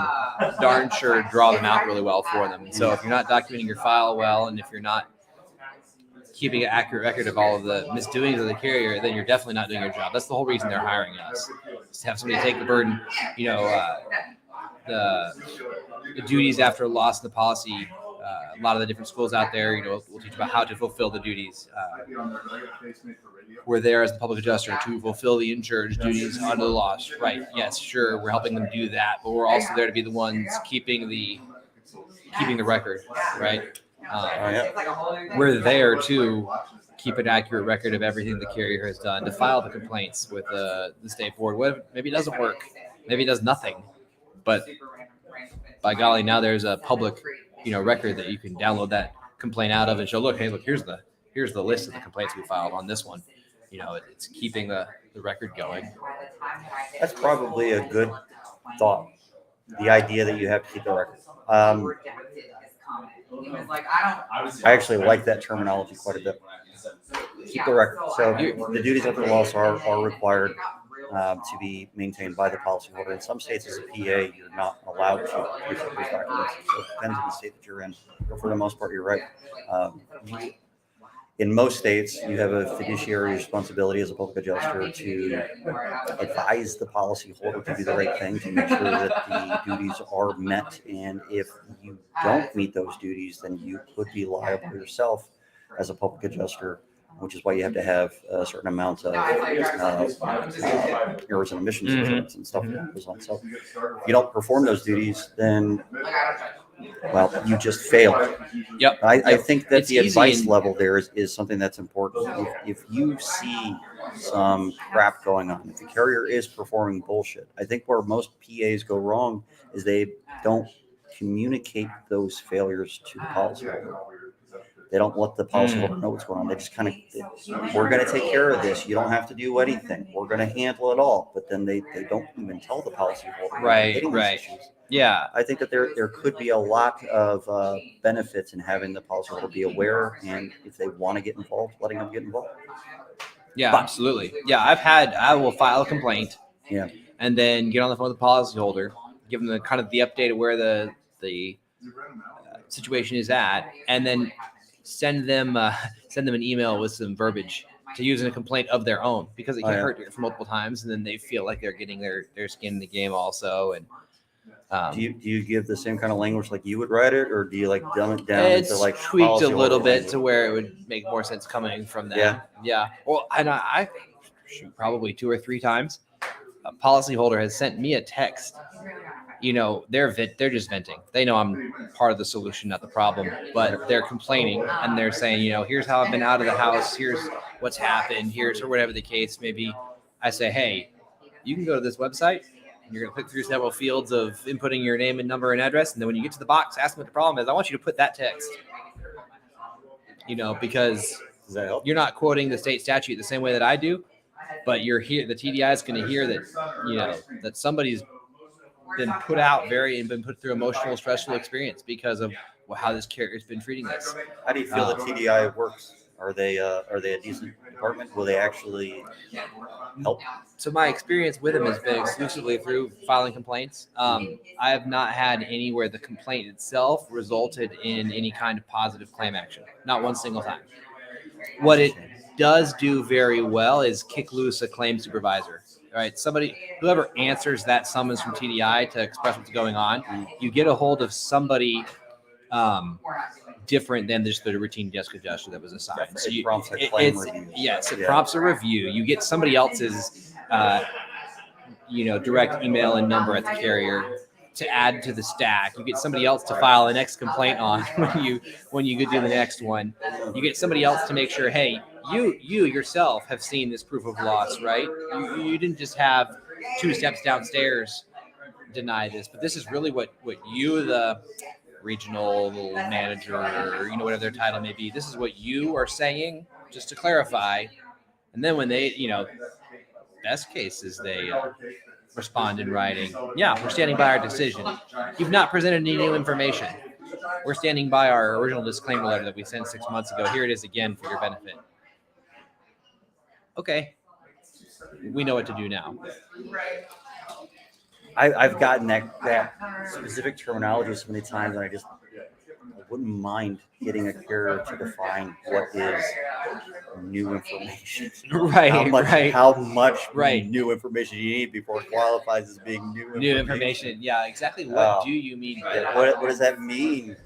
darn sure draw them out really well for them. And so if you're not documenting your file well, and if you're not keeping an accurate record of all of the misdoings of the carrier, then you're definitely not doing your job. That's the whole reason they're hiring us, is to have somebody take the burden, the duties after a loss in the policy. A lot of the different schools out there, we'll teach about how to fulfill the duties. We're there as the public adjuster to fulfill the insured's duties under the loss. Right. Yes, sure. We're helping them do that, but we're also there to be the ones keeping the record. Right. We're there to keep an accurate record of everything the carrier has done, to file the complaints with the state board. Maybe it doesn't work. Maybe it does nothing. But by golly, now there's a public record that you can download that complaint out of and show, look, here's the list of the complaints we filed on this one. It's keeping the record going. That's probably a good thought. The idea that you have to keep the record. I actually like that terminology quite a bit. Keep the record. So the duties after loss are required to be maintained by the policyholder. In some states, as a PA, you're not allowed to use those documents. So it depends on the state that you're in. But for the most part, you're right. In most states, you have a fiduciary responsibility as a public adjuster to advise the policyholder to do the right thing, to make sure that the duties are met. And if you don't meet those duties, then you could be liable yourself as a public adjuster which is why you have to have a certain amount of errors and omissions insurance and stuff that goes on. So if you don't perform those duties, then well, you just failed. Yep. I think that It's the easy advice and- level there is something that's important. If you see some crap going on, if the carrier is performing bullshit, I think where most PAs go wrong is they don't communicate those failures to the policyholder. They don't let the policyholder know what's going on. They just kind of, we're going to take care of this. You don't have to do anything. We're going to handle it all. But then they don't even tell the policyholder. Right. Yeah. I think that there could be a lot of benefits in having the policyholder be aware, and if they want to get involved, letting them get involved. Yeah, absolutely. Yeah, I will file a complaint. Yeah. And then get on the phone with the policyholder, give them the kind of the update of where the situation is at, and then send them an email with some verbiage to use in a complaint of their own, because it can hurt you for multiple times, and then they feel like they're getting their skin in the game also. And do you give the same kind of language like you would write it, or do you like dumb it down it's into like tweaked a little bit language? to where it would make more sense coming from them. Yeah. Well, and I shoot, probably 2 or 3 times, a policyholder has sent me a text. You know, they're just venting. They know I'm part of the solution, not the problem, but they're complaining and they're saying, you know, here's how I've been out of the house. Here's what's happened. Here's, or whatever the case may be. I say, hey, you can go to this website. And you're going to click through several fields of inputting your name and number and address. And then when you get to the box, ask them what the problem is. I want you to put that text, you know, because Does that help? you're not quoting the state statute the same way that I do, but you're here. The TDI is going to hear that, you know, that somebody's been put out and been put through emotional, stressful experience because of how this carrier's been treating this. How do you feel the TDI works? Are they a decent department? Will they actually help? So my experience with them has been exclusively through filing complaints. I have not had any where the complaint itself resulted in any kind of positive claim action. Not one single time. What it does do very well is kick loose a claim supervisor. Right, whoever answers that summons from TDI to express what's going on, you get a hold of somebody different than just the routine desk adjuster that was assigned. So It prompts a claim review. Yes, it prompts a review. You get somebody else's, direct email and number at the carrier to add to the stack. You get somebody else to file the next complaint on when you do the next one. You get somebody else to make sure, hey, you yourself have seen this proof of loss, right? You didn't just have 2 steps downstairs deny this, but this is really what you, the regional manager, or whatever their title may be, this is what you are saying, just to clarify. And then when they, best case is they respond in writing. Yeah, we're standing by our decision. You've not presented any new information. We're standing by our original disclaimer letter that we sent 6 months ago. Here it is again for your benefit. Okay. We know what to do now. I've gotten that specific terminology so many times, and I wouldn't mind getting a carrier to define what is new information. Right. How much new information you need before it qualifies as being new information. Yeah, exactly. What do you mean by that? What does that mean?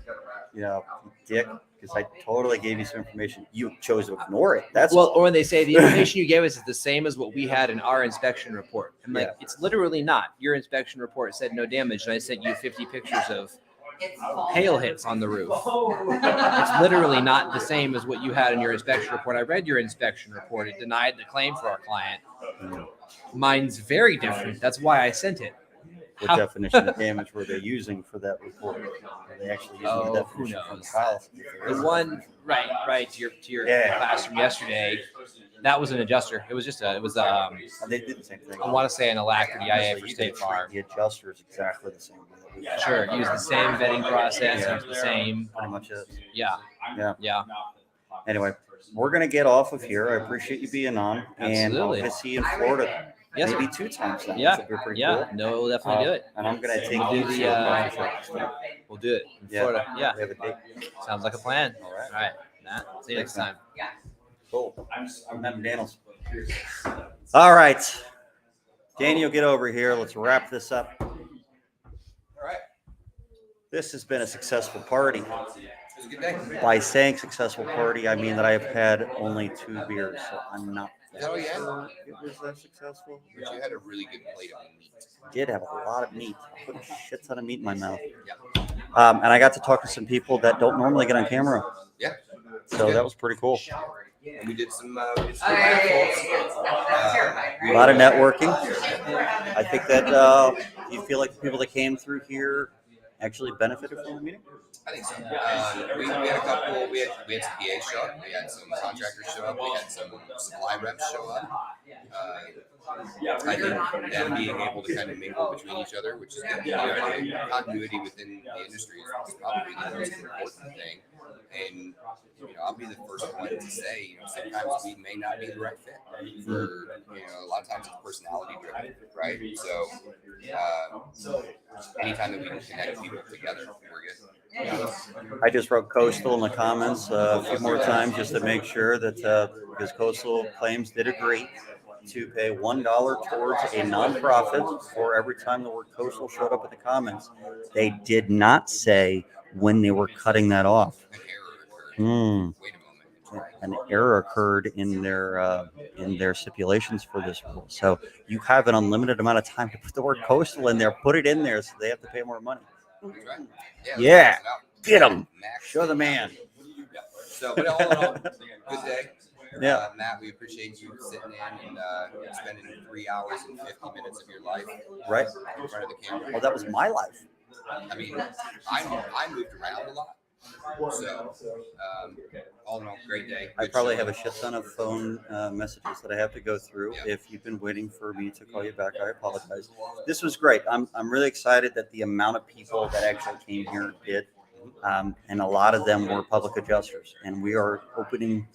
Dick, because I totally gave you some information. You chose to ignore it. Or when they say the information you gave us is the same as what we had in our inspection report. I'm like, it's literally not. Your inspection report said no damage, and I sent you 50 pictures of hail hits on the roof. It's literally not the same as what you had in your inspection report. I read your inspection report. It denied the claim for our client. Mine's very different. That's why I sent it. What definition of damage were they using for that report? Are they actually using the definition from the policy? The one, right, to your class from yesterday, that was an adjuster. It was they did the same thing. I want to say an alacrity IA for State Farm. The adjuster is exactly the same. Sure, use the same vetting process, use the same. Pretty much it. Yeah. Anyway, we're going to get off of here. I appreciate you being on. Absolutely. And I'm going to see you in Florida. Yes, maybe 2 times now. Yeah, That'd be pretty cool. cool. No, we'll definitely do it. And I'm going to take We'll you do to the, we'll do it in Florida. Yeah. We have a date. Sounds like a plan. All right. All right. Matt, see you next time. Cool. I'm Matt Daniels. All right. Daniel, get over here. Let's wrap this up. All right. This has been a successful party. was a good day. By saying successful party, I mean that I've had only 2 beers, so I'm not Oh, yeah. sure it was that successful. But you had a really good plate of meat. Did have a lot of meat. I put a shit ton of meat in my mouth. Yeah. And I got to talk to some people that don't normally get on camera. Yeah. So that was pretty cool. And we did some raffles. A lot of networking. I think that you feel like the people that came through here actually benefited from the meeting. I think so. We had a couple. We had some PAs show up. We had some contractors show up. We had some supply reps show up. I think them being able to kind of mingle between each other, which is good. The continuity within the industry is probably the most important thing. And I'll be the first one to say, sometimes we may not be the right fit for, a lot of times it's personality driven, right? So, anytime that we can connect people together, we're good. I just wrote Coastal in the comments a few more times just to make sure that because Coastal Claims did agree to pay $1 towards a nonprofit for every time the word Coastal showed up in the comments. They did not say when they were cutting that off. Wait a moment. An error occurred in their stipulations for this rule. So you have an unlimited amount of time to put the word Coastal in there. Put it in there so they have to pay more money. Right. Yeah, get them. Show the man. So, but all in all, good day. Yeah. Matt, we appreciate you sitting in and spending 3 hours and 50 minutes of your life right in front of the camera. Well, that was my life. I mean, I moved around a lot. So, all in all, great day. I probably have a shit ton of phone messages that I have to go through. Yeah. If you've been waiting for me to call you back, I apologize. This was great. I'm really excited that the amount of people that actually came here did. And a lot of them were public adjusters. And we are opening,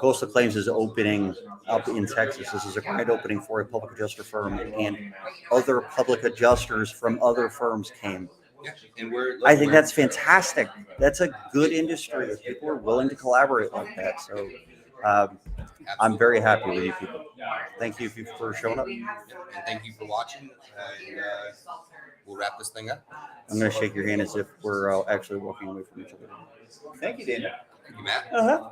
Coastal Claims is opening up in Texas. This is a grand opening for a public adjuster firm. And other public adjusters from other firms came. Yeah. And I think that's fantastic. That's a good industry. If people are willing to collaborate like that. So I'm very happy with you people. Thank you for showing up. And thank you for watching. And we'll wrap this thing up. I'm going to shake your hand as if we're actually walking away from each other. Thank you, Daniel. Thank you, Matt. Uh-huh.